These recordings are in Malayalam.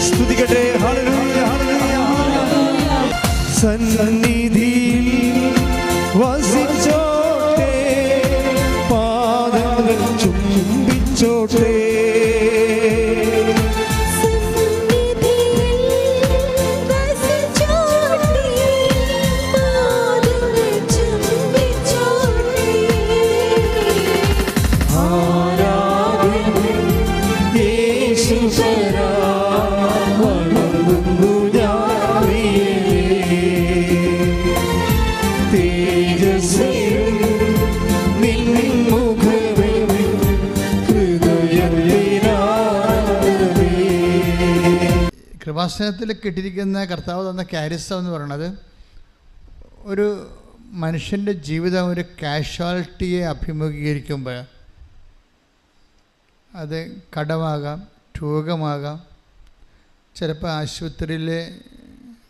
സ്തുതിക്കട്ടെ. ഹല്ലേലൂയ, ഹല്ലേലൂയ. സന്നിധിയിൽ വസിച്ചോട്ടെ, പാദങ്ങൾ ചുംബിച്ചോട്ടെ. കൃപാസനത്തിൽ കിട്ടിയിരിക്കുന്ന കർത്താവ് തന്ന കാരിസം എന്ന് പറയുന്നത് ഒരു മനുഷ്യൻ്റെ ജീവിതം ഒരു കാഷ്വാലിറ്റിയെ അഭിമുഖീകരിക്കുമ്പോൾ അത് കടമാകാം, രോഗമാകാം, ചിലപ്പോൾ ആശുപത്രിയിലെ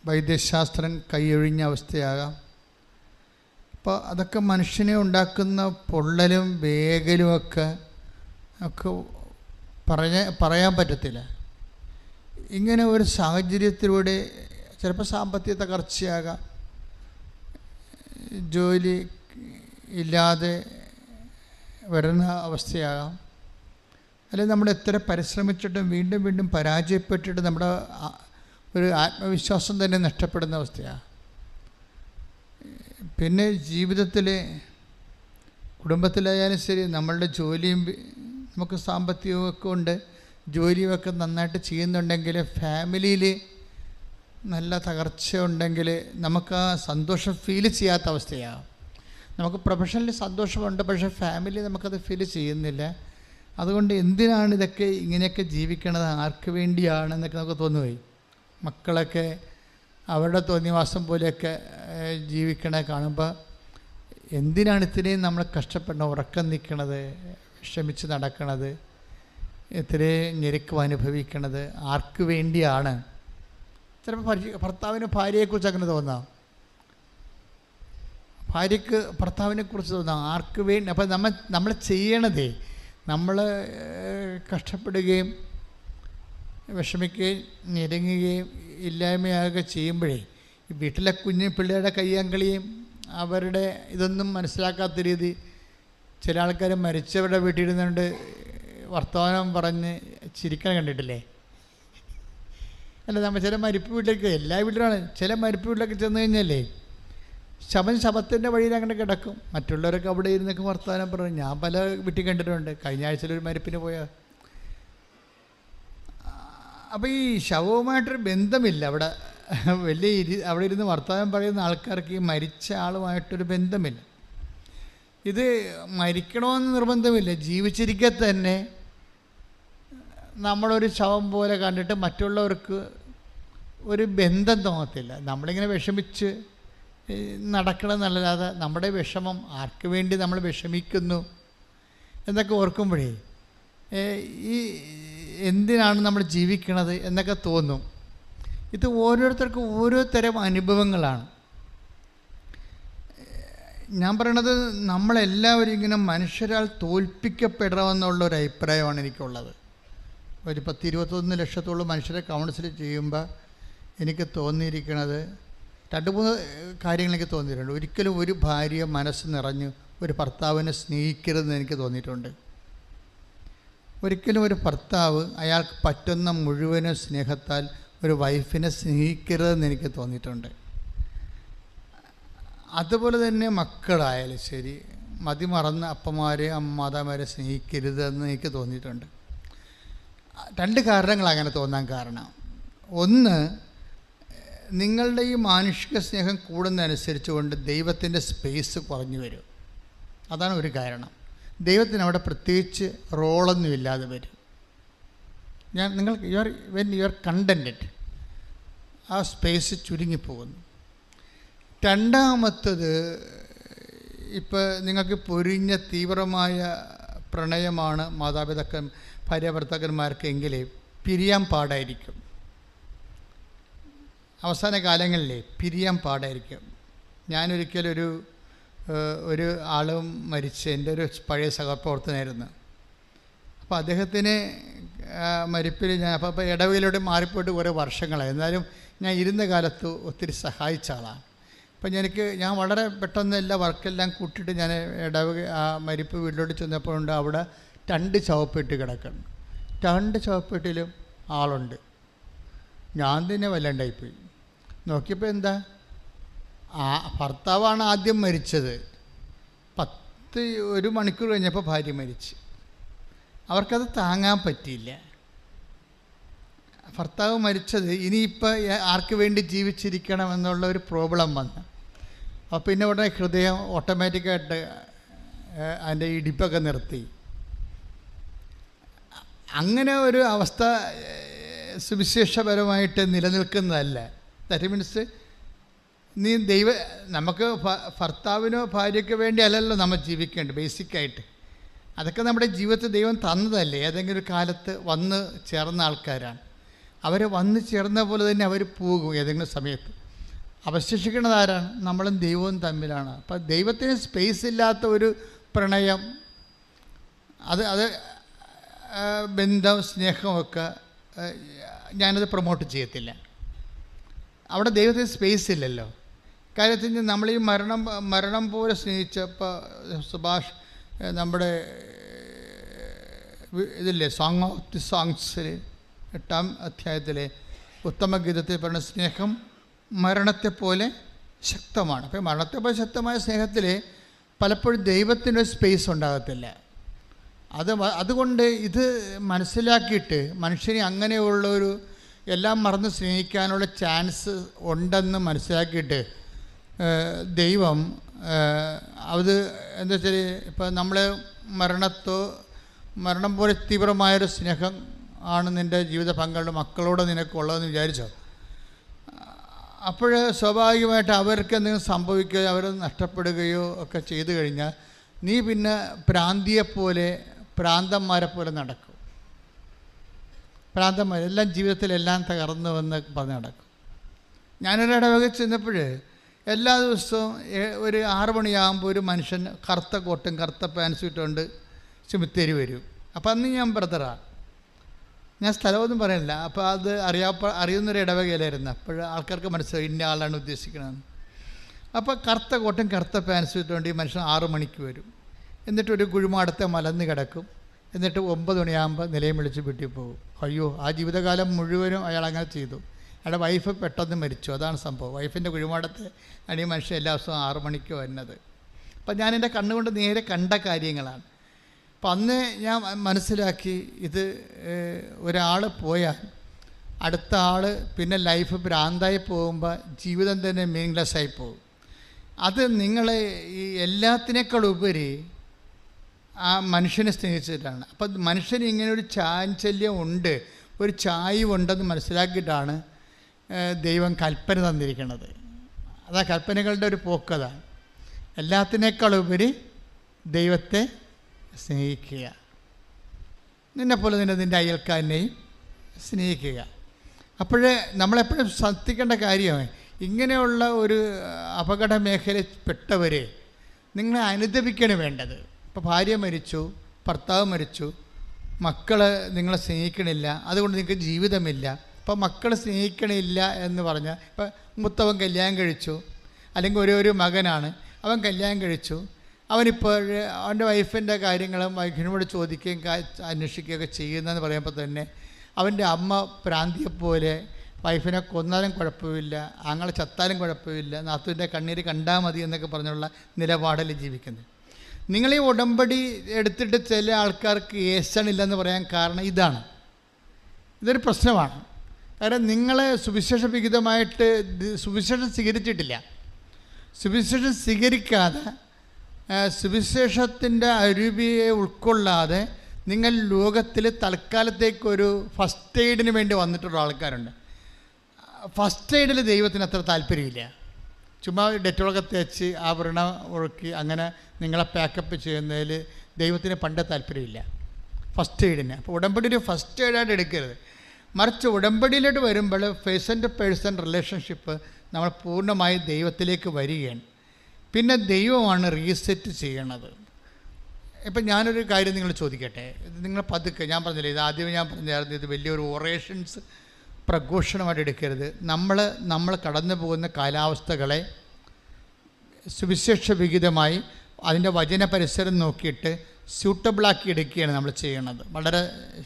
വൈദ്യശാസ്ത്രം കൈയൊഴിഞ്ഞ അവസ്ഥയാകാം. അപ്പോൾ അതൊക്കെ മനുഷ്യനെ ഉണ്ടാക്കുന്ന പൊള്ളലും വേഗലുമൊക്കെ പറയാൻ പറ്റത്തില്ല. ഇങ്ങനെ ഒരു സാഹചര്യത്തിലൂടെ ചിലപ്പോൾ സാമ്പത്തിക തകർച്ചയാകാം, ജോലി ഇല്ലാതെ വരുന്ന അവസ്ഥയാകാം, അല്ലെങ്കിൽ നമ്മൾ എത്ര പരിശ്രമിച്ചിട്ടും വീണ്ടും വീണ്ടും പരാജയപ്പെട്ടിട്ട് നമ്മുടെ ഒരു ആത്മവിശ്വാസം തന്നെ നഷ്ടപ്പെടുന്ന അവസ്ഥയാണ്. പിന്നെ ജീവിതത്തിൽ കുടുംബത്തിലായാലും ശരി, നമ്മളുടെ ജോലിയും നമുക്ക് സാമ്പത്തികമൊക്കെ ഉണ്ട്, ജോലിയൊക്കെ നന്നായിട്ട് ചെയ്യുന്നുണ്ടെങ്കിൽ ഫാമിലിയിൽ നല്ല തകർച്ച ഉണ്ടെങ്കിൽ നമുക്ക് ആ സന്തോഷം ഫീൽ ചെയ്യാത്ത അവസ്ഥയാണ്. നമുക്ക് പ്രൊഫഷണലി സന്തോഷമുണ്ട്, പക്ഷേ ഫാമിലി നമുക്കത് ഫീൽ ചെയ്യുന്നില്ല. അതുകൊണ്ട് എന്തിനാണ് ഇതൊക്കെ ഇങ്ങനെയൊക്കെ ജീവിക്കണത്, ആർക്ക് വേണ്ടിയാണെന്നൊക്കെ നമുക്ക് തോന്നുപോയി. മക്കളൊക്കെ അവരുടെ തോന്നിവാസം പോലെയൊക്കെ ജീവിക്കണ കാണുമ്പോൾ എന്തിനാണ് ഇത്രയും നമ്മൾ കഷ്ടപ്പെടണം, ഉറക്കം നിൽക്കണത്, വിഷമിച്ച് നടക്കണത്, ഇത്രയും ഞെരുക്കം അനുഭവിക്കണത് ആർക്ക് വേണ്ടിയാണ്? ചിലപ്പോൾ ഭർത്താവിന് ഭാര്യയെക്കുറിച്ച് അങ്ങനെ തോന്നാം, ഭാര്യയ്ക്ക് ഭർത്താവിനെക്കുറിച്ച് തോന്നാം, ആർക്ക് വേണ്ടി. അപ്പോൾ നമ്മൾ ചെയ്യണതേ നമ്മൾ കഷ്ടപ്പെടുകയും വിഷമിക്കുകയും ഞെരുങ്ങുകയും ഇല്ലായ്മയാകുക ചെയ്യുമ്പോഴേ ഈ വീട്ടിലെ കുഞ്ഞു പിള്ളേരുടെ കയ്യാങ്കളിയും അവരുടെ ഇതൊന്നും മനസ്സിലാക്കാത്ത രീതി ചില ആൾക്കാർ മരിച്ചവരുടെ വീട്ടിലിരുന്നുകൊണ്ട് വർത്തമാനം പറഞ്ഞ് ചിരിക്കാൻ കണ്ടിട്ടില്ലേ? അല്ല, നമ്മൾ ചില മരിപ്പ് വീട്ടിലേക്ക്, എല്ലാ വീട്ടിലാണ്, ചില മരിപ്പ് വീട്ടിലൊക്കെ ചെന്ന് കഴിഞ്ഞാലേ ശവത്തിൻ്റെ വഴിയിൽ അങ്ങനെ കിടക്കും, മറ്റുള്ളവരൊക്കെ അവിടെ ഇരുന്നൊക്കെ വർത്തമാനം പറഞ്ഞു. ഞാൻ പല വീട്ടിൽ കണ്ടിട്ടുണ്ട്. കഴിഞ്ഞ ആഴ്ചയിലൊരു മരിപ്പിന് പോയാൽ അപ്പോൾ ഈ ശവവുമായിട്ടൊരു ബന്ധമില്ല അവിടെ. അവിടെ ഇരുന്ന് വർത്തമാനം പറയുന്ന ആൾക്കാർക്ക് ഈ മരിച്ച ആളുമായിട്ടൊരു ബന്ധമില്ല. ഇത് മരിക്കണമെന്ന് നിർബന്ധമില്ല, ജീവിച്ചിരിക്കെ തന്നെ നമ്മളൊരു ശവം പോലെ കണ്ടിട്ട് മറ്റുള്ളവർക്ക് ഒരു ബന്ധം തോന്നത്തില്ല. നമ്മളിങ്ങനെ വിഷമിച്ച് നടക്കണമെന്നല്ലാതെ നമ്മുടെ വിഷമം ആർക്ക് വേണ്ടി നമ്മൾ വിഷമിക്കുന്നു എന്നൊക്കെ ഓർക്കുമ്പോഴേ ഈ എന്തിനാണ് നമ്മൾ ജീവിക്കണത് എന്നൊക്കെ തോന്നും. ഇത് ഓരോരുത്തർക്കും ഓരോ തരം അനുഭവങ്ങളാണ്. ഞാൻ പറയണത് നമ്മളെല്ലാവരും ഇങ്ങനെ മനുഷ്യരാൽ തോൽപ്പിക്കപ്പെടണമെന്നുള്ളൊരു അഭിപ്രായമാണ് എനിക്കുള്ളത്. ഒരു 10-21 ലക്ഷത്തോളം മനുഷ്യരെ കൗൺസിൽ ചെയ്യുമ്പോൾ എനിക്ക് തോന്നിയിരിക്കുന്നത് 2-3 കാര്യങ്ങൾ എനിക്ക് തോന്നിയിട്ടുണ്ട്. ഒരിക്കലും ഒരു ഭാര്യ മനസ്സ് നിറഞ്ഞ് ഒരു ഭർത്താവിനെ സ്നേഹിക്കരുതെന്ന് എനിക്ക് തോന്നിയിട്ടുണ്ട്. ഒരിക്കലും ഒരു ഭർത്താവ് അയാൾക്ക് പറ്റുന്ന മുഴുവനും സ്നേഹത്താൽ ഒരു വൈഫിനെ സ്നേഹിക്കരുതെന്ന് എനിക്ക് തോന്നിയിട്ടുണ്ട്. അതുപോലെ തന്നെ മക്കളായാലും ശരി, മതിമറന്ന അപ്പന്മാരെ മാതാമാരെ സ്നേഹിക്കരുതെന്ന് എനിക്ക് തോന്നിയിട്ടുണ്ട്. 2 കാരണങ്ങൾ അങ്ങനെ തോന്നാൻ കാരണം. ഒന്ന്, നിങ്ങളുടെ ഈ മാനുഷിക സ്നേഹം കൂടുന്നതനുസരിച്ച് കൊണ്ട് ദൈവത്തിൻ്റെ സ്പേസ് കുറഞ്ഞു വരും. അതാണ് ഒരു കാരണം. ദൈവത്തിന് അവിടെ പ്രത്യേകിച്ച് റോളൊന്നും ഇല്ലാതെ വരും. നിങ്ങൾക്ക് വെൻ യു ആർ കണ്ടൻറ്റഡ്, ആ സ്പേസ് ചുരുങ്ങിപ്പോകുന്നു. രണ്ടാമത്തത്, ഇപ്പോൾ നിങ്ങൾക്ക് പൊരിഞ്ഞ തീവ്രമായ പ്രണയമാണ് ഭാര്യ ഭർത്താക്കന്മാർക്കെങ്കിൽ പിരിയാൻ പാടായിരിക്കും. അവസാന കാലങ്ങളിലെ പിരിയാൻ പാടായിരിക്കും. ഞാനൊരിക്കലൊരു ആളും മരിച്ച്, എൻ്റെ ഒരു പഴയ സഹപ്രവർത്തനായിരുന്നു. അപ്പോൾ അദ്ദേഹത്തിന് മരിപ്പിൽ ഞാൻ അപ്പോൾ ഇടവയിലൂടെ മാറിപ്പോയിട്ട് കുറേ വർഷങ്ങളായി. എന്നാലും ഞാൻ ഇരുന്ന കാലത്ത് ഒത്തിരി സഹായിച്ച ആളാണ്. അപ്പം ഞാൻ വളരെ പെട്ടെന്ന് എല്ലാ വർക്കെല്ലാം കൂട്ടിയിട്ട് ഞാൻ മരിപ്പ് വീട്ടിലോട്ട് ചെന്നപ്പോഴുണ്ട് അവിടെ 2 ശവപ്പെട്ടി കിടക്കുന്നു. 2 ശവപ്പെട്ടിയിലും ആളുണ്ട്. ഞാൻ തന്നെ വല്ലാണ്ടായിപ്പോയി. നോക്കിയപ്പോൾ എന്താ, ഭർത്താവാണ് ആദ്യം മരിച്ചത്. 1 മണിക്കൂർ കഴിഞ്ഞപ്പോൾ ഭാര്യ മരിച്ച്. അവർക്കത് താങ്ങാൻ പറ്റിയില്ല. ഭർത്താവ് മരിച്ചത് ഇനിയിപ്പോൾ ആർക്ക് വേണ്ടി ജീവിച്ചിരിക്കണം എന്നുള്ള ഒരു പ്രോബ്ലം വന്നു. അപ്പോൾ പിന്നെ ഉടനെ ഹൃദയം ഓട്ടോമാറ്റിക്കായിട്ട് അതിൻ്റെ ഇടിപ്പൊക്കെ നിർത്തി. അങ്ങനെ ഒരു അവസ്ഥ സുവിശേഷപരമായിട്ട് നിലനിൽക്കുന്നതല്ല. ദാറ്റ് മീൻസ് നമുക്ക് ഭർത്താവിനോ ഭാര്യയ്ക്കോ വേണ്ടി അല്ലല്ലോ നമ്മൾ ജീവിക്കേണ്ടത്. ബേസിക്കായിട്ട് അതൊക്കെ നമ്മുടെ ജീവിതത്തിൽ ദൈവം തന്നതല്ലേ. ഏതെങ്കിലും ഒരു കാലത്ത് വന്ന് ചേർന്ന ആൾക്കാരാണ്. അവർ വന്ന് ചേർന്ന പോലെ തന്നെ അവർ പോകും ഏതെങ്കിലും സമയത്ത്. അവശേഷിക്കുന്നത് ആരാണ്? നമ്മളും ദൈവവും തമ്മിലാണ്. അപ്പം ദൈവത്തിന് സ്പേസ് ഇല്ലാത്ത ഒരു പ്രണയം, അത് ബന്ധം, സ്നേഹമൊക്കെ ഞാനത് പ്രൊമോട്ട് ചെയ്യത്തില്ല. അവിടെ ദൈവത്തിന് സ്പേസ് ഇല്ലല്ലോ. കാര്യത്തിൽ നമ്മൾ ഈ മരണം പോലെ സ്നേഹിച്ചപ്പോൾ സുഭാഷ് നമ്മുടെ ഇതില്ലേ സോങ് ഓഫ് ദി സോങ്സിൽ 8-ാം അധ്യായത്തിലെ ഉത്തമഗീതത്തിൽ പറഞ്ഞ സ്നേഹം മരണത്തെപ്പോലെ ശക്തമാണ്. അപ്പോൾ മരണത്തെപ്പോലെ ശക്തമായ സ്നേഹത്തിൽ പലപ്പോഴും ദൈവത്തിനൊരു സ്പേസ് ഉണ്ടാകത്തില്ല. അതുകൊണ്ട് ഇത് മനസ്സിലാക്കിയിട്ട് മനുഷ്യനെ അങ്ങനെയുള്ളൊരു എല്ലാം മറന്ന് സ്നേഹിക്കാനുള്ള ചാൻസ് ഉണ്ടെന്ന് മനസ്സിലാക്കിയിട്ട് ദൈവം അത് എന്താ വെച്ചാൽ ഇപ്പോൾ നമ്മൾ മരണം പോലെ തീവ്രമായൊരു സ്നേഹം ആണ് നിൻ്റെ ജീവിത പങ്കാളിയുടെ മക്കളോട് നിനക്കുള്ളതെന്ന് വിചാരിച്ചോ. അപ്പോൾ സ്വാഭാവികമായിട്ട് അവർക്ക് എന്തെങ്കിലും സംഭവിക്കുകയോ അവർ നഷ്ടപ്പെടുകയോ ഒക്കെ ചെയ്തു കഴിഞ്ഞാൽ നീ പിന്നെ ഭ്രാന്തന്മാരെ പോലെ നടക്കും. ഭ്രാന്തന്മാരെല്ലാം ജീവിതത്തിലെല്ലാം തകർന്നു വന്ന് പറഞ്ഞ് നടക്കും. ഞാനൊരു ഇടവക ചെന്നപ്പോൾ എല്ലാ ദിവസവും ഒരു 6 മണിയാകുമ്പോൾ ഒരു മനുഷ്യൻ കറുത്ത കോട്ടും കറുത്ത പാൻസും ഇട്ടുകൊണ്ട് ചുമത്തേരി വരും. അപ്പോൾ അന്ന് ഞാൻ ബ്രദറാണ്, ഞാൻ സ്ഥലമൊന്നും പറയുന്നില്ല. അപ്പോൾ അത് അറിയുന്നൊരു ഇടവകയിലായിരുന്നു. അപ്പോൾ ആൾക്കാർക്ക് മനസ്സിലായി ഇന്ന ആളാണ് ഉദ്ദേശിക്കണമെന്ന്. അപ്പോൾ കറുത്ത കോട്ടും കറുത്ത പാൻസും ഇട്ടുകൊണ്ട് ഈ മനുഷ്യൻ 6 മണിക്ക് വരും. എന്നിട്ടൊരു കുഴിമാടത്തെ മലന്ന് കിടക്കും. എന്നിട്ട് 9 മണിയാകുമ്പോൾ നിലയം വിളിച്ച് വീട്ടിൽ പോകും. അയ്യോ, ആ ജീവിതകാലം മുഴുവനും അയാൾ അങ്ങനെ ചെയ്തു. അയാളുടെ വൈഫ് പെട്ടെന്ന് മരിച്ചു. അതാണ് സംഭവം. വൈഫിൻ്റെ കുഴിമാടത്തെ ആണ് ഈ മനുഷ്യൻ എല്ലാ ദിവസവും 6 മണിക്ക് വരുന്നത്. അപ്പം ഞാൻ എൻ്റെ കണ്ണുകൊണ്ട് നേരെ കണ്ട കാര്യങ്ങളാണ്. അപ്പം അന്ന് ഞാൻ മനസ്സിലാക്കി ഇത് ഒരാൾ പോയാൽ അടുത്ത ആൾ പിന്നെ ലൈഫ് ഭ്രാന്തായി പോകുമ്പോൾ ജീവിതം തന്നെ മീനിങ്ലെസ് ആയി പോകും. അത് നിങ്ങളെ ഈ എല്ലാത്തിനേക്കാളുപരി ആ മനുഷ്യനെ സ്നേഹിച്ചിട്ടാണ്. അപ്പം മനുഷ്യന് ഇങ്ങനെ ഒരു ചാഞ്ചല്യം ഉണ്ട്, ഒരു ചായ്വുണ്ടെന്ന് മനസ്സിലാക്കിയിട്ടാണ് ദൈവം കൽപ്പന തന്നിരിക്കുന്നത്. അതാ കൽപ്പനകളുടെ ഒരു പോക്കതാണ്. എല്ലാത്തിനേക്കാളുപരി ദൈവത്തെ സ്നേഹിക്കുക, നിന്നെപ്പോലെ തന്നെ നിൻ്റെ അയൽക്കാരനെയും സ്നേഹിക്കുക. അപ്പോഴേ നമ്മളെപ്പോഴും ശ്രദ്ധിക്കേണ്ട കാര്യമാണ്, ഇങ്ങനെയുള്ള ഒരു അപകട മേഖലയിൽ പെട്ടവരെ നിങ്ങളെ അനുദപിക്കണം വേണ്ടത്. ഇപ്പോൾ ഭാര്യ മരിച്ചു, ഭർത്താവ് മരിച്ചു, മക്കൾ നിങ്ങളെ സ്നേഹിക്കണില്ല, അതുകൊണ്ട് നിങ്ങൾക്ക് ജീവിതമില്ല. ഇപ്പോൾ മക്കൾ സ്നേഹിക്കണില്ല എന്ന് പറഞ്ഞാൽ, ഇപ്പം മൂത്തവൻ കല്യാണം കഴിച്ചു, അല്ലെങ്കിൽ ഒരു മകനാണ്, അവൻ കല്യാണം കഴിച്ചു, അവനിപ്പോൾ അവൻ്റെ വൈഫിൻ്റെ കാര്യങ്ങളും വൈഫിനോട് ചോദിക്കുകയും അന്വേഷിക്കുകയൊക്കെ ചെയ്യുന്നതെന്ന് പറയുമ്പോൾ തന്നെ അവൻ്റെ അമ്മ പ്രാന്തിയെപ്പോലെ വൈഫിനെ കൊന്നാലും കുഴപ്പമില്ല, ആങ്ങളെ ചത്താലും കുഴപ്പമില്ല, നാത്തൂൻ്റെ കണ്ണീര് കണ്ടാൽ മതി എന്നൊക്കെ പറഞ്ഞുള്ള നിലപാടിൽ ജീവിക്കുന്നത്. നിങ്ങളീ ഉടമ്പടി എടുത്തിട്ട് ചില ആൾക്കാർക്ക് ഏശണില്ലെന്ന് പറയാൻ കാരണം ഇതാണ്. ഇതൊരു പ്രശ്നമാണ്. കാരണം നിങ്ങളെ സുവിശേഷവിഹിതമായിട്ട് സുവിശേഷം സ്വീകരിച്ചിട്ടില്ല. സുവിശേഷം സ്വീകരിക്കാതെ സുവിശേഷത്തിൻ്റെ അരുവിയെ ഉൾക്കൊള്ളാതെ നിങ്ങൾ ലോകത്തിൽ തൽക്കാലത്തേക്കൊരു ഫസ്റ്റ് എയ്ഡിന് വേണ്ടി വന്നിട്ടുള്ള ആൾക്കാരുണ്ട്. ഫസ്റ്റ് എയ്ഡിൽ ദൈവത്തിന് അത്ര താല്പര്യമില്ല. ചുമ്മാ ഡെറ്റോളൊക്കെ തേച്ച് ആ വ്രണം ഒഴുക്കി അങ്ങനെ നിങ്ങളെ പാക്കപ്പ് ചെയ്യുന്നതിൽ ദൈവത്തിന് പണ്ട് താല്പര്യമില്ല, ഫസ്റ്റ് എയ്ഡിന്. അപ്പോൾ ഉടമ്പടി ഒരു ഫസ്റ്റ് എയ്ഡായിട്ട് എടുക്കരുത്. മറിച്ച് ഉടമ്പടിയിലോട്ട് വരുമ്പോൾ പേഴ്സൺ ടു പേഴ്സൺ റിലേഷൻഷിപ്പ് നമ്മൾ പൂർണ്ണമായി ദൈവത്തിലേക്ക് വരികയാണ്. പിന്നെ ദൈവമാണ് റീസെറ്റ് ചെയ്യണത്. ഇപ്പം ഞാനൊരു കാര്യം നിങ്ങൾ ചോദിക്കട്ടെ, ഇത് നിങ്ങൾ പതുക്കെ, ഞാൻ പറഞ്ഞില്ലേ, ഇത് ആദ്യമേ ഞാൻ പറഞ്ഞായിരുന്നു, ഇത് വലിയൊരു ഒറേഷൻസ് പ്രഘോഷണമായിട്ട് എടുക്കരുത്. നമ്മൾ കടന്നു പോകുന്ന കാലാവസ്ഥകളെ സുവിശേഷ വിഹിതമായി അതിൻ്റെ വചന പരിസരം നോക്കിയിട്ട് സ്യൂട്ടബിളാക്കി എടുക്കുകയാണ് നമ്മൾ ചെയ്യണത്. വളരെ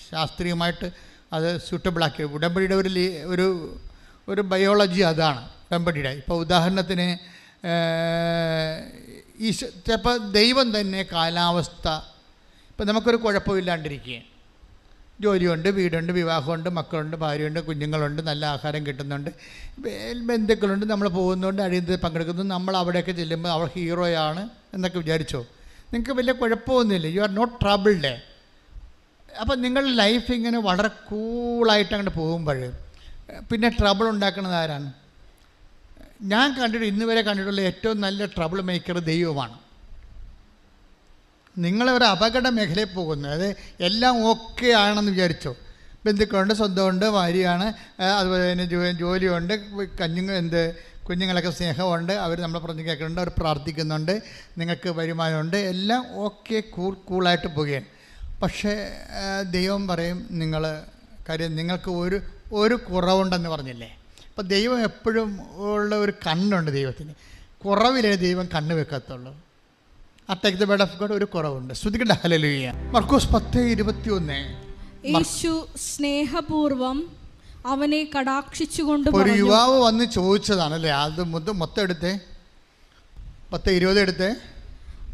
ശാസ്ത്രീയമായിട്ട് അത് സ്യൂട്ടബിളാക്കി. ഉടമ്പടിയുടെ ഒരു ബയോളജി അതാണ് ഉടമ്പടിയുടെ. ഇപ്പോൾ ഉദാഹരണത്തിന് ചിലപ്പോൾ ദൈവം തന്നെ കാലാവസ്ഥ, ഇപ്പം നമുക്കൊരു കുഴപ്പമില്ലാണ്ടിരിക്കുകയാണ്, ജോലിയുണ്ട്, വീടുണ്ട്, വിവാഹമുണ്ട്, മക്കളുണ്ട്, ഭാര്യയുണ്ട്, കുഞ്ഞുങ്ങളുണ്ട്, നല്ല ആഹാരം കിട്ടുന്നുണ്ട്, ബന്ധുക്കളുണ്ട്, നമ്മൾ പോകുന്നുണ്ട്, അഴിയത്തിൽ പങ്കെടുക്കുന്നു, നമ്മൾ അവിടെയൊക്കെ ചെല്ലുമ്പോൾ അവൾ ഹീറോയാണ് എന്നൊക്കെ വിചാരിച്ചോ, നിങ്ങൾക്ക് വലിയ കുഴപ്പമൊന്നുമില്ല, യു ആർ നോട്ട് ട്രബിൾഡ്. അപ്പം നിങ്ങളുടെ ലൈഫ് ഇങ്ങനെ വളരെ കൂളായിട്ട് അങ്ങോട്ട് പോകുമ്പോൾ പിന്നെ ട്രബിൾ ഉണ്ടാക്കുന്നത് ആരാണ്? ഞാൻ ഇന്ന് വരെ കണ്ടിട്ടുള്ള ഏറ്റവും നല്ല ട്രബിൾ മേക്കർ ദൈവമാണ്. നിങ്ങളൊരു അപകട മേഖലയിൽ പോകുന്നു, അത് എല്ലാം ഓക്കെ ആണെന്ന് വിചാരിച്ചോ, ബന്ധുക്കളുണ്ട്, സ്വന്തമുണ്ട്, ഭാര്യയാണ്, അതുപോലെ തന്നെ ജോലിയുണ്ട്, കുഞ്ഞുങ്ങളൊക്കെ സ്നേഹമുണ്ട്, അവർ നമ്മളെ പറഞ്ഞ് കേൾക്കുന്നുണ്ട്, അവർ പ്രാർത്ഥിക്കുന്നുണ്ട്, നിങ്ങൾക്ക് വരുമാനമുണ്ട്, എല്ലാം ഓക്കെ കൂളായിട്ട് പോവുകയാണ്. പക്ഷേ ദൈവം പറയും കാര്യം നിങ്ങൾക്ക് ഒരു കുറവുണ്ടെന്ന് പറഞ്ഞില്ലേ. അപ്പോൾ ദൈവം എപ്പോഴും ഉള്ള ഒരു കണ്ണുണ്ട് ദൈവത്തിന്, കുറവിലേ ദൈവം കണ്ണ് വെക്കത്തുള്ളൂ. ആ take the word of God, ഒരു കുറവുണ്ട്. ശ്രുതിക്കട്ടെ ഹല്ലേലൂയ. മർക്കോസ് 10:21. യേശു സ്നേഹപൂർവം അവനെ കടാക്ഷിച്ചുകൊണ്ട് ഒരു യുവാവ് വന്ന് ചോദിച്ചതാണ് അല്ലേ, അത് മൊത്തം എടുത്തേ, 10:20 എടുത്തേ.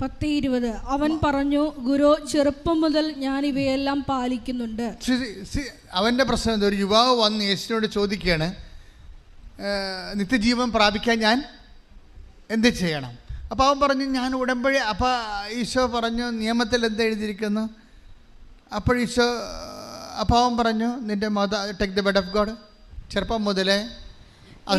10:20. അവൻ പറഞ്ഞു, ഗുരു, ചെറുപ്പം മുതൽ ഞാൻ ഇവയെല്ലാം പാലിക്കുന്നുണ്ട്. അവൻ്റെ പ്രശ്നം എന്താ? ഒരു യുവാവ് വന്ന് യേശുവിനോട് ചോദിക്കുകയാണ്, നിത്യജീവൻ പ്രാപിക്കാൻ ഞാൻ എന്ത് ചെയ്യണം? അപ്പോൾ അവൻ പറഞ്ഞു, ഞാൻ ഉടമ്പടി. അപ്പോൾ ഈശോ പറഞ്ഞു, നിയമത്തിൽ എന്താ എഴുതിയിരിക്കുന്നു? അപ്പോൾ അവൻ പറഞ്ഞു, നിൻ്റെ take the word of God. ചെറുപ്പം മുതലേ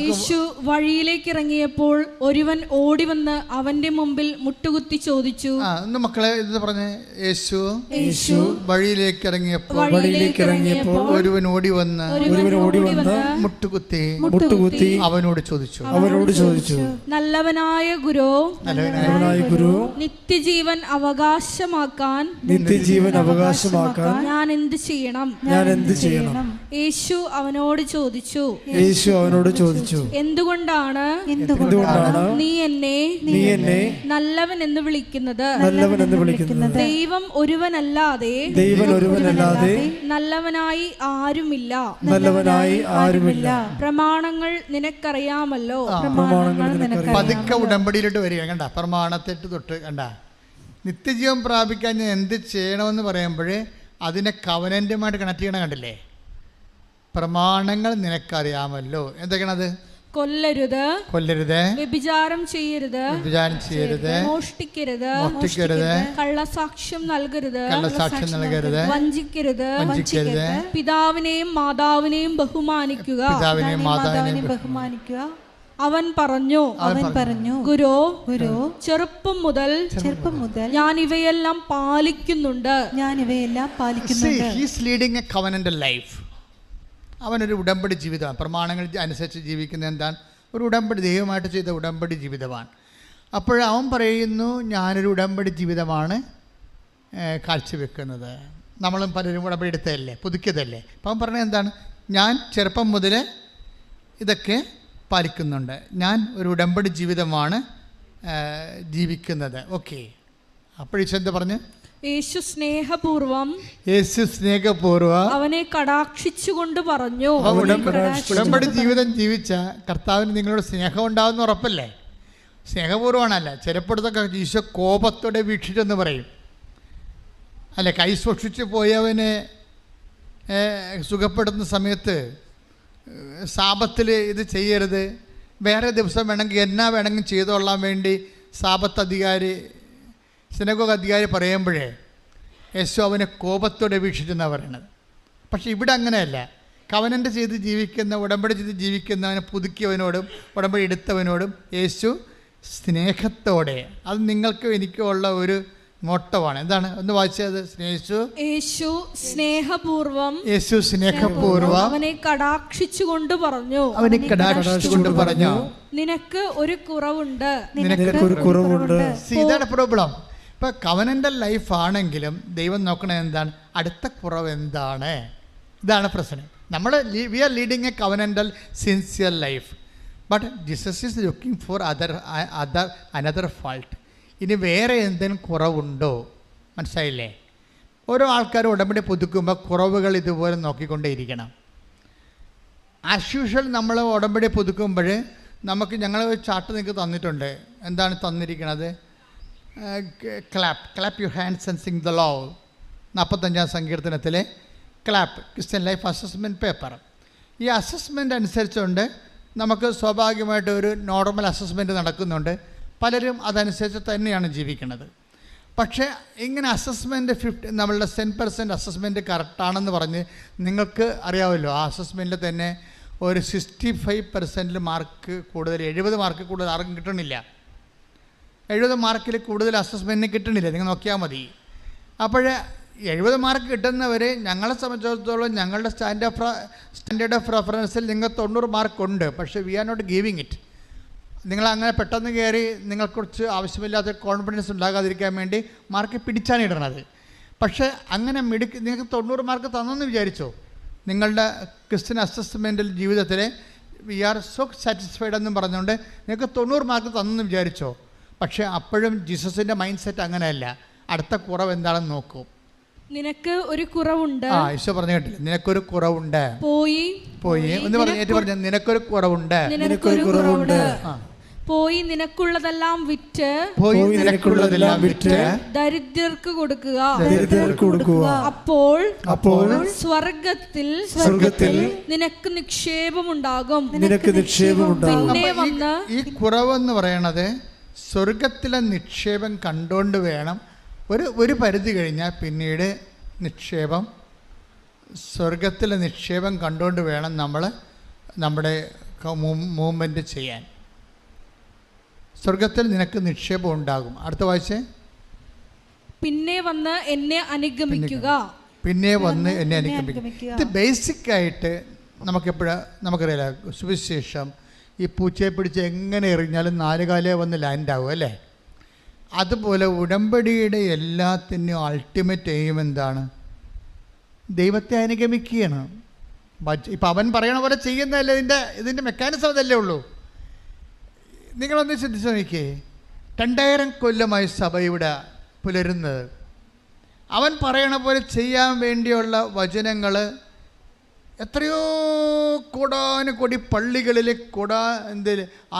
യേശു വഴിയിലേക്ക് ഇറങ്ങിയപ്പോൾ ഒരുവൻ ഓടി വന്ന് അവന്റെ മുമ്പിൽ മുട്ടുകുത്തി ചോദിച്ചു. മക്കളെ ഇത് പറഞ്ഞേ, യേശു വഴിയിലേക്ക് ഇറങ്ങിയപ്പോൾ ഒരുവൻ ഓടി വന്ന് മുട്ടുകുത്തി അവനോട് ചോദിച്ചു, നല്ലവനായ ഗുരു, നിത്യജീവൻ അവകാശമാക്കാൻ ഞാൻ എന്ത് ചെയ്യണം? യേശു അവനോട് ചോദിച്ചു, എന്തുകൊണ്ടാണ് നീ എന്നെ നല്ലവൻ എന്ന് വിളിക്കുന്നത്? ദൈവം ഒരുവനല്ലാതെ നല്ലവനായി ആരുമില്ല. പ്രമാണങ്ങൾ നിനക്കറിയാമല്ലോ. പതുക്കെ ഉടമ്പടിയിലോട്ട് വരിക. കണ്ട, പ്രമാണത്തെട്ട് തൊട്ട് കണ്ട, നിത്യജീവൻ പ്രാപിക്കാൻ ഞാൻ എന്ത് ചെയ്യണമെന്ന് പറയുമ്പോഴേ അതിനെ കവനന്റുമായിട്ട് കണക്ട് ചെയ്യണം. കണ്ടില്ലേ? പ്രമാണങ്ങൾ നിനക്കറിയാമല്ലോ. എന്തൊക്കെയാണത്? കൊല്ലരുത്, വ്യഭിചാരം ചെയ്യരുത്, മോഷ്ടിക്കരുത്, കള്ളസാക്ഷ്യം നൽകരുത്, വഞ്ചിക്കരുത്, പിതാവിനെയും മാതാവിനെയും ബഹുമാനിക്കുക. അവൻ പറഞ്ഞു, ഗുരു, ചെറുപ്പം മുതൽ ഞാൻ ഇവയെല്ലാം പാലിക്കുന്നുണ്ട്. അവനൊരു ഉടമ്പടി ജീവിതമാണ്. പ്രമാണങ്ങൾ അനുസരിച്ച് ജീവിക്കുന്ന എന്താണ്? ഒരു ഉടമ്പടി, ദൈവമായിട്ട് ചെയ്ത ഉടമ്പടി ജീവിതമാണ്. അവൻ പറയുന്നു, ഞാനൊരു ഉടമ്പടി ജീവിതമാണ് കാഴ്ചവെക്കുന്നത്. നമ്മളും പലരും ഉടമ്പടി എടുത്തതല്ലേ, പുതുക്കിയതല്ലേ. അപ്പം അവൻ പറഞ്ഞത് എന്താണ്? ഞാൻ ചെറുപ്പം മുതൽ ഇതൊക്കെ പാലിക്കുന്നുണ്ട്, ഞാൻ ഒരു ഉടമ്പടി ജീവിതമാണ് ജീവിക്കുന്നത്. ഓക്കെ. അപ്പോഴീശോ എന്താ പറഞ്ഞു? യേശു സ്നേഹപൂർവം അവനെ കടാക്ഷിച്ചുകൊണ്ട് പറഞ്ഞു. ഉടമ്പടി ജീവിതം ജീവിച്ച കർത്താവിന് നിങ്ങളോട് സ്നേഹം ഉണ്ടാവുന്ന ഉറപ്പല്ലേ? സ്നേഹപൂർവ്വമാണല്ല. ചിലപ്പോഴത്തൊക്കെ ഈശോ കോപത്തോടെ വീക്ഷിച്ചെന്ന് പറയും അല്ലെ. കൈ സൂക്ഷിച്ച് പോയവനെ സുഖപ്പെടുത്തുന്ന സമയത്ത് സാബത്തിൽ ഇത് ചെയ്യരുത്, വേറെ ദിവസം വേണമെങ്കിൽ ചെയ്തോളാൻ വേണ്ടി സാബത്ത് അധികാരി, സിനഗോഗ് അധികാരി പറയുമ്പോഴേ യേശു അവനെ കോപത്തോടെ വീക്ഷിച്ചെന്നാണ് പറയണത്. പക്ഷെ ഇവിടെ അങ്ങനെയല്ല. കവനൻ്റ് ചെയ്ത് ജീവിക്കുന്ന, ഉടമ്പടി ചെയ്ത് ജീവിക്കുന്നവനെ പുതുക്കിയവനോടും ഉടമ്പടി എടുത്തവനോടും യേശു സ്നേഹത്തോടെ, അത് നിങ്ങൾക്കും എനിക്കും ഉള്ള ഒരു മോട്ടോവാണ്. എന്താണ്? ഒന്ന് വായിച്ചത്. യേശു സ്നേഹപൂർവം അവനെ കടാക്ഷിച്ചുകൊണ്ട് പറഞ്ഞു, നിനക്ക് ഒരു കുറവുണ്ട്. ഇതാണ് പ്രോബ്ലം. ഇപ്പൊ കവനന്റൽ ലൈഫ് ആണെങ്കിലും ദൈവം നോക്കണത് എന്താണ്? അടുത്ത കുറവ് എന്താണ്? ഇതാണ് പ്രശ്നം. നമ്മൾ we are leading a covenantal sincere life, but Jesus is looking for another fault. ഇനി വേറെ എന്തെങ്കിലും കുറവുണ്ടോ? മനസ്സിലായില്ലേ? ഓരോ ആൾക്കാരും ഉടമ്പടി പുതുക്കുമ്പോൾ കുറവുകൾ ഇതുപോലെ നോക്കിക്കൊണ്ടേയിരിക്കണം. ആസ് യൂഷ്വൽ നമ്മൾ ഉടമ്പടി പുതുക്കുമ്പോൾ ഞങ്ങൾ ഒരു ചാർട്ട് നിങ്ങൾക്ക് തന്നിട്ടുണ്ട്. എന്താണ് തന്നിരിക്കുന്നത്? Clap your hands and sing the law. 45-ാം സങ്കീർത്തനത്തിലെ clap, Christian life assessment paper. ഈ അസസ്മെൻ്റ് അനുസരിച്ചുകൊണ്ട് നമുക്ക് സ്വാഭാവികമായിട്ട് ഒരു നോർമൽ അസസ്മെൻറ്റ് നടക്കുന്നുണ്ട്. പലരും അതനുസരിച്ച് തന്നെയാണ് ജീവിക്കുന്നത്. പക്ഷേ ഇങ്ങനെ അസസ്മെൻറ്റ് നമ്മളുടെ 10% അസസ്മെൻറ്റ് കറക്റ്റാണെന്ന് പറഞ്ഞ് നിങ്ങൾക്ക് അറിയാമല്ലോ, ആ അസസ്മെൻറ്റിൽ തന്നെ ഒരു 65% മാർക്ക് കൂടുതൽ, 70 മാർക്ക് കൂടുതൽ ആർക്കും കിട്ടണില്ല. 70 മാർക്കിൽ കൂടുതൽ അസസ്മെൻറ്റിന് കിട്ടണില്ല. നിങ്ങൾ നോക്കിയാൽ മതി. അപ്പോൾ 70 മാർക്ക് കിട്ടുന്നവർ ഞങ്ങളെ സംബന്ധിച്ചിടത്തോളം ഞങ്ങളുടെ സ്റ്റാൻഡേർഡ് ഓഫ് റെഫറൻസിൽ നിങ്ങൾ 90 മാർക്കുണ്ട്. പക്ഷേ we are not giving it. നിങ്ങളങ്ങനെ പെട്ടെന്ന് കയറി നിങ്ങൾക്കുറിച്ച് ആവശ്യമില്ലാത്ത കോൺഫിഡൻസ് ഉണ്ടാകാതിരിക്കാൻ വേണ്ടി മാർക്ക് പിടിച്ചാണ് ഇടണത്. പക്ഷേ അങ്ങനെ നിങ്ങൾക്ക് 90 മാർക്ക് തന്നെന്ന് വിചാരിച്ചോ? നിങ്ങളുടെ ക്രിസ്ത്യൻ അസസ്മെൻ്റൽ ജീവിതത്തിൽ വി ആർ സോ സാറ്റിസ്ഫൈഡ് എന്നും പറഞ്ഞുകൊണ്ട് നിങ്ങൾക്ക് 90 മാർക്ക് തന്നെന്ന് വിചാരിച്ചോ? പക്ഷേ അപ്പോഴും ജീസസിൻ്റെ മൈൻഡ് സെറ്റ് അങ്ങനെയല്ല. അടുത്ത കുറവ് എന്താണെന്ന് നോക്കൂ. നിനക്ക് ഒരു കുറവുണ്ട്. ഈശോ പറഞ്ഞു കേട്ടില്ല? നിനക്കൊരു കുറവുണ്ട്. പോയി ഒന്ന് പറഞ്ഞു. നിനക്കൊരു കുറവുണ്ട്. പോയി നിനക്കുള്ളതെല്ലാം വിറ്റ് ദരിദ്രർക്ക് കൊടുക്കുക. അപ്പോൾ സ്വർഗത്തിൽ നിനക്ക് നിക്ഷേപമുണ്ടാകും. പിന്നെ വന്ന് ഈ കുറവെന്ന് പറയണത് സ്വർഗത്തിലെ നിക്ഷേപം കണ്ടുകൊണ്ട് വേണം. ഒരു പരിധി കഴിഞ്ഞാൽ പിന്നീട് സ്വർഗത്തിലെ നിക്ഷേപം കണ്ടുകൊണ്ട് വേണം നമ്മൾ നമ്മുടെ മൂവ്മെൻറ്റ് ചെയ്യാൻ. സ്വർഗത്തിൽ നിനക്ക് നിക്ഷേപം ഉണ്ടാകും. അടുത്ത വായിച്ചേ. പിന്നെ വന്ന് എന്നെ അനുഗമിക്കുക. ഇത് ബേസിക്കായിട്ട് നമുക്കറിയില്ല. സുവിശേഷം ഈ പൂച്ചയെ പിടിച്ച് എങ്ങനെ എറിഞ്ഞാലും 4 കാലേ വന്ന് ലാൻഡാവും അല്ലേ? അതുപോലെ ഉടമ്പടിയുടെ എല്ലാത്തിനും അൾട്ടിമേറ്റ് എയിം എന്താണ്? ദൈവത്തെ അനുഗമിക്കുകയാണ്. ഇപ്പം അവൻ പറയണ പോലെ ചെയ്യുന്നതല്ലേ ഇതിൻ്റെ മെക്കാനിസം അതല്ലേ ഉള്ളൂ. നിങ്ങളൊന്ന് ചിന്തിച്ച് നോക്കിയേ. 2000 കൊല്ലമായി സഭ ഇവിടെ പുലരുന്നത്. അവൻ പറയണ പോലെ ചെയ്യാൻ വേണ്ടിയുള്ള വചനങ്ങൾ എത്രയോ കോടാനുകോടി പള്ളികളിൽ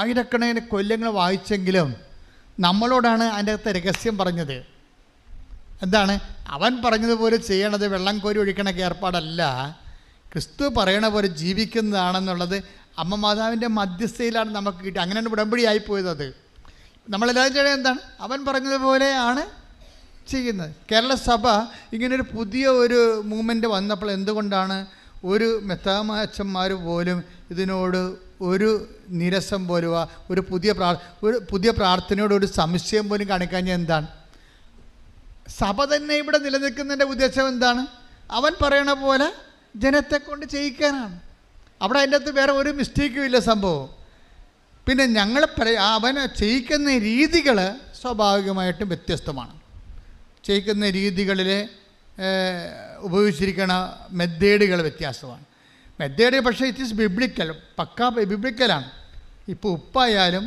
ആയിരക്കണക്കിന് കൊല്ലങ്ങൾ വായിച്ചെങ്കിലും നമ്മളോടാണ് അതിൻ്റെ അകത്ത് രഹസ്യം പറഞ്ഞത്. എന്താണ്? അവൻ പറഞ്ഞതുപോലെ ചെയ്യണത് വെള്ളം കോരി ഒഴിക്കണ ഏർപ്പാടല്ല, ക്രിസ്തു പറയണ പോലെ ജീവിക്കുന്നതാണെന്നുള്ളത് അമ്മ മാതാവിൻ്റെ മധ്യസ്ഥയിലാണ് നമുക്ക് കിട്ടി. അങ്ങനെയാണ് ഉടമ്പടി ആയിപ്പോയത്. അത് നമ്മളെല്ലാവരും ചെയ്യണത് എന്താണ്? അവൻ പറഞ്ഞതുപോലെയാണ് ചെയ്യുന്നത്. കേരള സഭ ഇങ്ങനൊരു പുതിയ ഒരു മൂവ്മെൻറ്റ് വന്നപ്പോൾ എന്തുകൊണ്ടാണ് ഒരു മെത്താമാച്ചന്മാർ പോലും ഇതിനോട് ഒരു നിരസം പോലും ഒരു പുതിയ പ്രാർത്ഥനയോട് ഒരു സംശയം പോലും കാണിക്കാൻ എന്താണ്? സഭ തന്നെ ഇവിടെ നിലനിൽക്കുന്നതിൻ്റെ ഉദ്ദേശം എന്താണ്? അവൻ പറയണ പോലെ ജനത്തെ കൊണ്ട് ചെയ്യിക്കാനാണ്. അവിടെ അതിൻ്റെ അകത്ത് വേറെ ഒരു മിസ്റ്റേക്കും ഇല്ല സംഭവം. പിന്നെ അവൻ ചെയ്യിക്കുന്ന രീതികൾ സ്വാഭാവികമായിട്ടും വ്യത്യസ്തമാണ്. ചെയ്യിക്കുന്ന രീതികളിൽ ഉപയോഗിച്ചിരിക്കുന്ന മെത്തേഡുകൾ വ്യത്യാസമാണ്. മെത്തേഡ് പക്ഷേ ഇറ്റ് ഈസ് ബിബ്ലിക്കൽ, പക്കാ ബിബ്ലിക്കലാണ്. ഇപ്പോൾ ഉപ്പായാലും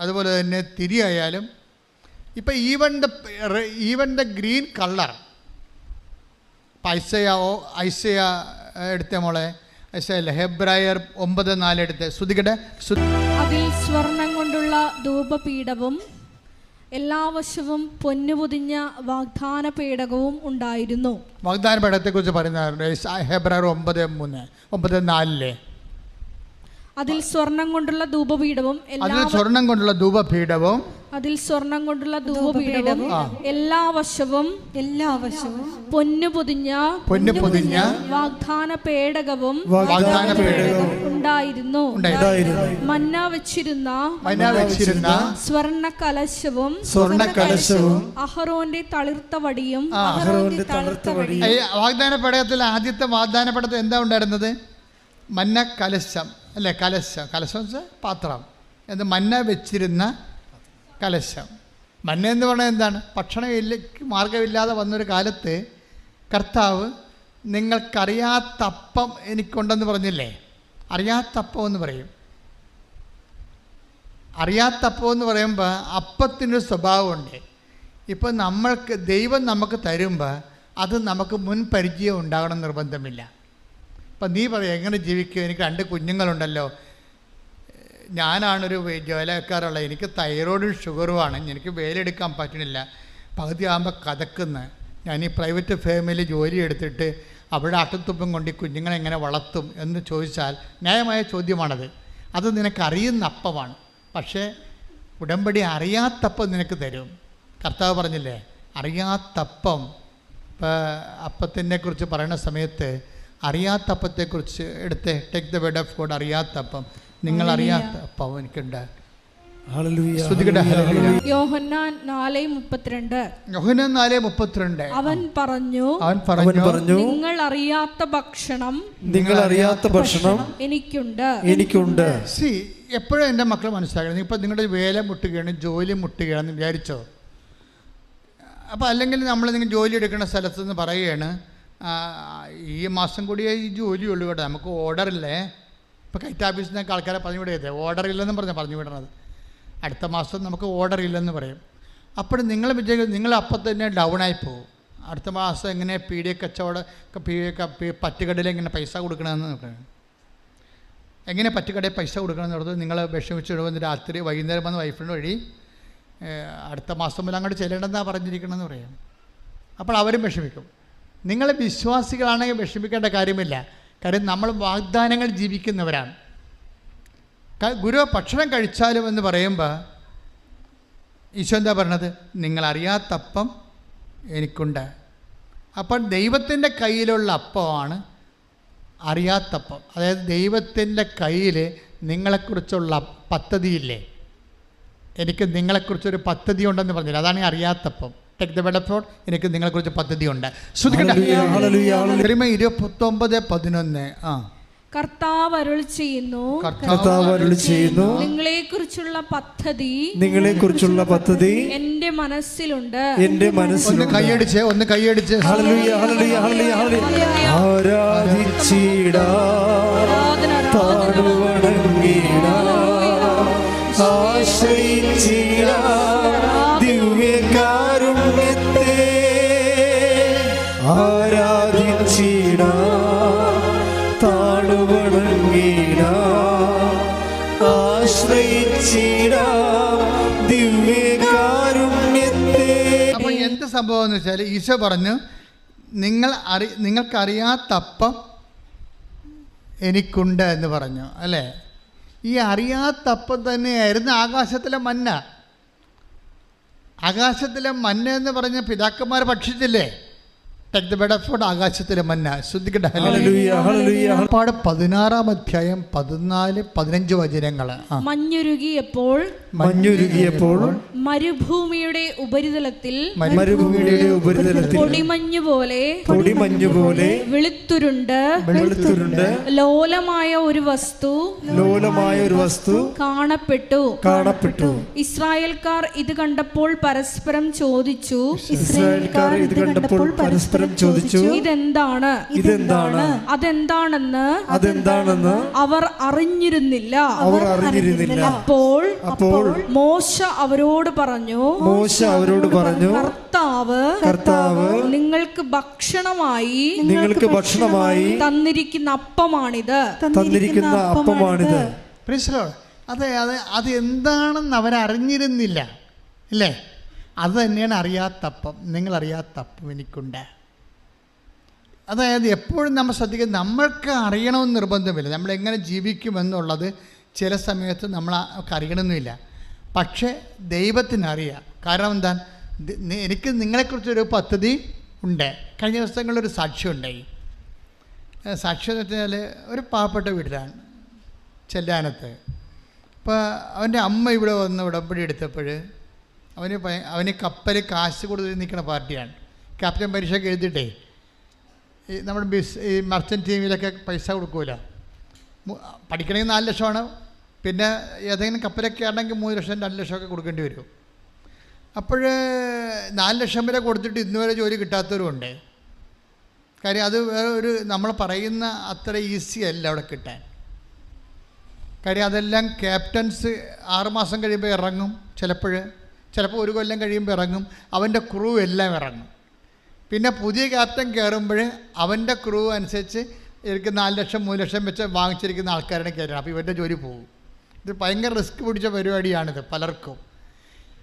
അതുപോലെ തന്നെ തിരിയായാലും ഇപ്പം ഈവൻ ദ ഗ്രീൻ കളർ. ഇപ്പം ഐസയ എടുത്ത മോളെ, ഐസയല്ല, ഹെബ്രായർ 9:4 എടുത്ത് ശ്രുതികടെ. അതിൽ സ്വർണം കൊണ്ടുള്ള ധൂപപീഠവും എല്ലാ വശവും പൊന്നു പൊതിഞ്ഞ വാഗ്ദാന പേടകവും ഉണ്ടായിരുന്നു. വാഗ്ദാന പേടകത്തെക്കുറിച്ച് പറയുന്ന ഹെബ്രായർ 9:4. അതിൽ സ്വർണം കൊണ്ടുള്ള ധൂപപീഠവും എല്ലാ വശവും പൊന്നു പൊതിഞ്ഞ വാഗ്ദാന പേടകവും ഉണ്ടായിരുന്നു. മന്ന വെച്ചിരുന്ന സ്വർണ്ണ കലശവും അഹറോന്റെ തളിർത്ത വടിയും. വാഗ്ദാന പേടകത്തിൽ ആദ്യത്തെ വാഗ്ദാന പേടകത്തിൽ എന്താ ഉണ്ടായിരുന്നത്? മന്ന കലശം അല്ലേ? കലശം വെച്ചാൽ പാത്രം. എന്ത്? മന്ന വെച്ചിരുന്ന കലശം. മന്ന എന്ന് പറഞ്ഞാൽ എന്താണ്? ഭക്ഷണം മാർഗമില്ലാതെ വന്നൊരു കാലത്ത് കർത്താവ് നിങ്ങൾക്കറിയാത്തപ്പം എനിക്കുണ്ടെന്ന് പറഞ്ഞില്ലേ? അറിയാത്തപ്പം എന്ന് പറയും. അറിയാത്തപ്പം എന്ന് പറയുമ്പോൾ അപ്പത്തിനൊരു സ്വഭാവമുണ്ട്. ഇപ്പോൾ ദൈവം നമുക്ക് തരുമ്പോൾ അത് നമുക്ക് മുൻ പരിചയം ഉണ്ടാകണം നിർബന്ധമില്ല. അപ്പം നീ പറയും എങ്ങനെ ജീവിക്കും? എനിക്ക് 2 കുഞ്ഞുങ്ങളുണ്ടല്ലോ, ഞാനാണൊരു ജോലിക്കാരുള്ള, എനിക്ക് തൈറോയിഡും ഷുഗറുമാണ്, എനിക്ക് വേലെടുക്കാൻ പറ്റണില്ല, പകുതി ആകുമ്പോൾ കഥക്കുന്ന, ഞാൻ ഈ പ്രൈവറ്റ് ഫേമിൽ ജോലി എടുത്തിട്ട് അവിടെ അട്ടത്തുപ്പം കൊണ്ട് ഈ കുഞ്ഞുങ്ങളെ എങ്ങനെ വളർത്തും എന്ന് ചോദിച്ചാൽ ന്യായമായ ചോദ്യമാണത്. അത് നിനക്കറിയുന്ന അപ്പമാണ്. പക്ഷേ ഉടമ്പടി അറിയാത്തപ്പം നിനക്ക് തരും. കർത്താവ് പറഞ്ഞില്ലേ അറിയാത്തപ്പം. ഇപ്പോൾ അപ്പത്തിനെ കുറിച്ച് പറയുന്ന സമയത്ത് അറിയാത്തപ്പത്തെക്കുറിച്ച് എടുത്ത് take the word of God. അറിയാത്തപ്പം, നിങ്ങൾ അറിയാത്ത അപ്പം എനിക്കുണ്ട്. യോഹന്നാൻ 4:32 അവൻ പറഞ്ഞു നിങ്ങൾ അറിയാത്ത ഭക്ഷണം എനിക്കുണ്ട്. സി, എപ്പോഴും എൻ്റെ മക്കൾ മനസ്സിലാക്കണം. ഇപ്പം നിങ്ങളുടെ വേല മുട്ടുകയാണ്, ജോലി മുട്ടുകയാണെന്ന് വിചാരിച്ചോ? അപ്പോൾ അല്ലെങ്കിൽ നിങ്ങൾ ജോലി എടുക്കുന്ന സ്ഥലത്ത് നിന്ന് പറയുകയാണ് ഈ മാസം കൂടിയേ ഈ ജോലിയുള്ളൂ കേട്ടോ, നമുക്ക് ഓർഡറില്ലേ. ഇപ്പോൾ കൈറ്റ് ഓഫീസിൽ നിന്നൊക്കെ ആൾക്കാരെ പറഞ്ഞു വിടരുത്, ഓർഡർ ഇല്ലെന്ന് പറഞ്ഞു വിടണത്. അടുത്ത മാസം നമുക്ക് ഓർഡർ ഇല്ലെന്ന് പറയും. അപ്പോൾ നിങ്ങൾ വിചാരിക്കും നിങ്ങൾ അപ്പം തന്നെ ഡൗണായി പോകും. അടുത്ത മാസം എങ്ങനെ പീഡിയ കച്ചവടം പറ്റുകടയിൽ എങ്ങനെ പൈസ കൊടുക്കണമെന്ന് നോക്കണം. എങ്ങനെ പറ്റുകടയിൽ പൈസ കൊടുക്കണമെന്ന് പറഞ്ഞത് നിങ്ങൾ വിഷമിച്ചിടുമെന്ന് രാത്രി വൈകുന്നേരം വന്ന് വൈഫിൻ്റെ വഴി അടുത്ത മാസം മുതൽ അങ്ങോട്ട് ചെല്ലേണ്ടെന്നാണ് പറഞ്ഞിരിക്കണമെന്ന് പറയും. അപ്പോൾ അവരും വിഷമിക്കും. നിങ്ങൾ വിശ്വാസികളാണെങ്കിൽ വിഷമിക്കേണ്ട കാര്യമില്ല. കാര്യം നമ്മൾ വാഗ്ദാനങ്ങൾ ജീവിക്കുന്നവരാണ്. ഗുരു ഭക്ഷണം കഴിച്ചാലും എന്ന് പറയുമ്പോൾ ഈശോ എന്താ പറഞ്ഞത്? നിങ്ങളറിയാത്തപ്പം എനിക്കുണ്ട്. അപ്പം ദൈവത്തിൻ്റെ കയ്യിലുള്ള അപ്പമാണ് അറിയാത്തപ്പം. അതായത് ദൈവത്തിൻ്റെ കയ്യിൽ നിങ്ങളെക്കുറിച്ചുള്ള പദ്ധതിയില്ലേ? എനിക്ക് നിങ്ങളെക്കുറിച്ചൊരു പദ്ധതി ഉണ്ടെന്ന് പറഞ്ഞില്ല, അതാണ് ഈ അറിയാത്തപ്പം. Take the word of God, എനിക്ക് നിങ്ങളെക്കുറിച്ച് പദ്ധതിയുണ്ട്. 29:11 കർത്താവ് അരുളി ചെയ്യുന്നു നിങ്ങളെക്കുറിച്ചുള്ള പദ്ധതി എന്റെ മനസ്സിലുണ്ട്. ഒന്ന് കൈയടിച്ച് ഹല്ലേലൂയ ഹല്ലേലൂയ ഹല്ലേലൂയ. ആരാധിച്ചിടാ താടുവണങ്ങിടാ ആശ്രയിച്ചിടാ ദിവ്യകാരുണ്യത്തെ ആരാധിച്ചിടാ താടുവണങ്ങിടാ ആശ്രയിച്ചിടാ ദിവ്യകാരുണ്യത്തെ. അപ്പോൾ എന്ത് സംഭവം എന്ന് വെച്ചാൽ ഈശോ പറഞ്ഞു നിങ്ങൾക്കറിയാത്തപ്പം എനിക്കുണ്ട് എന്ന് പറഞ്ഞു അല്ലേ? ഈ അറിയാത്തപ്പം തന്നെയായിരുന്നു ആകാശത്തിലെ മന്ന. ആകാശത്തിലെ മന്ന എന്ന് പറഞ്ഞ പിതാക്കന്മാർ ഭക്ഷിച്ചില്ലേ? Take the word of God, ആകാശത്തിലെ മന്ന. ശ്രദ്ധിക്കട്ടെ. 16-ാം അധ്യായം 14-15 വചനങ്ങൾ. മഞ്ഞുരുകിയപ്പോൾ മരുഭൂമിയുടെ ഉപരിതലത്തിൽ പൊടിമഞ്ഞു പോലെ വെളുത്തുരുണ്ട് ലോലമായ ഒരു വസ്തു കാണപ്പെട്ടു. ഇസ്രായേൽക്കാർ ഇത് കണ്ടപ്പോൾ പരസ്പരം ചോദിച്ചു ഇതെന്താണ് അതെന്താണെന്ന് അവർ അറിഞ്ഞിരുന്നില്ല. അപ്പോൾ മോശ അവരോട് പറഞ്ഞു കർത്താവ് നിങ്ങൾക്ക് ഭക്ഷണമായി തന്നിരിക്കുന്ന അപ്പമാണിത്. അത് എന്താണെന്ന് അവരറിഞ്ഞിരുന്നില്ല അല്ലേ? അത് തന്നെയാണ് അറിയാത്തപ്പം. നിങ്ങൾ അറിയാത്തപ്പം എനിക്കുണ്ട്. അതായത് എപ്പോഴും നമ്മൾ ശ്രദ്ധിക്കുക, നമ്മൾക്ക് അറിയണമെന്ന് നിർബന്ധമില്ല. നമ്മളെങ്ങനെ ജീവിക്കുമെന്നുള്ളത് ചില സമയത്ത് നമ്മൾക്ക് അറിയണമെന്നില്ല. പക്ഷേ ദൈവത്തിനറിയാം. കാരണം എന്താ, എനിക്ക് നിങ്ങളെക്കുറിച്ചൊരു പദ്ധതി ഉണ്ട്. കഴിഞ്ഞ ദിവസങ്ങളിലൊരു സാക്ഷ്യം ഉണ്ടായി. സാക്ഷ്യം എന്ന് വെച്ചാൽ ഒരു പാവപ്പെട്ട വീട്ടിലാണ്, ചെല്ലാനത്ത്. അപ്പോൾ അവൻ്റെ അമ്മ ഇവിടെ വന്ന് ഉടമ്പടി എടുത്തപ്പോൾ അവന് കപ്പൽ കാശ് കൊടുത്ത് നിൽക്കുന്ന പാർട്ടിയാണ്. ക്യാപ്റ്റൻ പരീക്ഷയൊക്കെ എഴുതിയിട്ടേ നമ്മുടെ ഈ മർച്ചൻ്റ് ടീമിലൊക്കെ പൈസ കൊടുക്കൂല. പഠിക്കണമെങ്കിൽ 4 ലക്ഷമാണ്. പിന്നെ ഏതെങ്കിലും കപ്പലൊക്കെ ആണെങ്കിൽ 3 ലക്ഷം 2 ലക്ഷമൊക്കെ കൊടുക്കേണ്ടി വരും. അപ്പോൾ 4 ലക്ഷം വരെ കൊടുത്തിട്ട് ഇന്നുവരെ ജോലി കിട്ടാത്തവരുമുണ്ട്. കാര്യം അത് വേറെ ഒരു നമ്മൾ പറയുന്ന അത്ര ഈസി അല്ല അവിടെ കിട്ടാൻ. കാര്യം അതെല്ലാം ക്യാപ്റ്റൻസ് 6 മാസം കഴിയുമ്പോൾ ഇറങ്ങും, ചിലപ്പോൾ 1 കൊല്ലം കഴിയുമ്പോൾ ഇറങ്ങും. അവൻ്റെ ക്രൂ എല്ലാം ഇറങ്ങും. പിന്നെ പുതിയ ക്യാപ്റ്റൻ കയറുമ്പോൾ അവൻ്റെ ക്രൂ അനുസരിച്ച് എനിക്ക് 4 ലക്ഷം 3 ലക്ഷം വെച്ച് വാങ്ങിച്ചിരിക്കുന്ന ആൾക്കാരുടെ കയറണം. അപ്പോൾ ഇവൻ്റെ ജോലി പോകും. ഇത് ഭയങ്കര റിസ്ക് പിടിച്ച പരിപാടിയാണിത് പലർക്കും.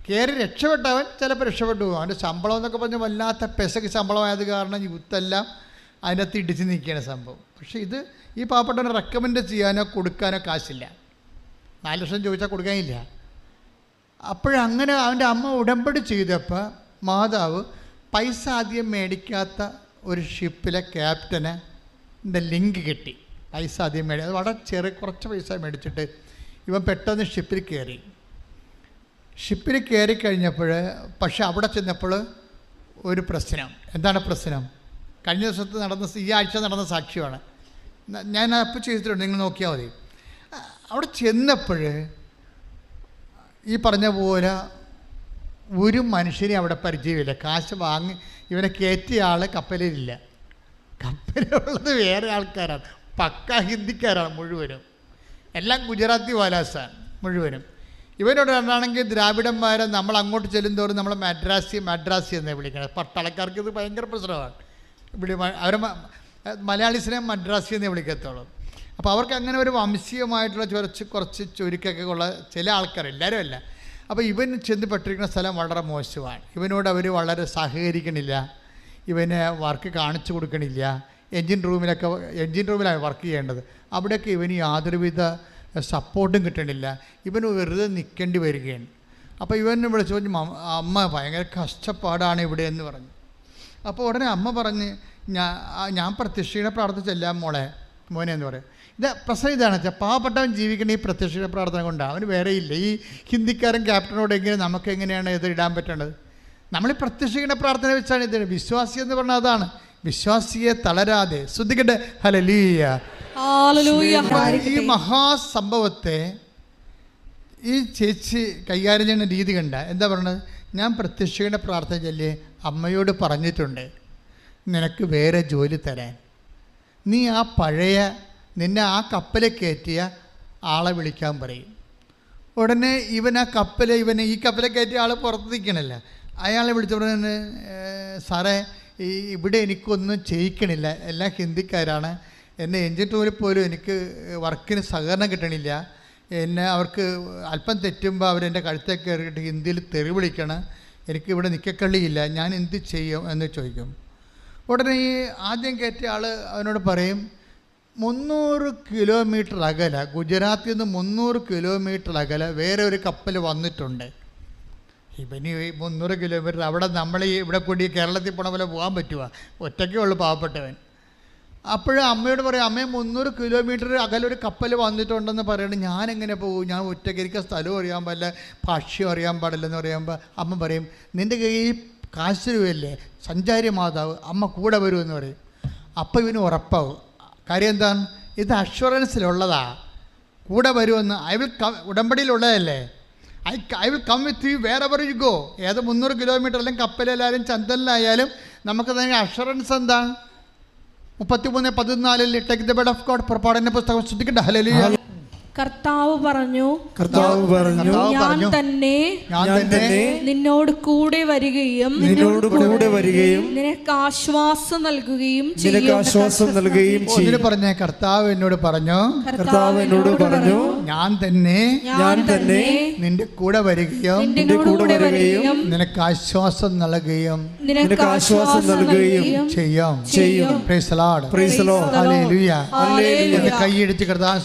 കയറി രക്ഷപ്പെട്ടവൻ ചിലപ്പോൾ രക്ഷപ്പെട്ടു പോകും. അവൻ്റെ ശമ്പളം എന്നൊക്കെ പറഞ്ഞാൽ വല്ലാത്ത പെസക്ക് ശമ്പളമായത് കാരണം യൂത്തെല്ലാം അതിനകത്ത് ഇടിച്ച് നിൽക്കുകയാണ് സംഭവം. പക്ഷേ ഇത് ഈ പാവപ്പെട്ടവനെ റെക്കമെൻഡ് ചെയ്യാനോ കൊടുക്കാനോ കാശില്ല. 4 ലക്ഷം ചോദിച്ചാൽ കൊടുക്കാനില്ല. അപ്പോഴങ്ങനെ അവൻ്റെ അമ്മ ഉടമ്പടി ചെയ്തപ്പോൾ മാതാവ് പൈസ ആദ്യം മേടിക്കാത്ത ഒരു ഷിപ്പിലെ ക്യാപ്റ്റന് ലിങ്ക് കിട്ടി. പൈസ ആദ്യം അത് വളരെ കുറച്ച് പൈസ മേടിച്ചിട്ട് ഇവൻ പെട്ടെന്ന് ഷിപ്പിൽ കയറി. ഷിപ്പിൽ കയറി കഴിഞ്ഞപ്പോൾ പക്ഷെ അവിടെ ചെന്നപ്പോൾ ഒരു പ്രശ്നം. എന്താണ് പ്രശ്നം? കഴിഞ്ഞ ദിവസത്ത് നടന്ന, ഈ ആഴ്ച നടന്ന സാക്ഷ്യമാണ്. ഞാൻ അപ്പോൾ ചെയ്തിട്ടുണ്ട്, നിങ്ങൾ നോക്കിയാൽ മതി. അവിടെ ചെന്നപ്പോൾ ഈ പറഞ്ഞ പോലെ ഒരു മനുഷ്യനെ അവിടെ പരിചയമില്ല. കാശ് വാങ്ങി ഇവനെ കയറ്റിയ ആൾ കപ്പലിലില്ല. കപ്പലുള്ളത് വേറെ ആൾക്കാരാണ്, പക്ക ഹിന്ദിക്കാരാണ് മുഴുവനും. എല്ലാം ഗുജറാത്തി വാലാസാണ് മുഴുവനും. ഇവനോട് രണ്ടാണെങ്കിൽ ദ്രാവിഡന്മാരെ നമ്മൾ അങ്ങോട്ട് ചെല്ലുന്തോറും നമ്മൾ മദ്രാസി എന്നേ വിളിക്കണം. പട്ടാളക്കാർക്ക് ഇത് ഭയങ്കര പ്രശ്നമാണ്. ഇവിടെ അവരെ മലയാളീസിനെ മദ്രാസി എന്നേ വിളിക്കത്തുള്ളൂ. അപ്പോൾ അവർക്ക് അങ്ങനെ ഒരു വംശീയമായിട്ടുള്ള കുറച്ച് ചുരുക്കൊക്കെ ഉള്ള ചില ആൾക്കാർ, എല്ലാവരും അല്ല. അപ്പോൾ ഇവൻ ചെന്ന് പെട്ടിരിക്കുന്ന സ്ഥലം വളരെ മോശമാണ്. ഇവനോട് അവർ വളരെ സഹകരിക്കണില്ല, ഇവന് വർക്ക് കാണിച്ചു കൊടുക്കണില്ല. എൻജിൻ റൂമിലാണ് വർക്ക് ചെയ്യേണ്ടത്. അവിടെയൊക്കെ ഇവന് യാതൊരുവിധ സപ്പോർട്ടും കിട്ടണില്ല. ഇവന് വെറുതെ നിൽക്കേണ്ടി വരികയാണ്. അപ്പോൾ ഇവൻ വിളിച്ചു പറഞ്ഞു, അമ്മ ഭയങ്കര കഷ്ടപ്പാടാണ് ഇവിടെ എന്ന് പറഞ്ഞു. അപ്പോൾ ഉടനെ അമ്മ പറഞ്ഞ്, ഞാൻ പ്രത്യക്ഷീണ പ്രാർത്ഥിച്ചെല്ലാം മോനെ എന്ന് പറയും. പ്രശ്നം ഇതാണ് വെച്ചാൽ പാവപ്പെട്ടവൻ ജീവിക്കുന്ന ഈ പ്രത്യക്ഷീണ പ്രാർത്ഥന കൊണ്ടാണ്. അവന് വേറെയില്ല. ഈ ഹിന്ദിക്കാരൻ ക്യാപ്റ്റനോട് എങ്ങനെ നമുക്ക് എങ്ങനെയാണ് ഇത് ഇടാൻ പറ്റേണ്ടത്? നമ്മൾ ഈ പ്രത്യക്ഷീണ പ്രാർത്ഥന വെച്ചാണ് ഇത്. വിശ്വാസി എന്ന് പറഞ്ഞാൽ അതാണ്, വിശ്വാസിയെ തളരാതെ. ശ്രദ്ധിക്കട്ടെ, ഹല്ലേലൂയ. ഈ മഹാസംഭവത്തെ ഈ ചേച്ചി കൈകാര്യം ചെയ്യുന്ന രീതി കണ്ട എന്താ പറയണത്? ഞാൻ പ്രത്യക്ഷീണ പ്രാർത്ഥന ചൊല്ലി അമ്മയോട് പറഞ്ഞിട്ടുണ്ട് നിനക്ക് വേറെ ജോലി തരാൻ. നീ ആ പഴയ നിന്നെ ആ കപ്പലിൽ കയറ്റിയ ആളെ വിളിക്കാൻ പറയും. ഉടനെ ഇവൻ ആ കപ്പല് ഈ കപ്പലിൽ കയറ്റിയ ആൾ പുറത്ത് നിൽക്കണില്ല. അയാളെ വിളിച്ചു പറഞ്ഞ, സാറേ ഇവിടെ എനിക്കൊന്നും ചെയ്യിക്കണില്ല, എല്ലാം ഹിന്ദിക്കാരാണ്. എന്നെ എൻജിൻ റൂമിൽ പോലും എനിക്ക് വർക്കിന് സഹകരണം കിട്ടണില്ല. എന്നെ അവർക്ക് അല്പം തെറ്റുമ്പോൾ അവരെൻ്റെ കഴുത്തേക്ക് കയറിയിട്ട് ഹിന്ദിയിൽ തെറി വിളിക്കണം. എനിക്കിവിടെ നിൽക്കക്കള്ളിയില്ല, ഞാൻ എന്ത് ചെയ്യും എന്ന് ചോദിക്കും. ഉടനെ ഈ ആദ്യം കയറ്റിയ ആൾ അവനോട് പറയും, 300 കിലോമീറ്റർ അകലെ, ഗുജറാത്തിൽ നിന്ന് 300 കിലോമീറ്റർ അകലെ വേറെ ഒരു കപ്പൽ വന്നിട്ടുണ്ട്. ഇവന് 300 കിലോമീറ്റർ അവിടെ നമ്മൾ ഇവിടെ കൂടി കേരളത്തിൽ പോണ പോലെ പോകാൻ പറ്റുക? ഒറ്റയ്ക്കേ ഉള്ളൂ പാവപ്പെട്ടവൻ. അപ്പോഴും അമ്മയോട് പറയും, അമ്മയെ 300 കിലോമീറ്റർ അകലെ ഒരു കപ്പൽ വന്നിട്ടുണ്ടെന്ന് പറയണം. ഞാനെങ്ങനെ പോകും? ഞാൻ ഒറ്റയ്ക്ക്, എനിക്ക് സ്ഥലവും അറിയാൻ പാടില്ല, ഭാഷ്യം അറിയാൻ പാടില്ലെന്ന് പറയുമ്പോൾ അമ്മ പറയും, നിൻ്റെ കയ്യിൽ കാശ് രൂപയല്ലേ, സഞ്ചാരി മാതാവ്, അമ്മ കൂടെ വരുമെന്ന് പറയും. അപ്പം ഇവന് ഉറപ്പാവും. കാര്യം എന്താണ്? ഇത് അഷ്വറൻസിലുള്ളതാ, കൂടെ വരുമെന്ന്. ഉടമ്പടിയിലുള്ളതല്ലേ. I will come with you wherever you go. ഏത് 300 കിലോമീറ്റർ അല്ലെങ്കിൽ കപ്പലിലായാലും ചന്തലിലായാലും നമുക്ക് തന്നെ അഷ്വറൻസ് എന്താണ്? 33:14 take the word of God, പുറപ്പാടിൻ്റെ പുസ്തകം. ശ്രദ്ധിക്കട്ടെ, ഹല്ലേലൂയ. കർത്താവ് പറഞ്ഞു, കർത്താവ് പറഞ്ഞു, ഞാൻ തന്നെ നിന്നോട് കൂടെ വരികയും നിനക്ക് ആശ്വാസം നൽകുകയും ചെയ്യും. പറഞ്ഞ കർത്താവ് എന്നോട് പറഞ്ഞു, ഞാൻ തന്നെ നിന്റെ കൂടെ വരികയും നിനക്ക് ആശ്വാസം നൽകുകയും ചെയ്യും. Praise the Lord. ഹല്ലേലൂയ. കൈയടിച്ച് കർത്താവ്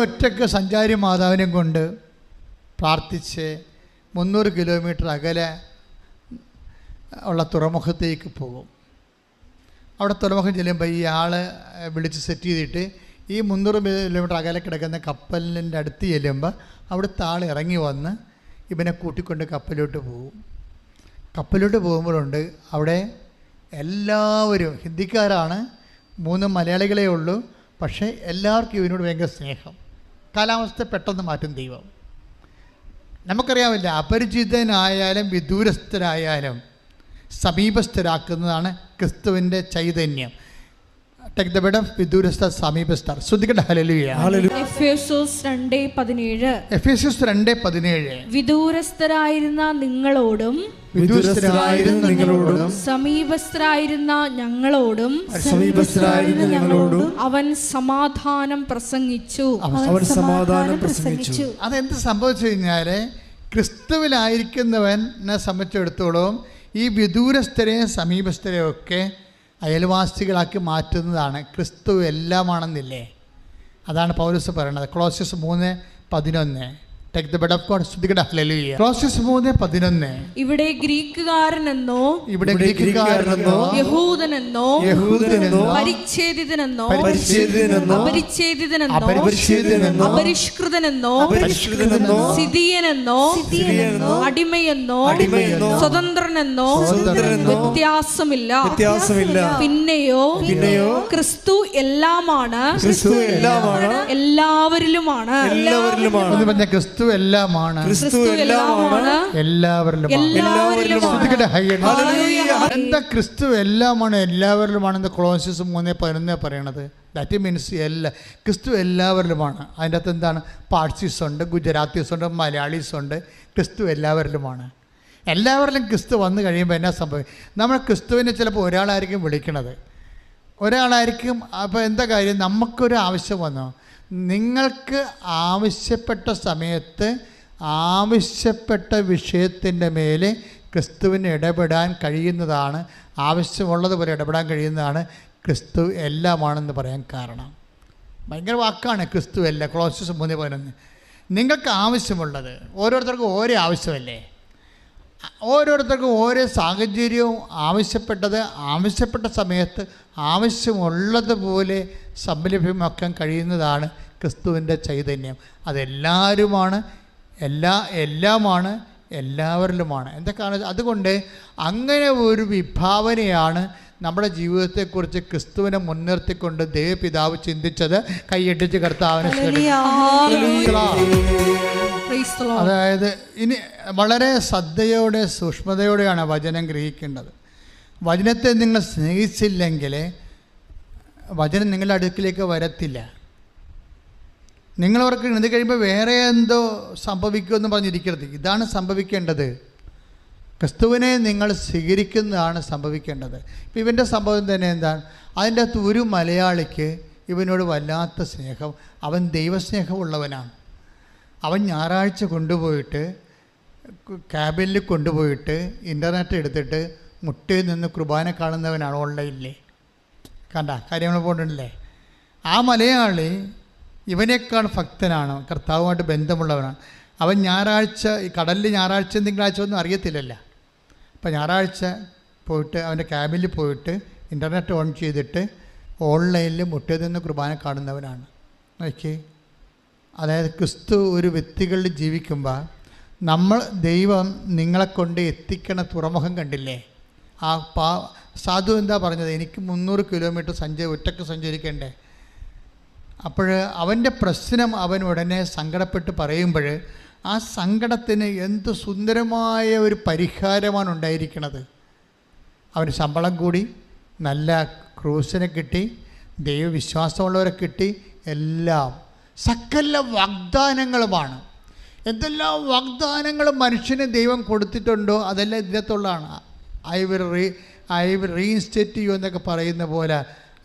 ഒറ്റയ്ക്ക് സഞ്ചാരി മാതാവിനെ കൊണ്ട് പ്രാർത്ഥിച്ച് 300 കിലോമീറ്റർ അകലെ ഉള്ള തുറമുഖത്തേക്ക് പോകും. അവിടെ തുറമുഖം ചെല്ലുമ്പോൾ ഈ ആള് വിളിച്ച് സെറ്റ് ചെയ്തിട്ട് ഈ 300 കിലോമീറ്റർ അകലെ കിടക്കുന്ന കപ്പലിൻ്റെ അടുത്ത് ചെല്ലുമ്പോൾ അവിടുത്തെ ആൾ ഇറങ്ങി വന്ന് ഇവനെ കൂട്ടിക്കൊണ്ട് കപ്പലിലോട്ട് പോകും. കപ്പലിലോട്ട് പോകുമ്പോഴുണ്ട് അവിടെ എല്ലാവരും ഹിന്ദിക്കാരാണ്, 3 മലയാളികളേ ഉള്ളൂ. പക്ഷേ എല്ലാവർക്കും ഇവനോട് ഭയങ്കര സ്നേഹം. കാലാവസ്ഥ പെട്ടെന്ന് മാറ്റും ദൈവം. നമുക്കറിയാമില്ല, അപരിചിതനായാലും വിദൂരസ്ഥരായാലും സമീപസ്ഥരാക്കുന്നതാണ് ക്രിസ്തുവിൻ്റെ ചൈതന്യം. Take the bed of വിദൂരസ്ഥ സമീപസ്ഥർ. ശ്രദ്ധിക്കട്ടെ. ഹല്ലേലൂയ. എഫേസ്യോസ് 2:17. എഫേസ്യോസ് 2:17. വിദൂരസ്ഥരായിരുന്ന നിങ്ങളോടും സമീപസ്ഥരായിരുന്ന ഞങ്ങളോടും അവൻ സമാധാനം പ്രസംഗിച്ചു. അതെന്ത് സംഭവിച്ചു കഴിഞ്ഞാൽ, ക്രിസ്തുവിലായിരിക്കുന്നവനെ സംബന്ധിച്ചിടത്തോളം ഈ വിദൂരസ്ഥരെയും സമീപസ്ഥരെയും ഒക്കെ അയൽവാസികളാക്കി മാറ്റുന്നതാണ് ക്രിസ്തു എല്ലാമാണെന്നില്ലേ. അതാണ് പൗലോസ് പറയുന്നത്. കൊളോസ്യസ് 3:11. Take the bed of God. ശ്രദ്ധിക്കട്ടെ. ഹല്ലേലൂയ. കൊളോസ്യസ് 3:11. ഇവിടെ ഗ്രീക്കുകാരനെന്നോ യഹൂദനെന്നോ പരിച്ഛേദിതനെന്നോ അപരിഷ്കൃതനെന്നോ സിദിയനെന്നോ അടിമയെന്നോ സ്വതന്ത്രനെന്നോ വ്യത്യാസമില്ല. പിന്നെയോ ക്രിസ്തു എല്ലാമാണ്, എല്ലാവരിലുമാണ്. ക്രിസ്തു എല്ലാമാണ്, എല്ലാവരിലും. എന്താ ക്രിസ്തു എല്ലാമാണ് എല്ലാവരിലുമാണെന്ന് കൊളോസ്യസ് 3:11 പറയണത്. ദാറ്റ് മീൻസ് ക്രിസ്തു എല്ലാവരിലുമാണ്. അതിൻ്റെ അകത്ത് എന്താണ്? പാഴ്സീസ് ഉണ്ട്, ഗുജറാത്തീസ് ഉണ്ട്, മലയാളീസ് ഉണ്ട്. ക്രിസ്തു എല്ലാവരിലുമാണ്. എല്ലാവരിലും ക്രിസ്തു വന്നു കഴിയുമ്പോൾ എന്നാ സംഭവിക്കും? നമ്മൾ ക്രിസ്തുവിനെ ചിലപ്പോൾ ഒരാളായിരിക്കും വിളിക്കണത്, ഒരാളായിരിക്കും. അപ്പോൾ എന്താ കാര്യം? നമുക്കൊരു ആവശ്യം വന്നോ, നിങ്ങൾക്ക് ആവശ്യപ്പെട്ട സമയത്ത് ആവശ്യപ്പെട്ട വിഷയത്തിൻ്റെ മേലെ ക്രിസ്തുവിന് ഇടപെടാൻ കഴിയുന്നതാണ്, ആവശ്യമുള്ളതുപോലെ ഇടപെടാൻ കഴിയുന്നതാണ് ക്രിസ്തു എല്ലാമാണെന്ന് പറയാൻ കാരണം. ഭയങ്കര വാക്കാണ് ക്രിസ്തു എല്ലാം. കൊളോസ്യസ് 3:11. നിങ്ങൾക്ക് ആവശ്യമുള്ളത്, ഓരോരുത്തർക്കും ഓരോ ആവശ്യമല്ലേ, ഓരോരുത്തർക്കും ഓരോ സാഹചര്യവും ആവശ്യപ്പെട്ടത് ആവശ്യപ്പെട്ട സമയത്ത് ആവശ്യമുള്ളതുപോലെ സംലഭ്യമാക്കാൻ കഴിയുന്നതാണ് ക്രിസ്തുവിൻ്റെ ചൈതന്യം. അതെല്ലാവരുമാണ്, എല്ലാമാണ്, എല്ലാവരിലുമാണ്. എന്തൊക്കെയാണ്? അതുകൊണ്ട് അങ്ങനെ ഒരു വിഭാവനയാണ് നമ്മുടെ ജീവിതത്തെക്കുറിച്ച് ക്രിസ്തുവിനെ മുൻനിർത്തിക്കൊണ്ട് ദൈവപിതാവ് ചിന്തിച്ചത്. കൈയടിച്ച് കർത്താവിനെ. അതായത് ഇനി വളരെ ശ്രദ്ധയോടെ സൂക്ഷ്മതയോടെയാണ് വചനം ഗ്രഹിക്കേണ്ടത്. വചനത്തെ നിങ്ങൾ സ്നേഹിച്ചില്ലെങ്കിൽ വചനം നിങ്ങളുടെ അടുക്കിലേക്ക് വരത്തില്ല. നിങ്ങളവർക്ക് ഇത് കഴിയുമ്പോൾ വേറെ എന്തോ സംഭവിക്കുമെന്ന് പറഞ്ഞിരിക്കരുത്. ഇതാണ് സംഭവിക്കേണ്ടത്. ക്രിസ്തുവിനെ നിങ്ങൾ സ്വീകരിക്കുന്നതാണ് സംഭവിക്കേണ്ടത്. ഇപ്പം ഇവൻ്റെ സംഭവം തന്നെ എന്താണ്? അതിൻ്റെ അകത്ത് ഒരു മലയാളിക്ക് ഇവനോട് വല്ലാത്ത സ്നേഹം. അവൻ ദൈവസ്നേഹമുള്ളവനാണ്. അവൻ ഞായറാഴ്ച കൊണ്ടുപോയിട്ട് ക്യാബിനിൽ കൊണ്ടുപോയിട്ട് ഇൻ്റർനെറ്റ് എടുത്തിട്ട് മുട്ടയിൽ നിന്ന് കുർബാന കാണുന്നവനാണ് ഓൺലൈനിൽ. കണ്ട കാര്യങ്ങൾ പോകണ്ടല്ലേ? ആ മലയാളി ഇവനേക്കാൾ ഭക്തനാണ്, കർത്താവുമായിട്ട് ബന്ധമുള്ളവനാണ്. അവൻ ഞായറാഴ്ച ഈ കടലിൽ ഞായറാഴ്ച തിങ്കളാഴ്ച ഒന്നും അറിയത്തില്ലല്ലോ. അപ്പോൾ ഞായറാഴ്ച പോയിട്ട് അവൻ്റെ ക്യാബിനിൽ പോയിട്ട് ഇൻ്റർനെറ്റ് ഓൺ ചെയ്തിട്ട് ഓൺലൈനിൽ മുട്ടയിൽ നിന്ന് കുർബാന കാണുന്നവനാണ്. ഓക്കെ, അതായത് ക്രിസ്തു ഒരു വ്യക്തികളിൽ ജീവിക്കുമ്പോൾ ദൈവം നിങ്ങളെ കൊണ്ട് എത്തിക്കണ തുറമുഖം കണ്ടില്ലേ? ആ സാധു എന്താ പറഞ്ഞത്? എനിക്ക് 300 കിലോമീറ്റർ ഒറ്റയ്ക്ക് സഞ്ചരിക്കണ്ടേ? അപ്പോൾ അവൻ്റെ പ്രശ്നം അവൻ ഉടനെ സങ്കടപ്പെട്ട് പറയുമ്പോൾ ആ സങ്കടത്തിന് എന്ത് സുന്ദരമായ ഒരു പരിഹാരമാണ് ഉണ്ടായിരിക്കുന്നത്. അവന് ശമ്പളം കൂടി, നല്ല ക്രൂസിനെ കിട്ടി, ദൈവവിശ്വാസമുള്ളവരെ കിട്ടി. എല്ലാം സകല വാഗ്ദാനങ്ങളുമാണ്. എന്തെല്ലാം വാഗ്ദാനങ്ങൾ മനുഷ്യന് ദൈവം കൊടുത്തിട്ടുണ്ടോ അതെല്ലാം ഇതിനകത്തുള്ളതാണ്. ഐ വിൽ റീഇൻസ്റ്റേറ്റ് യു എന്നൊക്കെ പറയുന്ന പോലെ.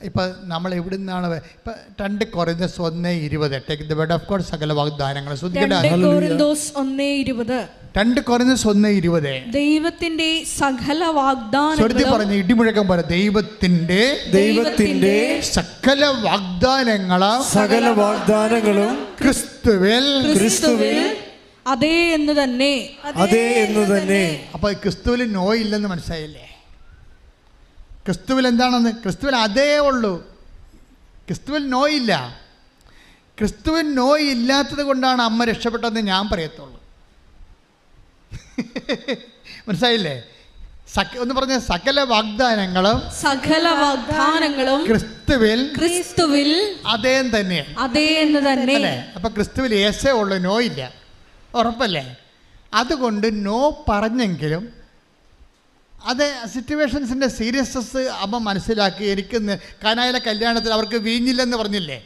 ഇപ്പം നമ്മൾ എവിടെ നിന്നാണ് ഇപ്പം 2 കൊരിന്ത്യസ് 1:20 take the word of God. സകല വാഗ്ദാനങ്ങൾ 2 കൊരിന്ത്യസ് 1:20 2 കൊരിന്ത്യസ് 1:20 ദൈവത്തിന്റെ സകല വാഗ്ദാനങ്ങളും പറഞ്ഞ ഇടിമുഴക്കം പോലെ ദൈവത്തിന്റെ സകല വാഗ്ദാനങ്ങളും ക്രിസ്തുവിൽ അതേ എന്ന് തന്നെ. അപ്പൊ ക്രിസ്തുവിൽ നോ ഇല്ലെന്ന് മനസ്സിലായില്ലേ? ക്രിസ്തുവിൽ എന്താണെന്ന്? ക്രിസ്തുവിൽ അതേ ഉള്ളൂ. ക്രിസ്തുവിൽ നോ ഇല്ല. ക്രിസ്തുവിൽ നോ ഇല്ലാത്തത് കൊണ്ടാണ് അമ്മ രക്ഷപ്പെട്ടതെന്ന് ഞാൻ പറയത്തുള്ളൂ. മനസ്സിലായില്ലേ? ഒന്ന് പറഞ്ഞ സകല വാഗ്ദാനങ്ങളും ക്രിസ്തുവിൽ അതേ തന്നെ. അല്ലേ? അപ്പൊ ക്രിസ്തുവിൽ യേശേ ഉള്ളു, നോ ഇല്ല. ഉറപ്പല്ലേ? അതുകൊണ്ട് നോ പറഞ്ഞെങ്കിലും അത് സിറ്റുവേഷൻസിൻ്റെ സീരിയസ്നെസ് അമ്മ മനസ്സിലാക്കി. എനിക്ക് കാനായിലെ കല്യാണത്തിൽ അവർക്ക് വീഞ്ഞില്ലെന്ന് പറഞ്ഞില്ലേ?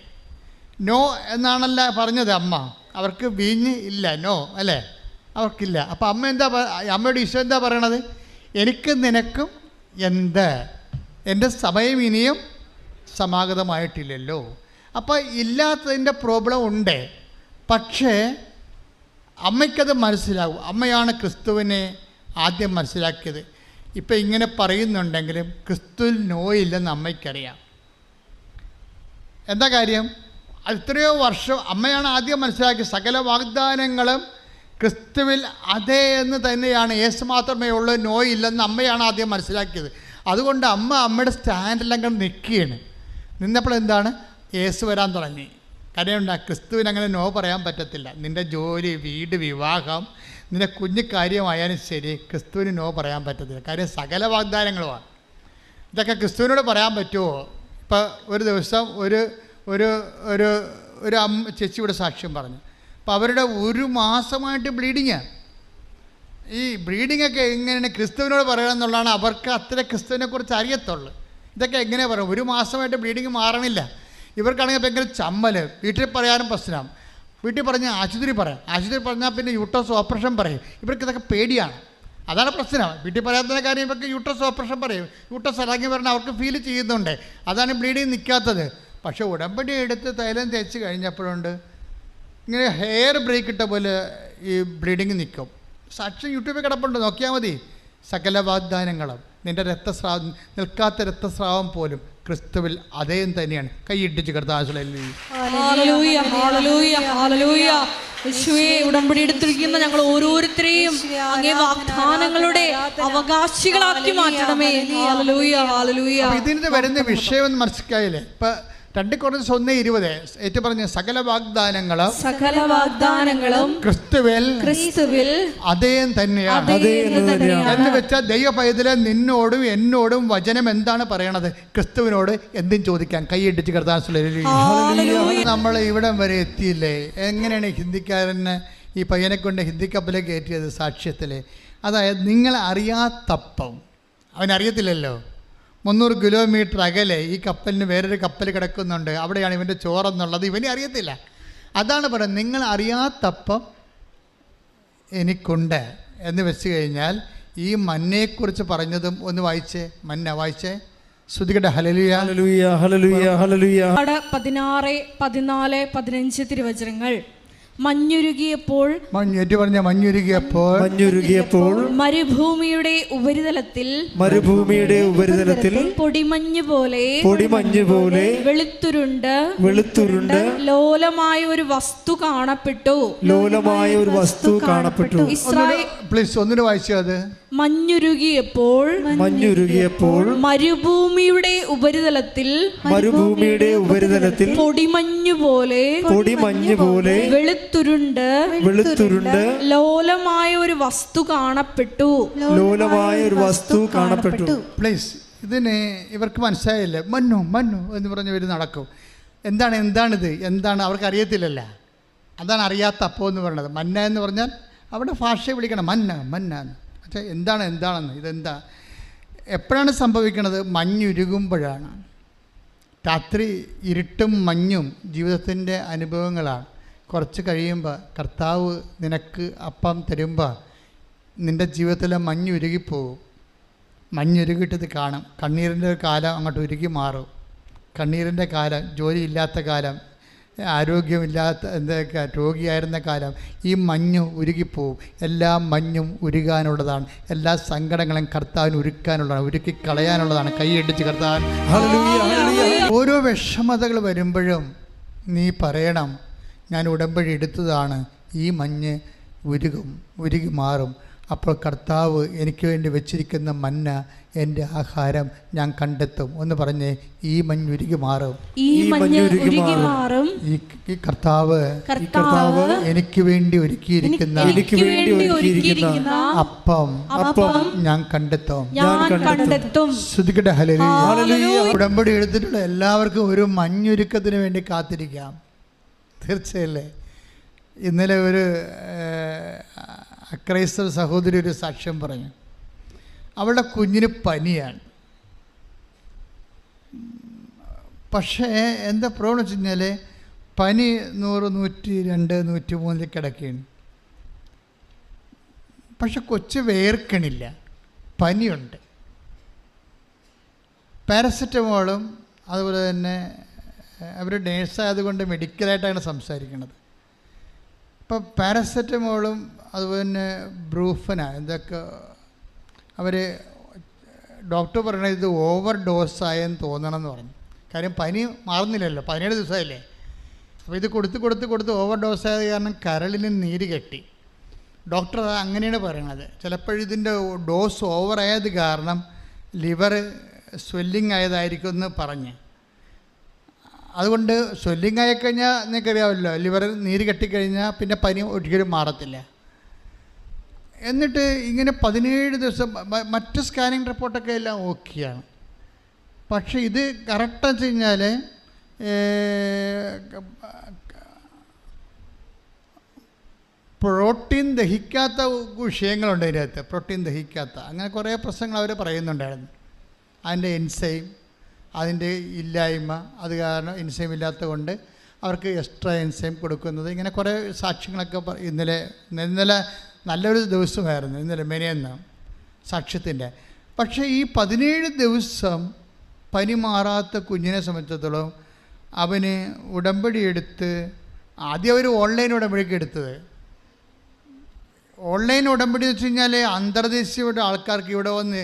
നോ എന്നാണല്ല പറഞ്ഞത് അമ്മ. അവർക്ക് വീഞ്ഞ് ഇല്ല, നോ അല്ലേ? അവർക്കില്ല. അപ്പോൾ അമ്മയുടെ ഈശോ എന്താ പറയണത്? എനിക്ക് നിനക്കും എന്ത്, എൻ്റെ സമയം ഇനിയും സമാഗതമായിട്ടില്ലല്ലോ. അപ്പോൾ ഇല്ലാത്തതിൻ്റെ പ്രോബ്ലം ഉണ്ട്. പക്ഷേ അമ്മയ്ക്കത് മനസ്സിലാവും. അമ്മയാണ് ക്രിസ്തുവിനെ ആദ്യം മനസ്സിലാക്കിയത്. ഇപ്പം ഇങ്ങനെ പറയുന്നുണ്ടെങ്കിലും ക്രിസ്തുവിൽ നോ ഇല്ലെന്ന് അമ്മയ്ക്കറിയാം. എന്താ കാര്യം? എത്രയോ വർഷം അമ്മയാണ് ആദ്യം മനസ്സിലാക്കിയത്. സകല വാഗ്ദാനങ്ങളും ക്രിസ്തുവിൽ അതേ എന്ന് തന്നെയാണ്. യേശു മാത്രമേ ഉള്ളൂ, നോ ഇല്ലെന്ന് അമ്മയാണ് ആദ്യം മനസ്സിലാക്കിയത്. അതുകൊണ്ട് അമ്മയുടെ സ്റ്റാൻഡിലെല്ലാം കൂടെ നിൽക്കുകയാണ്. നിന്നപ്പോൾ എന്താണ്? യേശു വരാൻ തുടങ്ങി. കാര്യമുണ്ടാ? ക്രിസ്തുവിന് അങ്ങനെ നോ പറയാൻ പറ്റത്തില്ല. നിൻ്റെ ജോലി, വീട്, വിവാഹം, നിൻ്റെ കുഞ്ഞു കാര്യമായാലും ശരി, ക്രിസ്തുവിന് നോ പറയാൻ പറ്റത്തില്ല. കാര്യം സകല വാഗ്ദാനങ്ങളുമാണ്. ഇതൊക്കെ ക്രിസ്തുവിനോട് പറയാൻ പറ്റുമോ? ഇപ്പോൾ ഒരു ദിവസം ഒരു ചേച്ചിയുടെ സാക്ഷ്യം പറഞ്ഞു. അപ്പോൾ അവരുടെ 1 മാസമായിട്ട് ബ്ലീഡിങ്ങാണ്. ഈ ബ്ലീഡിങ്ങൊക്കെ എങ്ങനെയാണ് ക്രിസ്തുവിനോട് പറയണമെന്നുള്ളതാണ് അവർക്ക് അത്ര ക്രിസ്തുവിനെക്കുറിച്ച് അറിയത്തുള്ളൂ. ഇതൊക്കെ എങ്ങനെ പറയും? 1 മാസമായിട്ട് ബ്ലീഡിങ് മാറണില്ല. ഇവർക്കാണെങ്കിൽ ഭയങ്കര ചമ്മൽ. വീട്ടിൽ പറയാനും പ്രശ്നം. വീട്ടിൽ പറഞ്ഞാൽ ആശുപത്രി പറയാം. ആശുപത്രി പറഞ്ഞാൽ പിന്നെ യൂട്രസ് ഓപ്പറേഷൻ പറയും. ഇവർക്ക് ഇതൊക്കെ പേടിയാണ്. അതാണ് പ്രശ്നം. വീട്ടിൽ പറയാത്ത കാര്യം ഇവർക്ക് യൂട്രസ് ഓപ്പറേഷൻ പറയും. യൂട്രസ് ഇറങ്ങി വരണം അവർക്ക് ഫീൽ ചെയ്യുന്നുണ്ട്. അതാണ് ബ്ലീഡിങ് നിൽക്കാത്തത്. പക്ഷേ ഉടമ്പടി എടുത്ത് തൈലം തേച്ച് കഴിഞ്ഞപ്പോഴുണ്ട് ഇങ്ങനെ ഹെയർ ബ്രേക്ക് ഇട്ട പോലെ ഈ ബ്ലീഡിങ് നിൽക്കും. സാക്ഷ്യം യൂട്യൂബിൽ കിടപ്പുണ്ട്, നോക്കിയാൽ മതി. സകല വാഗ്ദാനങ്ങളും നിൻ്റെ രക്തസ്രാവം, നിൽക്കാത്ത രക്തസ്രാവം പോലും ക്രിസ്തുവിൽ അതേ തന്നെയാണ്. കൈയിട്ടിച്ച് ഉടമ്പടി എടുത്തിരിക്കുന്ന ഞങ്ങൾ ഓരോരുത്തരെയും അങ്ങേ വാഗ്ദാനങ്ങളുടെ അവകാശികളാക്കി മാറ്റണമേ. ഇതിന് വരുന്ന വിഷയം മനസ്സിലായില്ലേ? ഇപ്പൊ 2 കൊരിന്ത്യസ് 1:20 ഏറ്റു പറഞ്ഞ സകല വാഗ്ദാനങ്ങളും ക്രിസ്തുവിൽ അതേ തന്നെയാണ്. എന്ന് വെച്ചാൽ ദൈവ പൈതലെ നിന്നോടും എന്നോടും വചനം എന്താണ് പറയണത്? ക്രിസ്തുവിനോട് എന്തും ചോദിക്കാൻ. കൈയിട്ടിച്ച് കർത്താവേ. നമ്മൾ ഇവിടം വരെ എത്തിയില്ലേ? എങ്ങനെയാണ് ഹിന്ദിക്കാരന് ഈ പയ്യനെ കൊണ്ട് ഹിന്ദി കപ്പലേക്ക് കയറ്റിയത്? സാക്ഷ്യത്തിൽ. അതായത് നിങ്ങൾ അറിയാത്തപ്പം അവനറിയത്തില്ലല്ലോ. 300 കിലോമീറ്റർ അകലെ ഈ കപ്പലിന് വേറൊരു കപ്പൽ കിടക്കുന്നുണ്ട്. അവിടെയാണ് ഇവൻ്റെ ചോറെന്നുള്ളത് ഇവനെ അറിയത്തില്ല. അതാണ് പറയുന്നത്, നിങ്ങൾ അറിയാത്തപ്പം എനിക്കുണ്ട് എന്ന് വെച്ച് കഴിഞ്ഞാൽ ഈ മന്നയെക്കുറിച്ച് പറഞ്ഞതും ഒന്ന് വായിച്ചേ. മന്ന വായിച്ചേ. ശ്രുതികട്ടെ. ഹല്ലേലൂയ ഹല്ലേലൂയ ഹല്ലേലൂയ. 16, 14, 15 തിരുവചനങ്ങൾ. മഞ്ഞുരുകിയപ്പോൾ മരുഭൂമിയുടെ ഉപരിതലത്തിൽ പൊടിമഞ്ഞ് പോലെ വെളുത്തുരുണ്ട് ലോലമായ ഒരു വസ്തു കാണപ്പെട്ടു. പ്ലീസ് ഒന്നിനു വായിച്ചത്. മഞ്ഞുരുകിയപ്പോൾ മരുഭൂമിയുടെ ഉപരിതലത്തിൽ പൊടിമഞ്ഞ് പോലെ വെളുത്തുരുണ്ട് ലോലമായ ഒരു വസ്തു കാണപ്പെട്ടു. പ്ലീസ് ഇതിന് ഇവർക്ക് മനസ്സിലായില്ലേ? മന്നു എന്ന് പറഞ്ഞ് ഇവർ നടക്കും. എന്താണിത്? എന്താണ് അവർക്ക് അറിയത്തില്ലല്ല. അതാണ് അറിയാത്ത അപ്പം എന്ന് പറയുന്നത്. മന്ന എന്ന് പറഞ്ഞാൽ അവിടെ ഭാഷയെ വിളിക്കണം മന്ന. പക്ഷേ എന്താണെന്ന് ഇതെന്താ? എപ്പോഴാണ് സംഭവിക്കണത്? മഞ്ഞുരുകുമ്പോഴാണ്. രാത്രി ഇരുട്ടും മഞ്ഞും ജീവിതത്തിൻ്റെ അനുഭവങ്ങളാണ്. കുറച്ച് കഴിയുമ്പോൾ കർത്താവ് നിനക്ക് അപ്പം തരുമ്പോൾ നിൻ്റെ ജീവിതത്തിലെ മഞ്ഞുരുകിപ്പോകും. മഞ്ഞുരുകിട്ടത് കാണും. കണ്ണീരിൻ്റെ കാലം അങ്ങോട്ട് ഉരുകി മാറും. കണ്ണീരിൻ്റെ കാലം, ജോലിയില്ലാത്ത കാലം, ആരോഗ്യമില്ലാത്ത എന്തൊക്കെ രോഗിയായിരുന്ന കാലം, ഈ മഞ്ഞ് ഉരുകിപ്പോവും. എല്ലാ മഞ്ഞും ഉരുകാനുള്ളതാണ്. എല്ലാ സങ്കടങ്ങളും കർത്താവിന് ഉരുക്കാനുള്ളതാണ്, ഉരുക്കി കളയാനുള്ളതാണ്. കൈയടിച്ച് കർത്താൻ. ഓരോ വിഷമതകൾ വരുമ്പോഴും നീ പറയണം, ഞാൻ ഉടമ്പടി എടുത്തതാണ്, ഈ മഞ്ഞ് ഉരുകി മാറും. അപ്പോൾ കർത്താവ് എനിക്ക് വേണ്ടി വെച്ചിരിക്കുന്ന മന്ന, എൻ്റെ ആഹാരം ഞാൻ കണ്ടെത്തും. ഒന്ന് പറഞ്ഞേ, ഈ മഞ്ഞ് ഉരുകി മാറും. ഈ കർത്താവ് എനിക്ക് വേണ്ടി ഒരുക്കിയിരിക്കുന്ന അപ്പം ഞാൻ കണ്ടെത്തും. ശ്രുതിക്കട്ടെ ഹല്ലേലൂയ. ഉടമ്പടി എടുത്തിട്ടുള്ള എല്ലാവർക്കും ഒരു മഞ്ഞുരുക്കത്തിന് വേണ്ടി കാത്തിരിക്കാം. തീർച്ചയല്ലേ? ഇന്നലെ ഒരു അക്രൈസ്തവ സഹോദരി ഒരു സാക്ഷ്യം പറഞ്ഞു. അവളുടെ കുഞ്ഞിന് പനിയാണ്. പക്ഷേ എന്താ പ്രോബ്ലം വെച്ച് കഴിഞ്ഞാൽ പനി 100, 102, 103 കിടക്കുകയാണ്. പക്ഷെ കൊച്ച് വേർക്കണില്ല, പനിയുണ്ട്. പാരസെറ്റമോളും അതുപോലെ തന്നെ അവർ നേഴ്സായതുകൊണ്ട് മെഡിക്കലായിട്ടാണ് സംസാരിക്കുന്നത്. ഇപ്പോൾ പാരസെറ്റമോളും അതുപോലെ തന്നെ ബ്രൂഫന എന്തൊക്കെ അവർ ഡോക്ടർ പറയണത് ഇത് ഓവർ ഡോസായെന്ന് തോന്നണമെന്ന് പറഞ്ഞു. കാര്യം പനി മാറുന്നില്ലല്ലോ, 17 ദിവസമായില്ലേ. അപ്പോൾ ഇത് കൊടുത്ത് ഓവർ ഡോസായത് കാരണം കരളിന് നീര് കെട്ടി. ഡോക്ടർ അങ്ങനെയാണ് പറയണത്. ചിലപ്പോഴിതിൻ്റെ ഡോസ് ഓവറായത് കാരണം ലിവർ സ്വെല്ലിങ് ആയതായിരിക്കും എന്ന് പറഞ്ഞ്. അതുകൊണ്ട് സ്വെല്ലിങ് ആയിക്കഴിഞ്ഞാൽ നിങ്ങൾക്കറിയാമല്ലോ, ലിവർ നീര് കെട്ടിക്കഴിഞ്ഞാൽ പിന്നെ പനി ഒരിക്കലും മാറത്തില്ല. എന്നിട്ട് ഇങ്ങനെ 17 ദിവസം മറ്റ് സ്കാനിങ് റിപ്പോർട്ടൊക്കെ എല്ലാം ഓക്കെയാണ്. പക്ഷേ ഇത് കറക്റ്റ് വെച്ച് കഴിഞ്ഞാൽ പ്രോട്ടീൻ ദഹിക്കാത്ത വിഷയങ്ങളുണ്ട് ഇതിനകത്ത്. പ്രോട്ടീൻ ദഹിക്കാത്ത അങ്ങനെ കുറേ പ്രശ്നങ്ങൾ അവർ പറയുന്നുണ്ടായിരുന്നു. അതിൻ്റെ എൻസൈം, അതിൻ്റെ ഇല്ലായ്മ, അത് കാരണം എൻസൈം ഇല്ലാത്തത് കൊണ്ട് അവർക്ക് എക്സ്ട്രാ എൻസൈം കൊടുക്കുന്നത്, ഇങ്ങനെ കുറേ സാക്ഷ്യങ്ങളൊക്കെ ഇന്നലെ നല്ലൊരു ദിവസമായിരുന്നു. ഇന്നലെ മെനയെന്ന് സാക്ഷ്യത്തിൻ്റെ. പക്ഷേ ഈ 17 ദിവസം പനി മാറാത്ത കുഞ്ഞിനെ സംബന്ധിച്ചിടത്തോളം അവന് ഉടമ്പടി എടുത്ത്, ആദ്യം അവർ ഓൺലൈൻ ഉടമ്പടിക്ക് എടുത്തത്. ഓൺലൈൻ ഉടമ്പടി എന്ന് വെച്ച് കഴിഞ്ഞാൽ അന്തർദേശീയയുടെ ആൾക്കാർക്ക് ഇവിടെ വന്ന്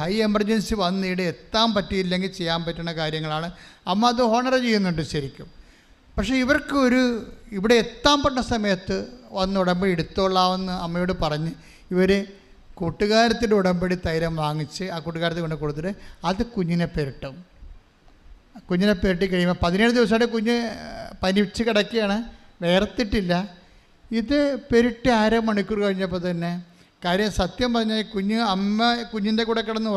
ഹൈ എമർജൻസി വന്ന് ഇവിടെ എത്താൻ പറ്റിയില്ലെങ്കിൽ ചെയ്യാൻ പറ്റുന്ന കാര്യങ്ങളാണ്. അമ്മ അത് ഹോണർ ചെയ്യുന്നുണ്ട് ശരിക്കും. പക്ഷേ ഇവർക്ക് ഇവിടെ എത്താൻ പറ്റുന്ന സമയത്ത് വന്ന് ഉടമ്പടി എടുത്തോളാമെന്ന് അമ്മയോട് പറഞ്ഞ് ഇവർ കൂട്ടുകാരത്തിൻ്റെ ഉടമ്പടി തൈലം വാങ്ങിച്ച് ആ കൂട്ടുകാരത്തിൽ കൊണ്ട് കൊടുത്തിട്ട് അത് കുഞ്ഞിനെ പെരട്ടും. കുഞ്ഞിനെ പെരട്ടി കഴിയുമ്പോൾ 17 ദിവസമായിട്ട് കുഞ്ഞ് പനിച്ച് കിടക്കുകയാണ്, വേർത്തിട്ടില്ല. ഇത് പെരുട്ടി 1/2 മണിക്കൂർ കഴിഞ്ഞപ്പോൾ തന്നെ കാര്യം സത്യം പറഞ്ഞാൽ കുഞ്ഞിൻ്റെ കൂടെ കിടന്ന്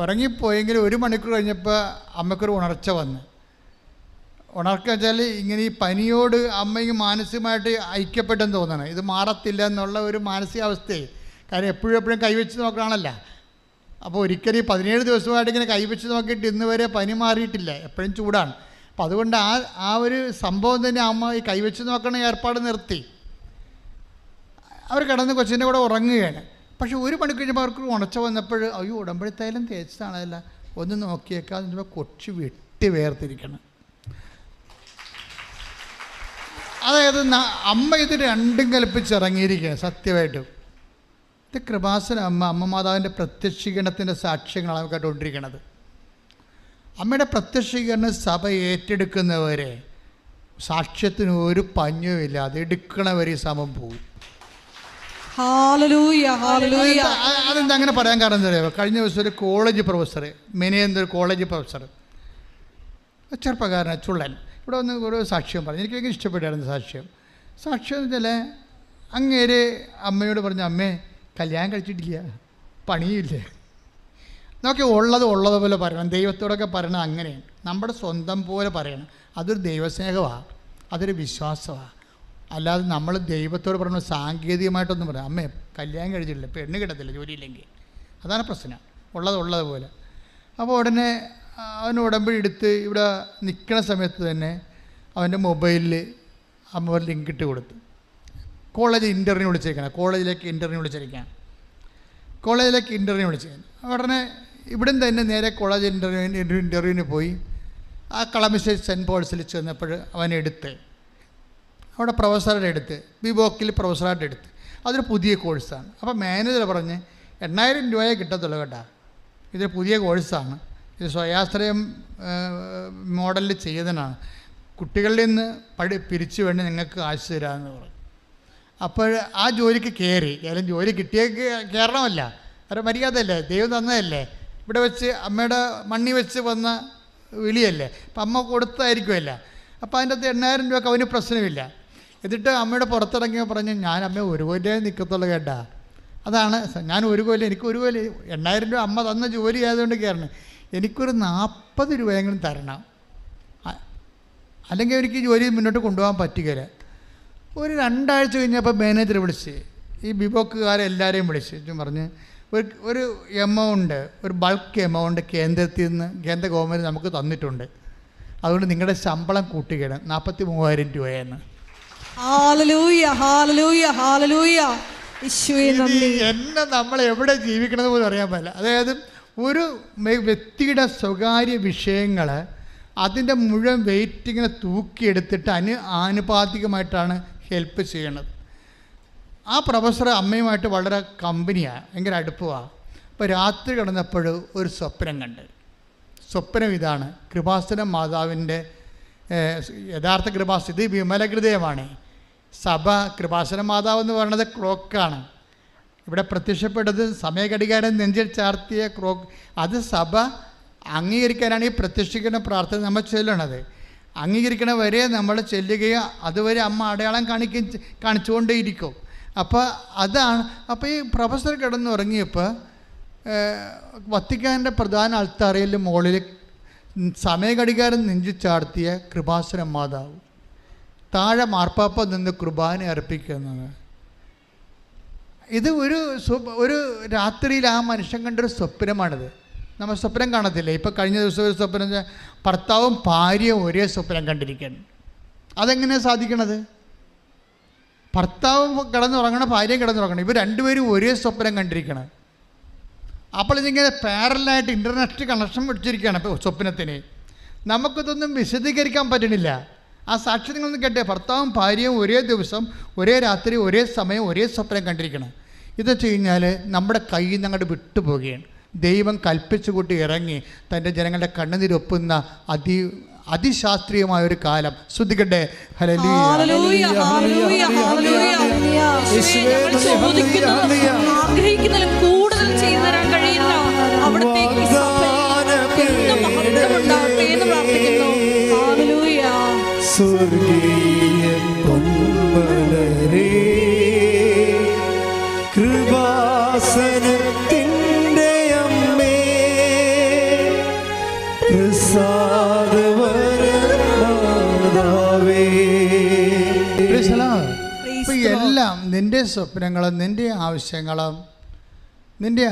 ഉറങ്ങിപ്പോയെങ്കിൽ 1 മണിക്കൂർ കഴിഞ്ഞപ്പോൾ അമ്മയ്ക്കൊരു ഉണർച്ച വന്ന്. ഉണർക്കുക വെച്ചാൽ ഇങ്ങനെ ഈ പനിയോട് അമ്മയ്ക്ക് മാനസികമായിട്ട് ഐക്യപ്പെട്ടെന്ന് തോന്നണം. ഇത് മാറത്തില്ല എന്നുള്ള ഒരു മാനസികാവസ്ഥയെ. കാര്യം എപ്പോഴും കൈവച്ച് നോക്കണമല്ല. അപ്പോൾ ഒരിക്കലും 17 ദിവസമായിട്ട് ഇങ്ങനെ കൈവച്ച് നോക്കിയിട്ട് ഇന്ന് വരെ പനി മാറിയിട്ടില്ല, എപ്പോഴും ചൂടാണ്. അപ്പം അതുകൊണ്ട് ആ ഒരു സംഭവം തന്നെ അമ്മ ഈ കൈവച്ച് നോക്കണ ഏർപ്പാട് നിർത്തി. അവർ കിടന്ന് കൊച്ചിൻ്റെ കൂടെ ഉറങ്ങുകയാണ്. പക്ഷേ 1 മണിക്കൂർ കഴിയുമ്പോൾ അവർക്ക് ഉണർച്ച വന്നപ്പോൾ അയ്യോ ഉടമ്പടി തൈലം തേച്ചതാണല്ല, ഒന്ന് നോക്കിയേക്കാന്ന് വെച്ചപ്പോൾ കൊച്ചു വെട്ടി വേർതിരിക്കണം. അതായത് അമ്മ ഇത് രണ്ടും കൽപ്പിച്ചിറങ്ങിയിരിക്കുകയാണ് സത്യമായിട്ടും. ഇത് കൃപാസന അമ്മ മാതാവിൻ്റെ പ്രത്യക്ഷീകരണത്തിൻ്റെ സാക്ഷ്യങ്ങളാണ് കേട്ടുകൊണ്ടിരിക്കുന്നത്. അമ്മയുടെ പ്രത്യക്ഷീകരണം സഭ ഏറ്റെടുക്കുന്നവരെ സാക്ഷ്യത്തിന് ഒരു പഞ്ഞുമില്ല, അത് എടുക്കണവരെ സമം പോകും. അതെന്താ അങ്ങനെ പറയാൻ കാരണം എന്താ അറിയാമോ? കഴിഞ്ഞ ദിവസം ഒരു കോളേജ് പ്രൊഫസർ, മെനയെന്നൊരു കോളേജ് പ്രൊഫസർ, ചെറുപ്പക്കാരനാണ്, ചുള്ളൻ, ഇവിടെ വന്ന് ഒരു സാക്ഷ്യം പറഞ്ഞു. എനിക്ക് ഭയങ്കര ഇഷ്ടപ്പെട്ടായിരുന്നു സാക്ഷ്യം എന്ന് വെച്ചാൽ അങ്ങേര് അമ്മയോട് പറഞ്ഞു, അമ്മേ കല്യാണം കഴിച്ചിട്ടില്ല, പണിയില്ലേ. നോക്കി ഉള്ളതുപോലെ പറയണം. ദൈവത്തോടൊക്കെ പറയണം. അങ്ങനെയാണ് നമ്മുടെ സ്വന്തം പോലെ പറയണം. അതൊരു ദൈവസ്നേഹമാണ്, അതൊരു വിശ്വാസമാണ്. അല്ലാതെ നമ്മൾ ദൈവത്തോട് പറയണം സാങ്കേതികമായിട്ടൊന്നും പറയാം. അമ്മേ കല്യാണം കഴിച്ചിട്ടില്ല, പെണ്ണ് കിട്ടത്തില്ല ജോലിയില്ലെങ്കിൽ. അതാണ് പ്രശ്നം. ഉള്ളതുപോലെ. അപ്പോൾ ഉടനെ അവന് ഉടമ്പടി എടുത്ത് ഇവിടെ നിൽക്കുന്ന സമയത്ത് തന്നെ അവൻ്റെ മൊബൈലിൽ അമ്മ ഒരു ലിങ്ക് ഇട്ട് കൊടുത്തു. കോളേജ് ഇൻ്റർവ്യൂ വിളിച്ചിരിക്കണം, കോളേജിലേക്ക് ഇൻ്റർവ്യൂ വിളിച്ചിരിക്കുകയാണ്. കോളേജിലേക്ക് ഇൻ്റർവ്യൂ വിളിച്ചിരിക്കുകയാണ്. ഉടനെ ഇവിടുന്ന് തന്നെ നേരെ കോളേജ് ഇൻ്റർവ്യൂവിന് പോയി. ആ കളമശ്ശേരി സെൻറ്റ് പോൾസിൽ ചെന്നപ്പോൾ അവനെടുത്ത് അവിടെ പ്രൊഫസറുടെ എടുത്ത് ബിബോക്കിൽ പ്രൊഫസറായിട്ട് എടുത്ത്. അതൊരു പുതിയ കോഴ്സാണ്. അപ്പോൾ മാനേജർ പറഞ്ഞ് 8,000 രൂപയെ കിട്ടത്തുള്ളൂ കേട്ടോ, ഇതൊരു പുതിയ കോഴ്സാണ്, ഇത് സ്വയാശ്രയം മോഡലിൽ ചെയ്യുന്നതാണ്, കുട്ടികളിൽ നിന്ന് പിരിച്ചു വേണ്ടി നിങ്ങൾക്ക് കാശ് തരാമെന്ന് പറഞ്ഞു. അപ്പോൾ ആ ജോലിക്ക് കയറി. ഏതായാലും ജോലി കിട്ടിയേക്ക് കയറണമല്ല, ഒരു മര്യാദയല്ലേ, ദൈവം തന്നതല്ലേ, ഇവിടെ വെച്ച് അമ്മയുടെ മണ്ണി വെച്ച് വന്ന വിളിയല്ലേ, അപ്പം അമ്മ കൊടുത്തായിരിക്കുമല്ല. അപ്പോൾ അതിൻ്റെ അകത്ത് 8,000 രൂപ അവന് പ്രശ്നമില്ല. എന്നിട്ട് അമ്മയുടെ പുറത്തിറങ്ങിയപ്പോൾ പറഞ്ഞ് ഞാൻ അമ്മ ഒരു കൊല്ലേ നിൽക്കത്തുള്ളൂ കേട്ടാ, അതാണ് ഞാൻ ഒരു കൊല്ലം, എനിക്ക് ഒരു കൊല്ലം 8,000 രൂപ അമ്മ തന്ന ജോലി ആയതുകൊണ്ട് കയറണം, എനിക്കൊരു 40 രൂപയെങ്കിലും തരണം, അല്ലെങ്കിൽ എനിക്ക് ജോലി മുന്നോട്ട് കൊണ്ടുപോകാൻ പറ്റുകയില്ല. ഒരു 2 ആഴ്ച കഴിഞ്ഞപ്പോൾ മാനേജർ വിളിച്ച് ഈ ബിബോക്കുകാരെല്ലാവരെയും വിളിച്ച് പറഞ്ഞ് ഒരു എമൗണ്ട്, ഒരു ബൾക്ക് എമൗണ്ട് കേന്ദ്രത്തിൽ നിന്ന് കേന്ദ്ര ഗവൺമെൻറ് നമുക്ക് തന്നിട്ടുണ്ട്, അതുകൊണ്ട് നിങ്ങളുടെ ശമ്പളം കൂട്ടുകയാണ് 43,000 രൂപയെന്ന്. എന്നെ നമ്മൾ എവിടെ ജീവിക്കണമെന്ന് പോലും അറിയാൻ പറ്റില്ല. അതായത് ഒരു വ്യക്തിയുടെ സ്വകാര്യ വിഷയങ്ങൾ അതിൻ്റെ മുഴുവൻ വെയിറ്റിങ്ങിനെ തൂക്കിയെടുത്തിട്ട് ആനുപാതികമായിട്ടാണ് ഹെൽപ്പ് ചെയ്യണത്. ആ പ്രൊഫസർ അമ്മയുമായിട്ട് വളരെ കമ്പനിയാണ്, ഭയങ്കര അടുപ്പമാണ്. അപ്പോൾ രാത്രി കിടന്നപ്പോൾ ഒരു സ്വപ്നം കണ്ട്. സ്വപ്നം ഇതാണ്, കൃപാസന മാതാവിൻ്റെ യഥാർത്ഥ കൃപാസന, ഇത് വിമലഹൃദയമാണ്. സഭ കൃപാസന മാതാവ് എന്ന് പറയുന്നത് ക്ലോക്കാണ്. ഇവിടെ പ്രത്യക്ഷപ്പെട്ടത് സമയഘടികാരം നെഞ്ചിൽ ചാർത്തിയ ക്ലോക്ക്, അത് സഭ അംഗീകരിക്കാനാണ് ഈ പ്രത്യക്ഷീകരണ പ്രാർത്ഥന നമ്മൾ ചൊല്ലണത്. അംഗീകരിക്കണ വരെ നമ്മൾ ചെല്ലുകയും അതുവരെ അമ്മ അടയാളം കാണിച്ചുകൊണ്ടേയിരിക്കും. അപ്പോൾ അതാണ്. അപ്പോൾ ഈ പ്രൊഫസർ കിടന്നുറങ്ങിയപ്പോൾ വത്തിക്കാൻ്റെ പ്രധാന അൾത്താരയിൽ മുകളിൽ സമയഘടികാരം നെഞ്ചു ചാർത്തിയ കൃപാസന മാതാവ്, താഴെ മാർപ്പാപ്പ നിന്ന് കുർബാന അർപ്പിക്കുന്നത്. ഇത് ഒരു രാത്രിയിൽ ആ മനുഷ്യൻ കണ്ടൊരു സ്വപ്നമാണിത്. നമ്മൾ സ്വപ്നം കാണത്തില്ലേ? ഇപ്പോൾ കഴിഞ്ഞ ദിവസം ഒരു സ്വപ്നം, ഭർത്താവും ഭാര്യയും ഒരേ സ്വപ്നം കണ്ടിരിക്കണം. അതെങ്ങനെയാണ് സാധിക്കണത്? ഭർത്താവും കിടന്നുറങ്ങണം, ഭാര്യയും കിടന്നുറങ്ങണം, ഇവർ രണ്ടുപേരും ഒരേ സ്വപ്നം കണ്ടിരിക്കണം. അപ്പോൾ ഇതിങ്ങനെ പാരലായിട്ട് ഇൻ്റർനെറ്റ് കണക്ഷൻ പിടിച്ചിരിക്കുകയാണ് ഇപ്പോൾ സ്വപ്നത്തിന്. നമുക്കിതൊന്നും വിശദീകരിക്കാൻ പറ്റണില്ല. ആ സാക്ഷി നിങ്ങളൊന്ന് കേട്ടേ, ഭർത്താവും ഭാര്യയും ഒരേ ദിവസം ഒരേ രാത്രി ഒരേ സമയം ഒരേ സ്വപ്നം കണ്ടിരിക്കണം. ഇത് വെച്ച് കഴിഞ്ഞാൽ നമ്മുടെ കയ്യിൽ നിന്ന് അങ്ങോട്ട് വിട്ടുപോവുകയാണ്. ദൈവം കൽപ്പിച്ചു കൂട്ടി ഇറങ്ങി തൻ്റെ ജനങ്ങളുടെ കണ്ണുനീരൊപ്പുന്ന അതിശാസ്ത്രീയമായ ഒരു കാലം. ശ്രദ്ധിക്കട്ടെ. സ്വർഗീയ പൊന്മലരേ, കൃപാസനത്തിൻ്റെ അമ്മേ, പ്രസാദവരമാതാവേ. എല്ലാം നിൻ്റെ സ്വപ്നങ്ങളും നിൻ്റെ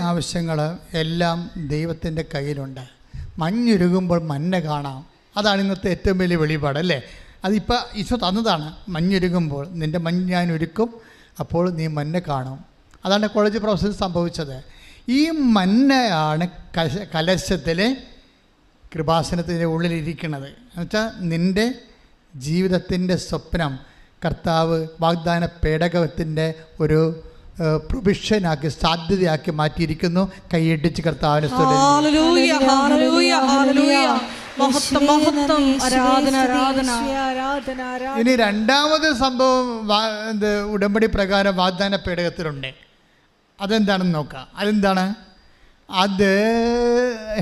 ആവശ്യങ്ങളും എല്ലാം ദൈവത്തിൻ്റെ കയ്യിലുണ്ട്. മഞ്ഞുരുകുമ്പോൾ മഞ്ഞ കാണാം. അതാണ് ഇന്നത്തെ ഏറ്റവും വലിയ വെളിപാട്, അല്ലേ? അതിപ്പോൾ ഈശോ തന്നതാണ്. മഞ്ഞുരുകുമ്പോൾ നിൻ്റെ മഞ്ഞ് ഞാൻ ഒരുക്കും, അപ്പോൾ നീ മഞ്ഞ കാണും. അതാണ് കോളേജ് പ്രൊഫസർ സംഭവിച്ചത്. ഈ മഞ്ഞയാണ് കലശത്തിലെ കൃപാസനത്തിൻ്റെ ഉള്ളിലിരിക്കുന്നത്. എന്നുവെച്ചാൽ നിൻ്റെ ജീവിതത്തിൻ്റെ സ്വപ്നം കർത്താവ് വാഗ്ദാന പേടകത്തിൻ്റെ ഒരു പ്രൊവിഷനാക്കി, സാധ്യതയാക്കി മാറ്റിയിരിക്കുന്നു. കൈയടിച്ച് കർത്താവിനെ ഇനി രണ്ടാമത് സംഭവം ഉടമ്പടി പ്രകാരം വാഗ്ദാന പേടകത്തിലുണ്ട്. അതെന്താണെന്ന് നോക്കാം. അതെന്താണ്? അത്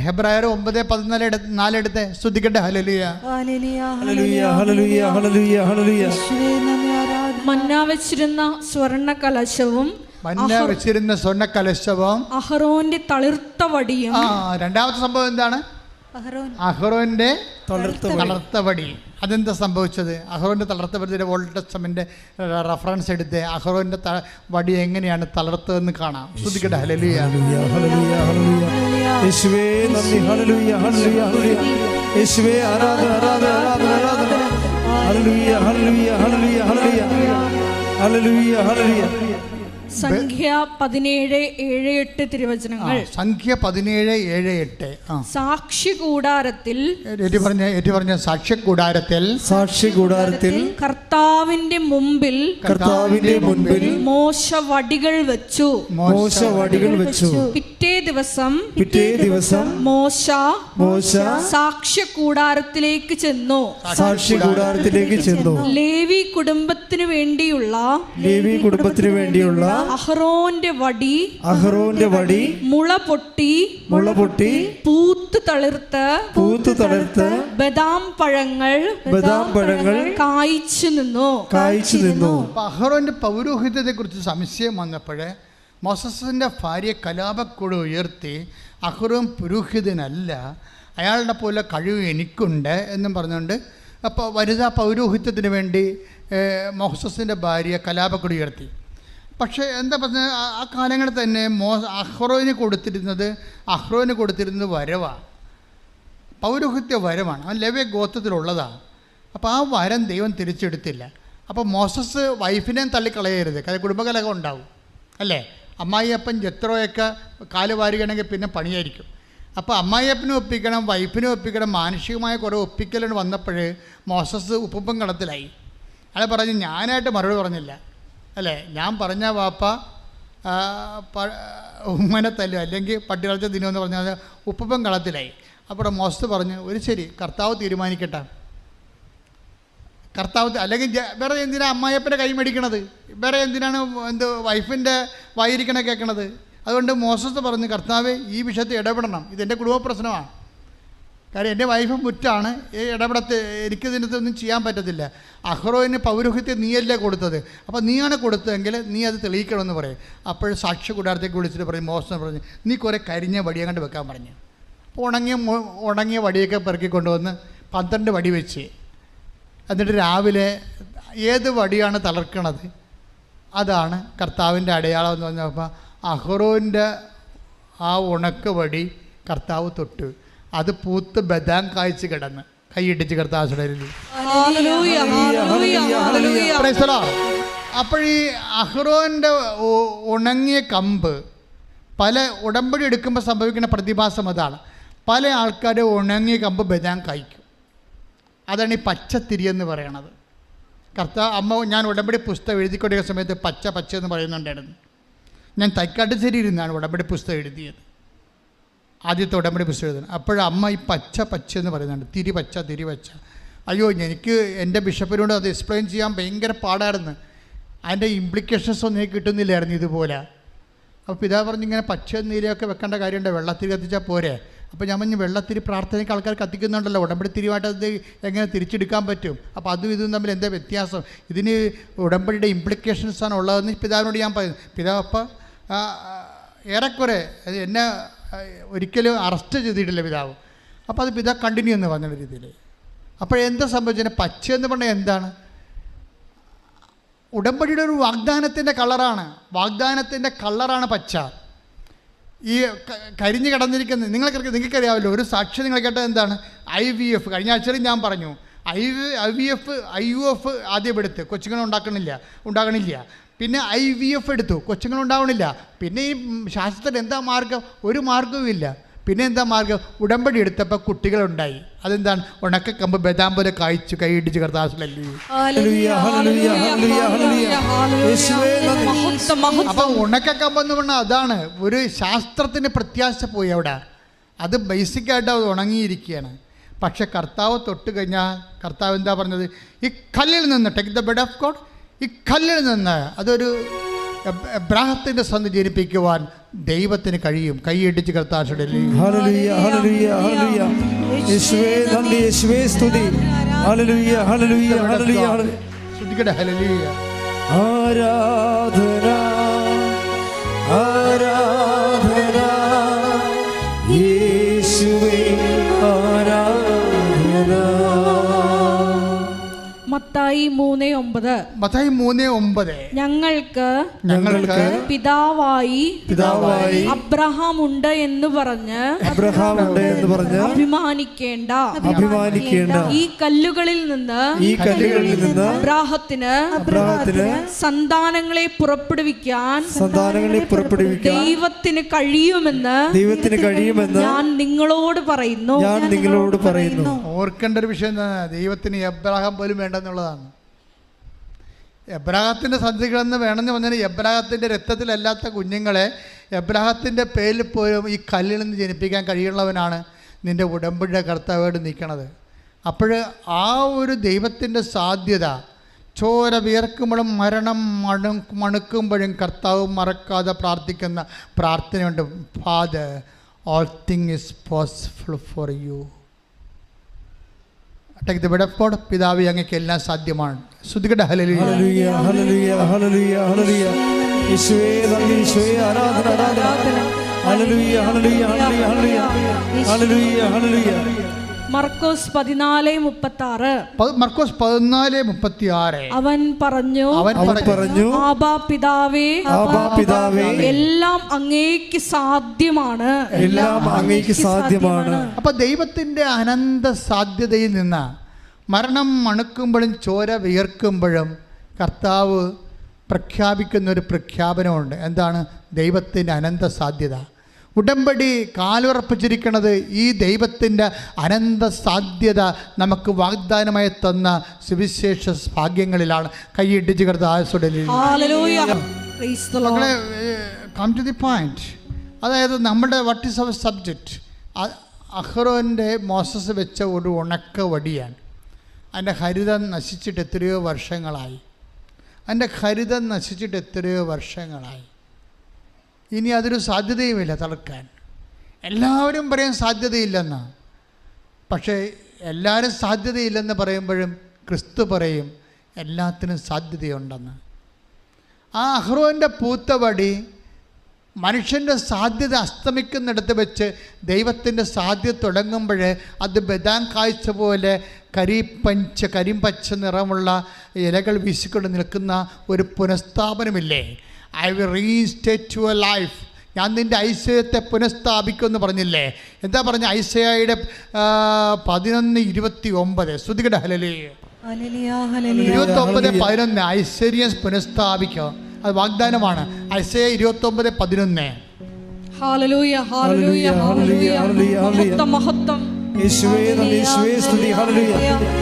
ഹെബ്രായർ 9:14 എടുത്ത് ശ്രദ്ധിക്കട്ടെ. ഹല്ലേലൂയ ഹല്ലേലൂയ ഹല്ലേലൂയ ഹല്ലേലൂയ ഹല്ലേലൂയ. മന്ന വെച്ചിരുന്ന സ്വർണ്ണ കലശവും അഹറോന്റെ തളിർത്ത വടിയും. രണ്ടാമത്തെ സംഭവം എന്താണ്? അഹറോന്റെ തളർത്ത വടി. അതെന്താ സംഭവിച്ചത്? അഹറോന്റെ തളർത്ത വടിയുടെ ഓൾഡ് ടെസ്റ്റമെന്റ് റെഫറൻസ് എടുത്ത് അഹറോന്റെ വടി എങ്ങനെയാണ് തളർത്തതെന്ന് കാണാം. ശ്രദ്ധിക്കട്ടെ. ഹല്ലേലൂയ ഹല്ലേലൂയ ഹല്ലേലൂയ. യേശുവേ നന്ദി. ഹല്ലേലൂയ ഹല്ലേലൂയ ഹല്ലേലൂയ. യേശുവേ ആരാധന ആരാധന ആരാധന ആരാധന. ഹല്ലേലൂയ ഹല്ലേലൂയ ഹല്ലേലൂയ ഹല്ലേലൂയ ഹല്ലേലൂയ ഹല്ലേലൂയ. സംഖ്യ 17:7-8 തിരുവചനങ്ങൾ. സംഖ്യ 17:7-8. സാക്ഷി കൂടാരത്തിൽ സാക്ഷ്യ കൂടാരത്തിൽ കർത്താവിന്റെ മുമ്പിൽ മോശ വടികൾ വെച്ചു. പിറ്റേ ദിവസം മോശ സാക്ഷ്യ കൂടാരത്തിലേക്ക് ചെന്നു. ലേവി കുടുംബത്തിനു വേണ്ടിയുള്ള അഹ്റോന്റെ വടി മുള പൊട്ടി പൂത്തു തളിർത്ത് ബദാം പഴങ്ങൾ കായ്ച്ചു നിന്നു. അഹ്റോന്റെ പൗരോഹിത്യത്തെ കുറിച്ച് സംശയം വന്നപ്പോഴേ മോസസിന്റെ ഭാര്യ കലാപക്കുഴ ഉയർത്തി, അഹ്റോൻ പുരോഹിതനല്ല, അയാളുടെ പോലെ കഴിവ് എനിക്കുണ്ട് എന്നും പറഞ്ഞുകൊണ്ട് അപ്പോൾ വനിതാ പൗരോഹിത്യത്തിന് വേണ്ടി മോസസിന്റെ ഭാര്യ കലാപക്കുഴ ഉയർത്തി. പക്ഷേ എന്താ പറഞ്ഞാൽ ആ കാലങ്ങളിൽ തന്നെ അഹ്റോന് കൊടുത്തിരുന്നത് വരവാണ്, പൗരോഹിത്യ വരമാണ്. ആ ലേവ്യ ഗോത്രത്തിലുള്ളതാണ്. അപ്പോൾ ആ വരം ദൈവം തിരിച്ചെടുത്തില്ല. അപ്പോൾ മോസസ് വൈഫിനെയും തള്ളിക്കളയരുത്, കുടുംബകലഹം ഉണ്ടാവും അല്ലേ. അമ്മായിയപ്പൻ ജത്രോയൊക്കെ കാല് വാരുകയാണെങ്കിൽ പിന്നെ പണിയായിരിക്കും. അപ്പോൾ അമ്മായിയപ്പനും ഒപ്പിക്കണം, വൈഫിനും ഒപ്പിക്കണം, മാനുഷികമായ കുറേ ഒപ്പിക്കലുകൾ വന്നപ്പോൾ മോസസ് ഉപ്പുപ്പം കളത്തിലായി. അയാൾ പറഞ്ഞു, ഞാനായിട്ട് മറുപടി പറഞ്ഞില്ല അല്ലേ, ഞാൻ പറഞ്ഞ വാപ്പ ഉമ്മനെ തല്ലും അല്ലെങ്കിൽ പട്ടി കളച്ച ദിനമെന്ന് പറഞ്ഞാൽ ഉപ്പുപ്പം കളത്തിലായി. അപ്പോൾ മോസസ് പറഞ്ഞു, ഒരു ശരി, കർത്താവ് തീരുമാനിക്കട്ടെ. അല്ലെങ്കിൽ വേറെ എന്തിനാണ് അമ്മായിയപ്പൻ്റെ കൈ മേടിക്കണത്, വേറെ എന്തിനാണ് വൈഫിൻ്റെ വായിരിക്കണ കേൾക്കണത്. അതുകൊണ്ട് മോസസ് പറഞ്ഞു, കർത്താവേ ഈ വിഷയത്തിൽ ഇടപെടണം, ഇതെൻ്റെ കുടുംബ പ്രശ്നമാണ്. കാര്യം എൻ്റെ വൈഫും മുറ്റാണ്, എനിക്കിതിനകത്തൊന്നും ചെയ്യാൻ പറ്റത്തില്ല. അഹ്റോന് പൗരോഹിത്യം നീയല്ലേ കൊടുത്തത്, അപ്പോൾ നീയാണ് കൊടുത്തതെങ്കിൽ നീ അത് തെളിയിക്കണമെന്ന് പറയും. അപ്പോൾ സാക്ഷ്യ കൂടാരത്തേക്ക് വിളിച്ചിട്ട് പറയും, മോശം പറഞ്ഞു, നീ കുറേ കരിഞ്ഞ വടിയെ കണ്ട് വെക്കാൻ പറഞ്ഞു. അപ്പോൾ ഉണങ്ങിയ വടിയൊക്കെ പെറുക്കി കൊണ്ടുവന്ന് 12 വടി വെച്ച്, എന്നിട്ട് രാവിലെ ഏത് വടിയാണ് തളർക്കണത് അതാണ് കർത്താവിൻ്റെ അടയാളം എന്ന് പറഞ്ഞപ്പോൾ അഹ്റോൻ്റെ ആ ഉണക്ക വടി കർത്താവ് തൊട്ട്, അത് പൂത്ത് ബദാം കായ്ച്ച് കിടന്ന് കൈയിടിച്ച് കർത്താവ്. അപ്പോൾ ഈ അഹ്റോൻ്റെ ഉണങ്ങിയ കമ്പ് പല ഉടമ്പടി എടുക്കുമ്പോൾ സംഭവിക്കുന്ന പ്രതിഭാസം അതാണ്. പല ആൾക്കാരും ഉണങ്ങിയ കമ്പ് ബദാം കായ്ക്കും. അതാണ് ഈ പച്ചത്തിരി എന്ന് പറയണത്. ഞാൻ ഉടമ്പടി പുസ്തകം എഴുതിക്കൊണ്ടിരിക്കുന്ന സമയത്ത് പച്ച എന്ന് പറയുന്നുണ്ടായിരുന്നു. ഞാൻ തൈക്കാട്ടുശ്ശേരി ഇരുന്നാണ് ഉടമ്പടി പുസ്തകം എഴുതിയത്, ആദ്യത്തെ ഉടമ്പടി പുസ്തകം എഴുതുന്നത്. അപ്പോഴമ്മ ഈ പച്ച എന്ന് പറയുന്നുണ്ട്, തിരി പച്ച. അയ്യോ, എനിക്ക് എൻ്റെ ബിഷപ്പിനോട് അത് എക്സ്പ്ലെയിൻ ചെയ്യാൻ ഭയങ്കര പാടായിരുന്നു. അതിൻ്റെ ഇംപ്ലിക്കേഷൻസ് ഒന്നും എനിക്ക് കിട്ടുന്നില്ലായിരുന്നു ഇതുപോലെ. അപ്പോൾ പിതാവ് പറഞ്ഞ്, ഇങ്ങനെ പച്ച നീലയൊക്കെ വെക്കേണ്ട കാര്യമുണ്ട്, വെള്ളത്തിരി കത്തിച്ചാൽ പോരെ. അപ്പോൾ ഞാൻ പറഞ്ഞു, വെള്ളത്തിരി പ്രാർത്ഥനയ്ക്ക് ആൾക്കാർ കത്തിക്കുന്നുണ്ടല്ലോ, ഉടമ്പടി തിരിവായിട്ട് അത് എങ്ങനെ തിരിച്ചെടുക്കാൻ പറ്റും? അപ്പോൾ അതും ഇതും തമ്മിൽ എന്താ വ്യത്യാസം? ഇതിന് ഉടമ്പടിയുടെ ഇംപ്ലിക്കേഷൻസാണ് ഉള്ളതെന്ന് പിതാവിനോട് ഞാൻ പറഞ്ഞു. പിതാവ് അപ്പം ഏറെക്കുറെ എന്നെ ഒരിക്കലും അറസ്റ്റ് ചെയ്തിട്ടില്ല പിതാവ്. അപ്പോൾ അത് പിതാവ് കണ്ടിന്യൂ എന്ന് പറഞ്ഞ രീതിയിൽ. അപ്പോഴെന്താ സംഭവിച്ചത്? പച്ച എന്ന് പറഞ്ഞാൽ എന്താണ്? ഉടമ്പടിയുടെ ഒരു വാഗ്ദാനത്തിൻ്റെ കളറാണ് പച്ച. ഈ കരിഞ്ഞ് കിടന്നിരിക്കുന്നത് നിങ്ങൾക്കറിയാമല്ലോ. ഒരു സാക്ഷി നിങ്ങൾ കേട്ടത് എന്താണ്? IVF. കഴിഞ്ഞ ആഴ്ചയിൽ ഞാൻ പറഞ്ഞു, IUF ആദ്യം എടുത്ത് കൊച്ചുങ്ങൾ ഉണ്ടാകണില്ല. പിന്നെ IVF എടുത്തു, കൊച്ചുങ്ങളുണ്ടാവണില്ല. പിന്നെ ഈ ശാസ്ത്രത്തിൽ എന്താ മാർഗം? ഒരു മാർഗവും ഇല്ല. പിന്നെ എന്താ മാർഗം? ഉടമ്പടി എടുത്തപ്പോൾ കുട്ടികളുണ്ടായി. അതെന്താണ്? ഉണക്കക്കമ്പ് ബദാം പോലെ കായ്ച്ചു കൈയിടിച്ച് കർത്താവ്. അപ്പം ഉണക്കക്കമ്പ് എന്ന് പറഞ്ഞാൽ അതാണ്. ഒരു ശാസ്ത്രത്തിന് പ്രത്യാശ പോയി അവിടെ. അത് ബേസിക്കായിട്ട് അത് ഉണങ്ങിയിരിക്കുകയാണ്. പക്ഷെ കർത്താവ് തൊട്ട് കഴിഞ്ഞാൽ കർത്താവ് എന്താ പറഞ്ഞത്? ഈ കല്ലിൽ നിന്ന് take the bed of God, ഈ കല്ലിൽ നിന്ന് അതൊരു എബ്രാഹത്തിൻ്റെ സന്ധി ജനിപ്പിക്കുവാൻ ദൈവത്തിന് കഴിയും. കൈയടിച്ച് കർത്താവ്. ആരാധന ആരാധന യേശുവേ ആരാധന. മത്തായി 3:9. മത്തായി 3:9. ഞങ്ങൾക്ക് പിതാവായി അബ്രഹാം ഉണ്ട് എന്ന് പറഞ്ഞ് അഭിമാനിക്കേണ്ട. ഈ കല്ലുകളിൽ നിന്ന് അബ്രാഹത്തിന് സന്താനങ്ങളെ പുറപ്പെടുവിക്കാൻ ദൈവത്തിന് കഴിയുമെന്ന് ഞാൻ നിങ്ങളോട് പറയുന്നു. ഓർക്കേണ്ട ഒരു വിഷയം എന്താണ്? ദൈവത്തിന് എബ്രാഹാം പോലും വേണ്ടെന്നുള്ളതാണ്. എബ്രാഹത്തിൻ്റെ സന്തതികളെന്ന് വേണമെന്ന് പറഞ്ഞാൽ എബ്രാഹത്തിൻ്റെ രക്തത്തിലല്ലാത്ത കുഞ്ഞുങ്ങളെ എബ്രാഹത്തിൻ്റെ പേരിൽ പോലും ഈ കല്ലിൽ നിന്ന് ജനിപ്പിക്കാൻ കഴിയുള്ളവനാണ് നിൻ്റെ ഉടമ്പടിയുടെ കർത്താവായിട്ട് നിൽക്കണത്. അപ്പോൾ ആ ഒരു ദൈവത്തിൻ്റെ സാധ്യത, ചോര വിയർക്കുമ്പോഴും മരണം മണുക്കുമ്പോഴും കർത്താവ് മറക്കാതെ പ്രാർത്ഥിക്കുന്ന പ്രാർത്ഥനയുണ്ട്. Father, all thing is possible for you. Take the word of God. പിതാവേ, അങ്ങേക്ക് എല്ലാം സാധ്യമാണ്. സ്തുതിക്കട്ടെ. ഹല്ലേലൂയ, ഹല്ലേലൂയ, ഹല്ലേലൂയ, ഹല്ലേലൂയ, ഹല്ലേലൂയ. യേശുവേ നന്ദി, യേശുവേ ആരാധന, ആരാധന. ഹല്ലേലൂയ, ഹല്ലേലൂയ, ഹല്ലേലൂയ, ഹല്ലേലൂയ, ഹല്ലേലൂയ. മർക്കോസ് 14:36. മർക്കോസ് 14:36. അവൻ പറഞ്ഞു, ആബാ പിതാവേ, എല്ലാം അങ്ങേക്ക് സാധ്യമാണ്, എല്ലാം അങ്ങേക്ക് സാധ്യമാണ്. അപ്പൊ ദൈവത്തിന്റെ അനന്ത സാധ്യതയിൽ നിന്ന് മരണം മണുക്കുമ്പോഴും ചോര വിയർക്കുമ്പോഴും കർത്താവ് പ്രഖ്യാപിക്കുന്ന ഒരു പ്രഖ്യാപനമുണ്ട്. എന്താണ്? ദൈവത്തിൻ്റെ അനന്ത സാധ്യത. ഉടമ്പടി കാലുറപ്പിച്ചിരിക്കുന്നത് ഈ ദൈവത്തിൻ്റെ അനന്ത സാധ്യത നമുക്ക് വാഗ്ദാനമായി തന്ന സുവിശേഷ ഭാഗ്യങ്ങളിലാണ്. കൈയിടിച്ച് കം ടു ദി പോയിന്റ്. അതായത് നമ്മുടെ വാട്ട് ഈസ് അവർ സബ്ജക്റ്റ്? അഹ്റോൻ്റെ മോസസ് വെച്ച ഒരു ഉണക്ക വടിയാണ്. അതിൻ്റെ ഹരിതം നശിച്ചിട്ട് എത്രയോ വർഷങ്ങളായി. ഇനി അതൊരു സാധ്യതയുമില്ല തളർക്കാൻ. എല്ലാവരും പറയും സാധ്യതയില്ലെന്ന്. പക്ഷേ എല്ലാവരും സാധ്യതയില്ലെന്ന് പറയുമ്പോഴും ക്രിസ്തു പറയും എല്ലാത്തിനും സാധ്യതയുണ്ടെന്ന്. ആ അഹ്റോൻ്റെ പൂത്തവടി മനുഷ്യൻ്റെ സാധ്യത അസ്തമിക്കുന്നിടത്ത് വെച്ച് ദൈവത്തിൻ്റെ സാധ്യത തുടങ്ങുമ്പോൾ അത് ബദാം കാഴ്ച പോലെ കരിമ്പച്ച നിറമുള്ള ഇലകൾ വീശിക്കൊണ്ട് നിൽക്കുന്ന ഒരു പുനഃസ്ഥാപനമില്ലേ? I will restate your life. ഞാൻ നിൻ്റെ ഐശ്വര്യത്തെ പുനഃസ്ഥാപിക്കുമെന്ന് പറഞ്ഞില്ലേ? എന്താ പറഞ്ഞ? ഐസയായുടെ 11:29. ശ്രുതികട ഹല്ലേലൂയ, 29:11. ഐശ്വര്യം പുനഃസ്ഥാപിക്കുക, അത് വാഗ്ദാനമാണ്. ഐസയ 29:11. ഹല്ലേലൂയ, ഹല്ലേലൂയ, ഹല്ലേലൂയ, മഹത്വം. യേശുവേ നന്ദി, യേശുവേ സ്തുതി. ഹല്ലേലൂയ,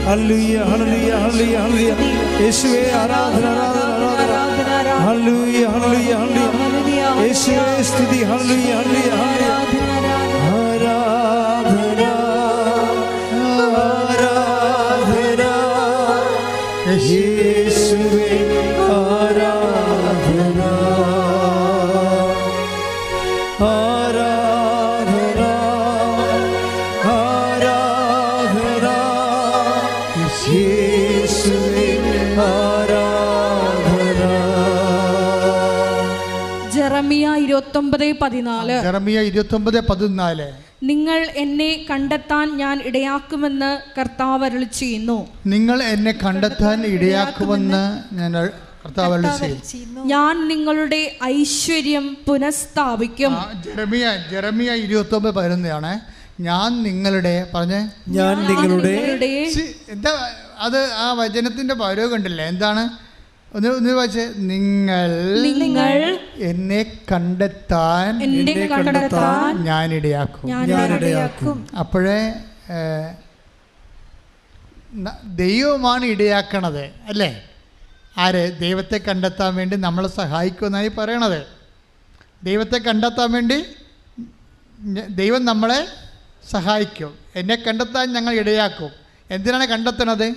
ഹല്ലേലൂയ, ഹല്ലേലൂയ, ഹല്ലേലൂയ, ഹല്ലേലൂയ. യേശുവേ ആരാധന, ആരാധന, ആരാധന. ഹല്ലേലൂയ, ഹല്ലേലൂയ, ഹല്ലേലൂയ. യേശുവേ സ്തുതി. ഹല്ലേലൂയ, ഹല്ലേലൂയ, ഹല്ലേലൂയ. ആരാധന, ആരാധന. യേശുവേ ആരാധന, ആരാധന, ആരാധന. യേശുവേ ആരാധന. ജെറമിയ 29:14. നിങ്ങൾ എന്നെ കണ്ടെത്താൻ ഞാൻ ഇടയാക്കുമെന്ന് കർത്താവ് അരുളിച്ചെയ്യുന്നു. നിങ്ങൾ എന്നെ കണ്ടെത്താൻ ഇടയാക്കുമെന്ന് ഞാൻ കർത്താവ് അരുളിച്ചെയ്യുന്നു. ഞാൻ നിങ്ങളുടെ ഐശ്വര്യം പുനഃസ്ഥാപിക്കും. ജെറമിയ 29:11. ഞാൻ നിങ്ങളുടെ എന്താ അത്? ആ വചനത്തിന്റെ പൗരവ് കണ്ടില്ലേ? എന്താണ്? ഒന്ന് വായിച്ചേ. നിങ്ങൾ എന്നെ കണ്ടെത്താൻ ഞാൻ ഇടയാക്കും. അപ്പോഴേ ദൈവമാണ് ഇടയാക്കണത് അല്ലേ? ആര്? ദൈവത്തെ കണ്ടെത്താൻ വേണ്ടി നമ്മളെ സഹായിക്കുമെന്നായി പറയണത്. ദൈവത്തെ കണ്ടെത്താൻ വേണ്ടി ദൈവം നമ്മളെ സഹായിക്കും. എന്നെ കണ്ടെത്താൻ ഞങ്ങൾ ഇടയാക്കും. എന്തിനാണ് കണ്ടെത്തണത്?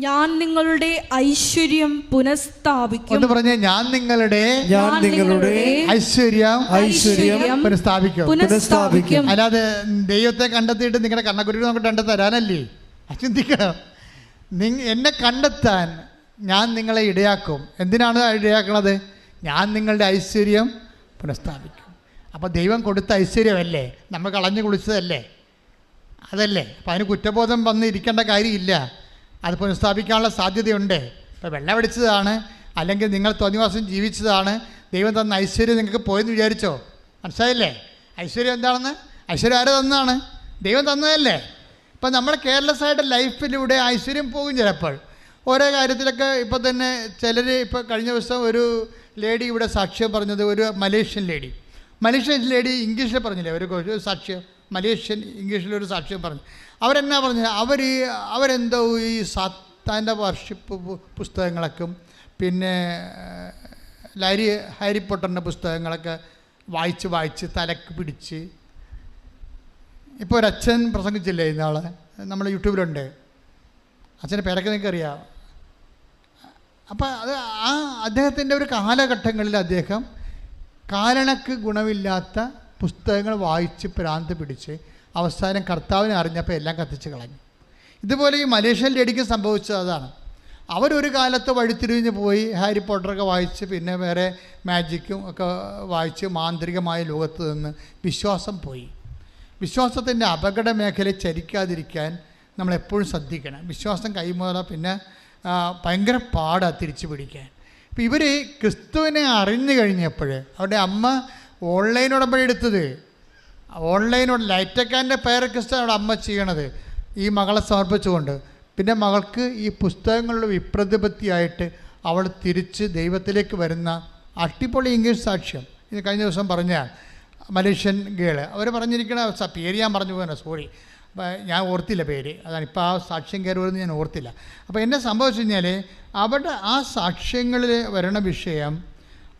ഞാൻ നിങ്ങളുടെ ഐശ്വര്യം പുനഃസ്ഥാപിക്കും. എന്ന് പറഞ്ഞ ഞാൻ നിങ്ങളുടെ ഐശ്വര്യം പുനഃസ്ഥാപിക്കും. അല്ലാതെ ദൈവത്തെ കണ്ടെത്തിയിട്ട് നിങ്ങളുടെ കണ്ണക്കുരുക്ക് നമുക്ക് കണ്ടെത്തരാനല്ലേ? ചിന്തിക്കണം. എന്നെ കണ്ടെത്താൻ ഞാൻ നിങ്ങളെ ഇടയാക്കും. എന്തിനാണ് ഇടയാക്കണത്? ഞാൻ നിങ്ങളുടെ ഐശ്വര്യം പുനഃസ്ഥാപിക്കും. അപ്പോൾ ദൈവം കൊടുത്ത ഐശ്വര്യമല്ലേ? നമ്മൾ കളഞ്ഞു കുളിച്ചതല്ലേ? അതല്ലേ? അപ്പം അതിന് കുറ്റബോധം വന്ന് ഇരിക്കേണ്ട കാര്യമില്ല. അത് പുനഃസ്ഥാപിക്കാനുള്ള സാധ്യതയുണ്ട്. ഇപ്പോൾ വെള്ളമടിച്ചതാണ്, അല്ലെങ്കിൽ നിങ്ങൾ തോന്നിവാസം ജീവിച്ചതാണ്, ദൈവം തന്ന ഐശ്വര്യം നിങ്ങൾക്ക് പോയെന്ന് വിചാരിച്ചോ? മനസ്സിലായില്ലേ? ഐശ്വര്യം എന്താണെന്ന്? ഐശ്വര്യം ആര് തന്നതാണ്? ദൈവം തന്നതല്ലേ. ഇപ്പം നമ്മൾ കെയർലെസ്സായിട്ട് ലൈഫിലൂടെ ഐശ്വര്യം പോകും ചിലപ്പോൾ. ഓരോ കാര്യത്തിലൊക്കെ ഇപ്പോൾ തന്നെ ചിലർ, ഇപ്പോൾ കഴിഞ്ഞ ദിവസം ഒരു ലേഡി ഇവിടെ സാക്ഷ്യം പറഞ്ഞത്, ഒരു മലേഷ്യൻ ലേഡി ഇംഗ്ലീഷിൽ പറഞ്ഞില്ലേ, ഒരു സാക്ഷ്യം, മലേഷ്യൻ ഇംഗ്ലീഷിലൊരു സാക്ഷ്യം പറഞ്ഞു. അവരെന്നാ പറഞ്ഞത്? അവരെന്തോ ഈ സാത്താൻ്റെ വർഷിപ്പ് പുസ്തകങ്ങളൊക്കെ, പിന്നെ ഹാരി പോട്ടറിൻ്റെ പുസ്തകങ്ങളൊക്കെ വായിച്ച് തലക്ക് പിടിച്ച്. ഇപ്പോൾ ഒരച്ഛൻ പ്രസംഗിച്ചില്ലേ ഇന്നാളെ, നമ്മുടെ യൂട്യൂബിലുണ്ട്, അച്ഛൻ്റെ പേരൊക്കെ നിങ്ങൾക്ക് അറിയാം. അപ്പോൾ അത് അദ്ദേഹത്തിൻ്റെ ഒരു കാലഘട്ടങ്ങളിൽ അദ്ദേഹം കാരണക്ക് ഗുണമില്ലാത്ത പുസ്തകങ്ങൾ വായിച്ച് ഭ്രാന്ത് പിടിച്ച് അവസാനം കർത്താവിനെ അറിഞ്ഞപ്പോൾ എല്ലാം കത്തിച്ച് കളഞ്ഞു. ഇതുപോലെ ഈ മലേഷ്യൻ ലേഡിക്ക് സംഭവിച്ചത് അതാണ്. അവരൊരു കാലത്ത് വഴിത്തിരിഞ്ഞ് പോയി ഹാരി പോട്ടറൊക്കെ വായിച്ച്, പിന്നെ വേറെ മാജിക്കും ഒക്കെ വായിച്ച് മാന്ത്രികമായ ലോകത്ത് നിന്ന് വിശ്വാസം പോയി. വിശ്വാസത്തിൻ്റെ അപകട മേഖലയിൽ ചരിക്കാതിരിക്കാൻ നമ്മളെപ്പോഴും ശ്രദ്ധിക്കണം. വിശ്വാസം കൈമുതല പിന്നെ ഭയങ്കര പാടാണ് തിരിച്ചു പിടിക്കാൻ. ഇപ്പം ഇവർ ക്രിസ്തുവിനെ അറിഞ്ഞു കഴിഞ്ഞപ്പോൾ അവരുടെ അമ്മ ഓൺലൈൻ ഉടമ്പടി എടുത്തത്, ലൈറ്റക്കാരൻ്റെ പേര് ക്രിസ്തുവാണ് അമ്മ ചെയ്യണത്, ഈ മകളെ സമർപ്പിച്ചുകൊണ്ട്. പിന്നെ മകൾക്ക് ഈ പുസ്തകങ്ങളുടെ വിപ്രതിപത്തിയായിട്ട് അവൾ തിരിച്ച് ദൈവത്തിലേക്ക് വരുന്ന അട്ടിപ്പൊളി ഇംഗ്ലീഷ് സാക്ഷ്യം. ഇത് കഴിഞ്ഞ ദിവസം പറഞ്ഞ മലേഷ്യൻ ഗേള് അവർ പറഞ്ഞിരിക്കണ പേര് ഞാൻ പറഞ്ഞു പോകാനോ, സോറി, ഞാൻ ഓർത്തില്ല പേര്, അതാണ് ഇപ്പോൾ ആ സാക്ഷ്യം കയറി വരുന്നത് ഞാൻ ഓർത്തില്ല. അപ്പോൾ എന്നെ സംഭവിച്ചു കഴിഞ്ഞാൽ അവിടെ ആ സാക്ഷ്യങ്ങളിൽ വരണ വിഷയം,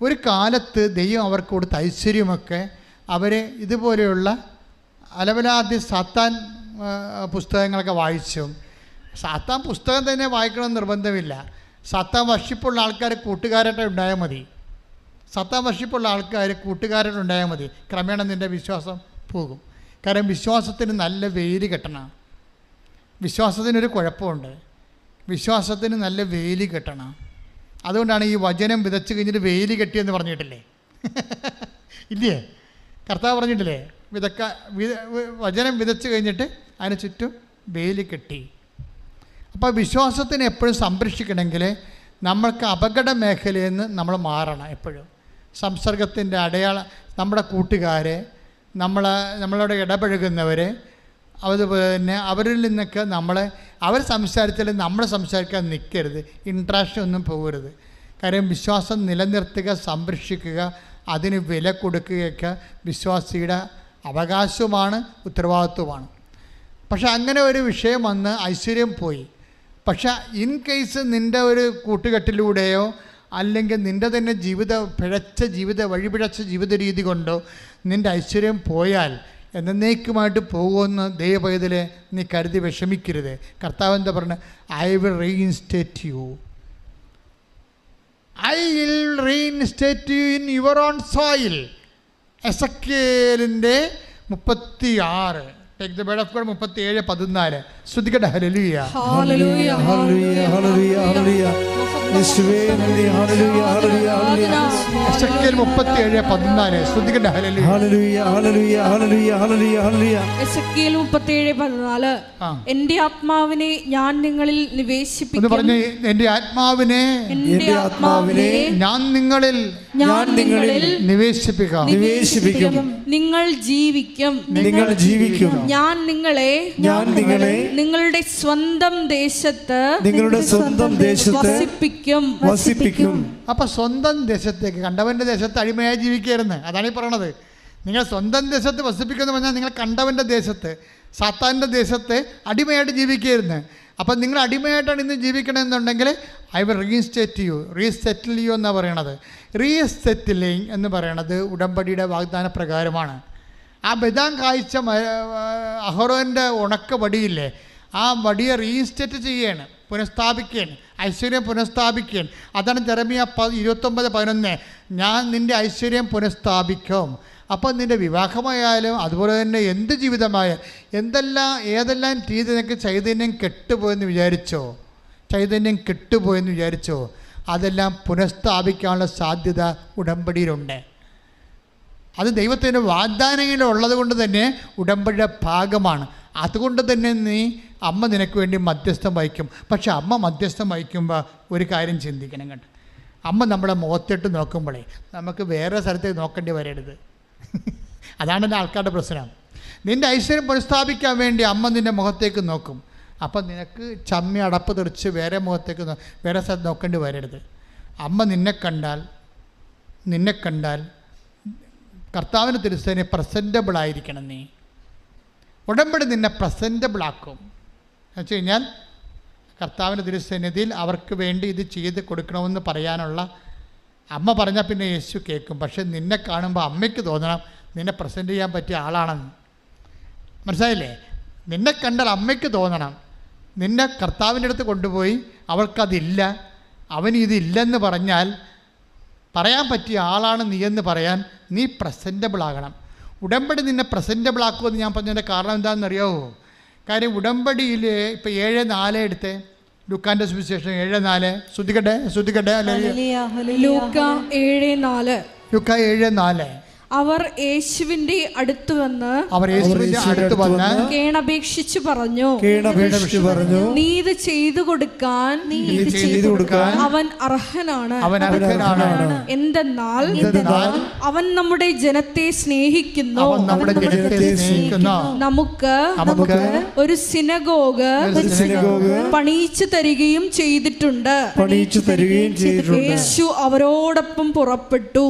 ഒരു കാലത്ത് ദൈവം അവർക്ക് കൊടുത്ത ഐശ്വര്യമൊക്കെ അവർ ഇതുപോലെയുള്ള അലവലാതി സാത്താൻ പുസ്തകങ്ങളൊക്കെ വായിച്ചും. സാത്താൻ പുസ്തകം തന്നെ വായിക്കണമെന്ന് നിർബന്ധമില്ല. സാത്താൻ വർഷിപ്പുള്ള ആൾക്കാർ കൂട്ടുകാരായിട്ട് ഉണ്ടായാൽ മതി. കൂട്ടുകാരായിട്ട് മതി. ക്രമേണ നിൻ്റെ വിശ്വാസം പോകും. കാരണം വിശ്വാസത്തിന് നല്ല വേലി കെട്ടണം. വിശ്വാസത്തിനൊരു കുഴപ്പമുണ്ട്, വിശ്വാസത്തിന് നല്ല വേലി കെട്ടണം. അതുകൊണ്ടാണ് ഈ വചനം വിതച്ച് കഴിഞ്ഞിട്ട് വേലി കെട്ടിയെന്ന് പറഞ്ഞിട്ടില്ലേ? ഇല്ലേ? കർത്താവ് പറഞ്ഞിട്ടില്ലേ? വചനം വിതച്ച് കഴിഞ്ഞിട്ട് അതിന് ചുറ്റും വേലി കെട്ടി. അപ്പോൾ വിശ്വാസത്തിന് എപ്പോഴും സംരക്ഷിക്കണമെങ്കിൽ നമ്മൾക്ക് അപകട മേഖലയിൽ നിന്ന് നമ്മൾ മാറണം. എപ്പോഴും സംസർഗത്തിൻ്റെ നമ്മുടെ കൂട്ടുകാരെ, നമ്മളോട് ഇടപഴകുന്നവരെ, അതുപോലെ തന്നെ അവരിൽ നിന്നൊക്കെ അവർ സംസാരിച്ചാൽ നമ്മൾ സംസാരിക്കാൻ നിൽക്കരുത്, ഇൻട്രാക്ഷൻ ഒന്നും പോകരുത്. കാര്യം വിശ്വാസം നിലനിർത്തുക, സംരക്ഷിക്കുക, അതിന് വില കൊടുക്കുകയൊക്കെ വിശ്വാസിയുടെ അവകാശവുമാണ്, ഉത്തരവാദിത്വമാണ്. പക്ഷെ അങ്ങനെ ഒരു വിഷയം വന്ന് ഐശ്വര്യം പോയി. പക്ഷെ ഇൻ കേസ് നിൻ്റെ ഒരു കൂട്ടുകെട്ടിലൂടെയോ അല്ലെങ്കിൽ നിൻ്റെ തന്നെ വഴിപിഴച്ച ജീവിത രീതി കൊണ്ടോ നിൻ്റെ ഐശ്വര്യം പോയാൽ എന്നേക്കുമായിട്ട് പോകുമെന്ന് ദൈവപൈതലെ നീ കരുതി വിഷമിക്കരുത്. കർത്താവ് എന്താ പറഞ്ഞത്? I will reinstate you in your own soil. എസെക്കിയേലിൻ്റെ 36 Take the word of God 37:14. ശ്രുതിക്കട്ടെ. ഹല്ലേലൂയ ഹല്ലേലൂയ ഹല്ലേലൂയ ഹല്ലേലൂയ ഹല്ലേലൂയ യേശുവേ നന്ദി. ഹല്ലേലൂയ ഹല്ലേലൂയ ഹല്ലേലൂയ. എസെക്കിയേൽ 37:14. ശ്രുതിക്കട്ടെ. ഹല്ലേലൂയ ഹല്ലേലൂയ ഹല്ലേലൂയ ഹല്ലേലൂയ ഹല്ലേലൂയ ഹല്ലേലൂയ. എസെക്കിയേൽ 37:14. എൻ്റെ ആത്മാവിനെ ഞാൻ നിങ്ങളിൽ നിവേശിപ്പിക്കും. എന്ന് പറഞ്ഞു, എൻ്റെ ആത്മാവിനെ ഞാൻ നിങ്ങളിൽ നിവേശിപ്പിക്കും. നിങ്ങൾ ജീവിക്കും. ഞാൻ നിങ്ങളെ നിങ്ങളുടെ സ്വന്തം ദേശത്ത് വസിപ്പിക്കും. അപ്പൊ സ്വന്തം ദേശത്തേക്ക്, കണ്ടവന്റെ ദേശത്ത് അടിമയായി ജീവിക്കരുന്ന്. അതാണ് ഈ പറയണത്. നിങ്ങൾ സ്വന്തം ദേശത്ത് വസിപ്പിക്കുമെന്ന് പറഞ്ഞാൽ നിങ്ങൾ കണ്ടവന്റെ ദേശത്ത്, സാത്താൻ്റെ ദേശത്ത് അടിമയായിട്ട് ജീവിക്കരുന്ന്. അപ്പം നിങ്ങൾ അടിമയായിട്ടാണ് ഇന്ന് ജീവിക്കണമെന്നുണ്ടെങ്കിൽ ഐ വിൽ റീസെറ്റിൽ യു എന്നാണ് പറയണത്. റീസെറ്റിലിങ് എന്ന് പറയണത് ഉടമ്പടിയുടെ വാഗ്ദാന പ്രകാരമാണ്. ആ ബദാം കായ്ച്ച അഹറോൻ്റെ ഉണക്ക വടിയില്ലേ, ആ വടിയെ റീസ്റ്റേറ്റ് ചെയ്യാണ്, പുനഃസ്ഥാപിക്കുകയാണ്, ഐശ്വര്യം പുനഃസ്ഥാപിക്കുകയാണ്. അതാണ് ജെറമിയ 29:11. ഞാൻ നിൻ്റെ ഐശ്വര്യം പുനഃസ്ഥാപിക്കും. അപ്പോൾ നിൻ്റെ വിവാഹമായാലും അതുപോലെ തന്നെ എന്ത് ജീവിതമായാലും ഏതെല്ലാം രീതി നിനക്ക് ചൈതന്യം കെട്ടുപോയെന്ന് വിചാരിച്ചോ അതെല്ലാം പുനഃസ്ഥാപിക്കാനുള്ള സാധ്യത ഉടമ്പടിയിലുണ്ട്. അത് ദൈവത്തിൻ്റെ വാഗ്ദാനങ്ങളുള്ളത് കൊണ്ട് തന്നെ ഉടമ്പടിയുടെ ഭാഗമാണ്. അതുകൊണ്ട് തന്നെ നീ അമ്മ നിനക്ക് വേണ്ടി മധ്യസ്ഥം വഹിക്കും. പക്ഷെ അമ്മ മധ്യസ്ഥം വഹിക്കുമ്പോൾ ഒരു കാര്യം ചിന്തിക്കണം കേട്ടോ. അമ്മ നമ്മളെ മുഖത്തിട്ട് നോക്കുമ്പോഴേ നമുക്ക് വേറെ സ്ഥലത്തേക്ക് നോക്കേണ്ടി വരരുത്. അതാണ് എൻ്റെ ആൾക്കാരുടെ പ്രശ്നം. നിൻ്റെ ഐശ്വര്യം പുനഃസ്ഥാപിക്കാൻ വേണ്ടി അമ്മ നിൻ്റെ മുഖത്തേക്ക് നോക്കും. അപ്പം നിനക്ക് ചമ്മി അടപ്പ് തെറിച്ച് വേറെ മുഖത്തേക്ക് വേറെ സ്ഥലത്ത് നോക്കേണ്ടി വരരുത്. അമ്മ നിന്നെ കണ്ടാൽ കർത്താവിൻ്റെ തിരുസേന പ്രസൻറ്റബിൾ ആയിരിക്കണം. നീ ഉടമ്പടി നിന്നെ പ്രസൻറ്റബിൾ ആക്കും. എന്ന് വെച്ച് കഴിഞ്ഞാൽ കർത്താവിൻ്റെ തിരുസന്നിധിയിൽ അവർക്ക് വേണ്ടി ഇത് ചെയ്ത് കൊടുക്കണമെന്ന് പറയാനുള്ള അമ്മ പറഞ്ഞാൽ പിന്നെ യേശു കേൾക്കും. പക്ഷെ നിന്നെ കാണുമ്പോൾ അമ്മയ്ക്ക് തോന്നണം നിന്നെ പ്രസൻറ്റ് ചെയ്യാൻ പറ്റിയ ആളാണെന്ന്. മനസ്സിലായില്ലേ? നിന്നെ കണ്ടാൽ അമ്മയ്ക്ക് തോന്നണം നിന്നെ കർത്താവിൻ്റെ അടുത്ത് കൊണ്ടുപോയി അവൾക്കതില്ല, അവനിതില്ലെന്ന് പറഞ്ഞാൽ പറയാൻ പറ്റിയ ആളാണ് നീ എന്ന് പറയാൻ നീ പ്രസൻറ്റബിൾ ആകണം. ഉടമ്പടി നിന്നെ പ്രസൻറ്റബിൾ ആക്കുമെന്ന് ഞാൻ പറഞ്ഞതിൻ്റെ കാരണം എന്താണെന്നറിയാമോ? കാര്യം ഉടമ്പടിയിൽ ഇപ്പോൾ 7:4 എടുത്തേ, ലൂക്കാൻ്റെ സുവിശേഷം 7:4. ശ്രദ്ധിക്കട്ടെ ലൂക്ക 7:4. ലൂക്ക 7:4. അവർ യേശുവിന്റെ അടുത്ത് വന്ന് കേണപേക്ഷിച്ചു പറഞ്ഞു, നീ ഇത് ചെയ്തു കൊടുക്കാൻ അവൻ അർഹനാണ്. എന്തെന്നാൽ അവൻ നമ്മുടെ ജനത്തെ സ്നേഹിക്കുന്നു. നമുക്ക് ഒരു സിനഗോഗ് പണിയിച്ചു തരികയും ചെയ്തിട്ടുണ്ട്. യേശു അവരോടൊപ്പം പുറപ്പെട്ടു.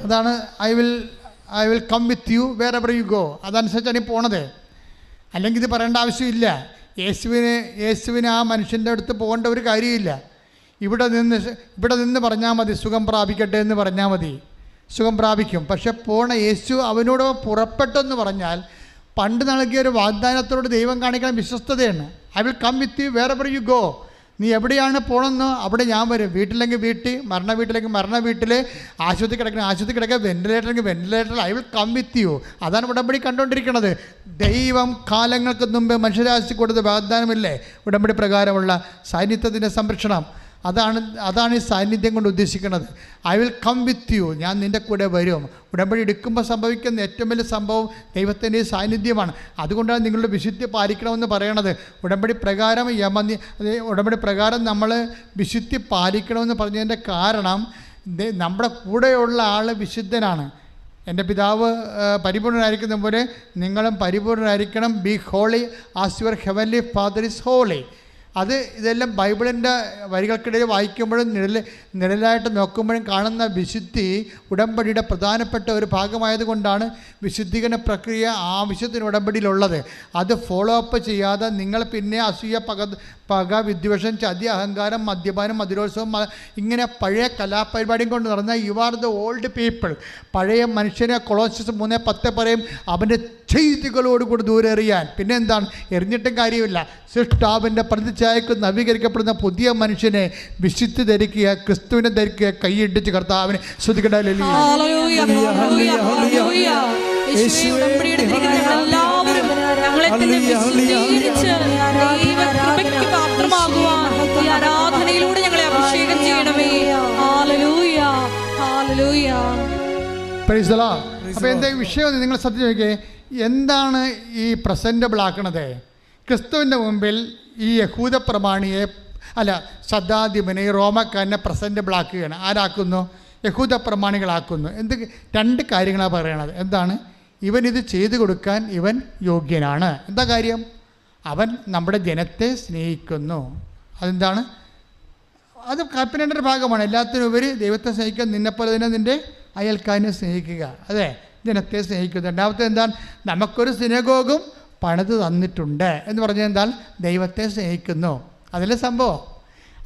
അതാണ് I will come with you wherever you go. അതനുസരിച്ചാണ് ഈ പോണത്. അല്ലെങ്കിൽ ഇത് പറയേണ്ട ആവശ്യമില്ല. യേശുവിന് ആ മനുഷ്യൻ്റെ അടുത്ത് പോകേണ്ട ഒരു കാര്യമില്ല. ഇവിടെ നിന്ന് പറഞ്ഞാൽ മതി സുഖം പ്രാപിക്കട്ടെ എന്ന് പറഞ്ഞാൽ മതി, സുഖം പ്രാപിക്കും. പക്ഷെ പോണ യേശു അവനോട് പുറപ്പെട്ടെന്ന് പറഞ്ഞാൽ പണ്ട് നൽകിയ ഒരു വാഗ്ദാനത്തോട് ദൈവം കാണിക്കുന്ന വിശ്വസ്തതയാണ്. I will come with you wherever you go. നീ എവിടെയാണ് പോകണമെന്നോ അവിടെ ഞാൻ വരും. വീട്ടിലെങ്കിൽ വീട്ടിൽ, മരണ വീട്ടിലെങ്കിൽ മരണ വീട്ടിൽ, ആശുപത്രി കിടക്കുക, വെന്റിലേറ്ററെങ്കിൽ വെന്റിലേറ്ററിൽ. I will come with you. അതാണ് ഉടമ്പടി കണ്ടുകൊണ്ടിരിക്കുന്നത്. ദൈവം കാലങ്ങൾക്ക് മുമ്പ് മനുഷ്യരാശി കൊടുത്ത വാഗ്ദാനമില്ലേ ഉടമ്പടി പ്രകാരമുള്ള സാന്നിധ്യത്തിൻ്റെ സംരക്ഷണം. അതാണ് ഈ സാന്നിധ്യം കൊണ്ട് ഉദ്ദേശിക്കുന്നത്. I will come with you. ഞാൻ നിൻ്റെ കൂടെ വരും. ഉടമ്പടി എടുക്കുമ്പോൾ സംഭവിക്കുന്ന ഏറ്റവും വലിയ സംഭവം ദൈവത്തിൻ്റെ സാന്നിധ്യമാണ്. അതുകൊണ്ടാണ് നിങ്ങളുടെ വിശുദ്ധി പാലിക്കണമെന്ന് പറയണത്. ഉടമ്പടി പ്രകാരം നമ്മൾ വിശുദ്ധി പാലിക്കണമെന്ന് പറഞ്ഞതിൻ്റെ കാരണം നമ്മുടെ കൂടെയുള്ള ആൾ വിശുദ്ധനാണ്. എൻ്റെ പിതാവ് പരിപൂർണനായിരിക്കുന്ന പോലെ നിങ്ങളും പരിപൂർണനായിരിക്കണം. Be holy as your heavenly Father is holy. ഇതെല്ലാം ബൈബിളിൻ്റെ വരികൾക്കിടയിൽ വായിക്കുമ്പോഴും നിഴലായിട്ട് നോക്കുമ്പോഴും കാണുന്ന വിശുദ്ധി ഉടമ്പടിയുടെ പ്രധാനപ്പെട്ട ഒരു ഭാഗമായതുകൊണ്ടാണ് വിശുദ്ധീകരണ പ്രക്രിയ ആവശ്യത്തിന് ഉടമ്പടിയിലുള്ളത്. അത് ഫോളോ അപ്പ് ചെയ്യാതെ നിങ്ങൾ പിന്നെ അസൂയ, പക, വിദ്വേഷം, ചതി, അഹങ്കാരം, മദ്യപാനം, മധുരോത്സവം, ഇങ്ങനെ പഴയ കലാപരിപാടിയും കൊണ്ട് നടന്ന you are the old people. പഴയ മനുഷ്യനെ കൊളോസ്യസ് 3:10 പറയും അവൻ്റെ ചെയ്തികളോടുകൂടി ദൂരെ എറിയാൻ. പിന്നെ എന്താണ്? എറിഞ്ഞിട്ടും കാര്യമില്ല. സൃഷ്ടാവിൻ്റെ പ്രതിച്ഛായക്ക് നവീകരിക്കപ്പെടുന്ന പുതിയ മനുഷ്യനെ വിശുദ്ധി ധരിക്കുക, ക്രിസ്തുവിനെ ധരിക്കുക, കൈയിടിച്ച് കർത്താവിനെ ശ്രദ്ധിക്കട്ടെ. ആരാധനയിലൂടെ ഞങ്ങളെ അഭിഷേകം ചെയ്യണമേ. അപ്പോൾ എന്താ വിഷയം നിങ്ങൾ ശ്രദ്ധിച്ച് നോക്കിയേ. എന്താണ് ഈ പ്രസൻറ്റബിൾ ആക്കണത്? ക്രിസ്തുവിൻ്റെ മുമ്പിൽ ഈ യഹൂദ പ്രമാണിയെ ശതാധിപനെ, റോമക്കാരനെ പ്രസൻറ്റബിൾ ആക്കുകയാണ്. ആരാക്കുന്നു? യഹൂദ പ്രമാണികളാക്കുന്നു. 2 കാര്യങ്ങളാണ് പറയണത്. എന്താണ്? ഇവനിത് ചെയ്തു കൊടുക്കാൻ ഇവൻ യോഗ്യനാണ്. എന്താ കാര്യം? അവൻ നമ്മുടെ ജനത്തെ സ്നേഹിക്കുന്നു. അതെന്താണ്? അത് കൽപ്പനയുടെ ഒരു ഭാഗമാണ്. എല്ലാത്തിനും ഉപരി ദൈവത്തെ സ്നേഹിക്കാൻ, നിന്നെപ്പോലെ തന്നെ നിൻ്റെ അയൽക്കാരനെ സ്നേഹിക്കുക. അതെ, ജനത്തെ സ്നേഹിക്കുന്നു. രണ്ടാമത്തെ എന്താണ്? നമുക്കൊരു സിനഗോഗും പണിത് തന്നിട്ടുണ്ട് എന്ന് പറഞ്ഞാൽ എന്താണ്? ദൈവത്തെ സ്നേഹിക്കുന്നു. അതിലെ സംഭവം.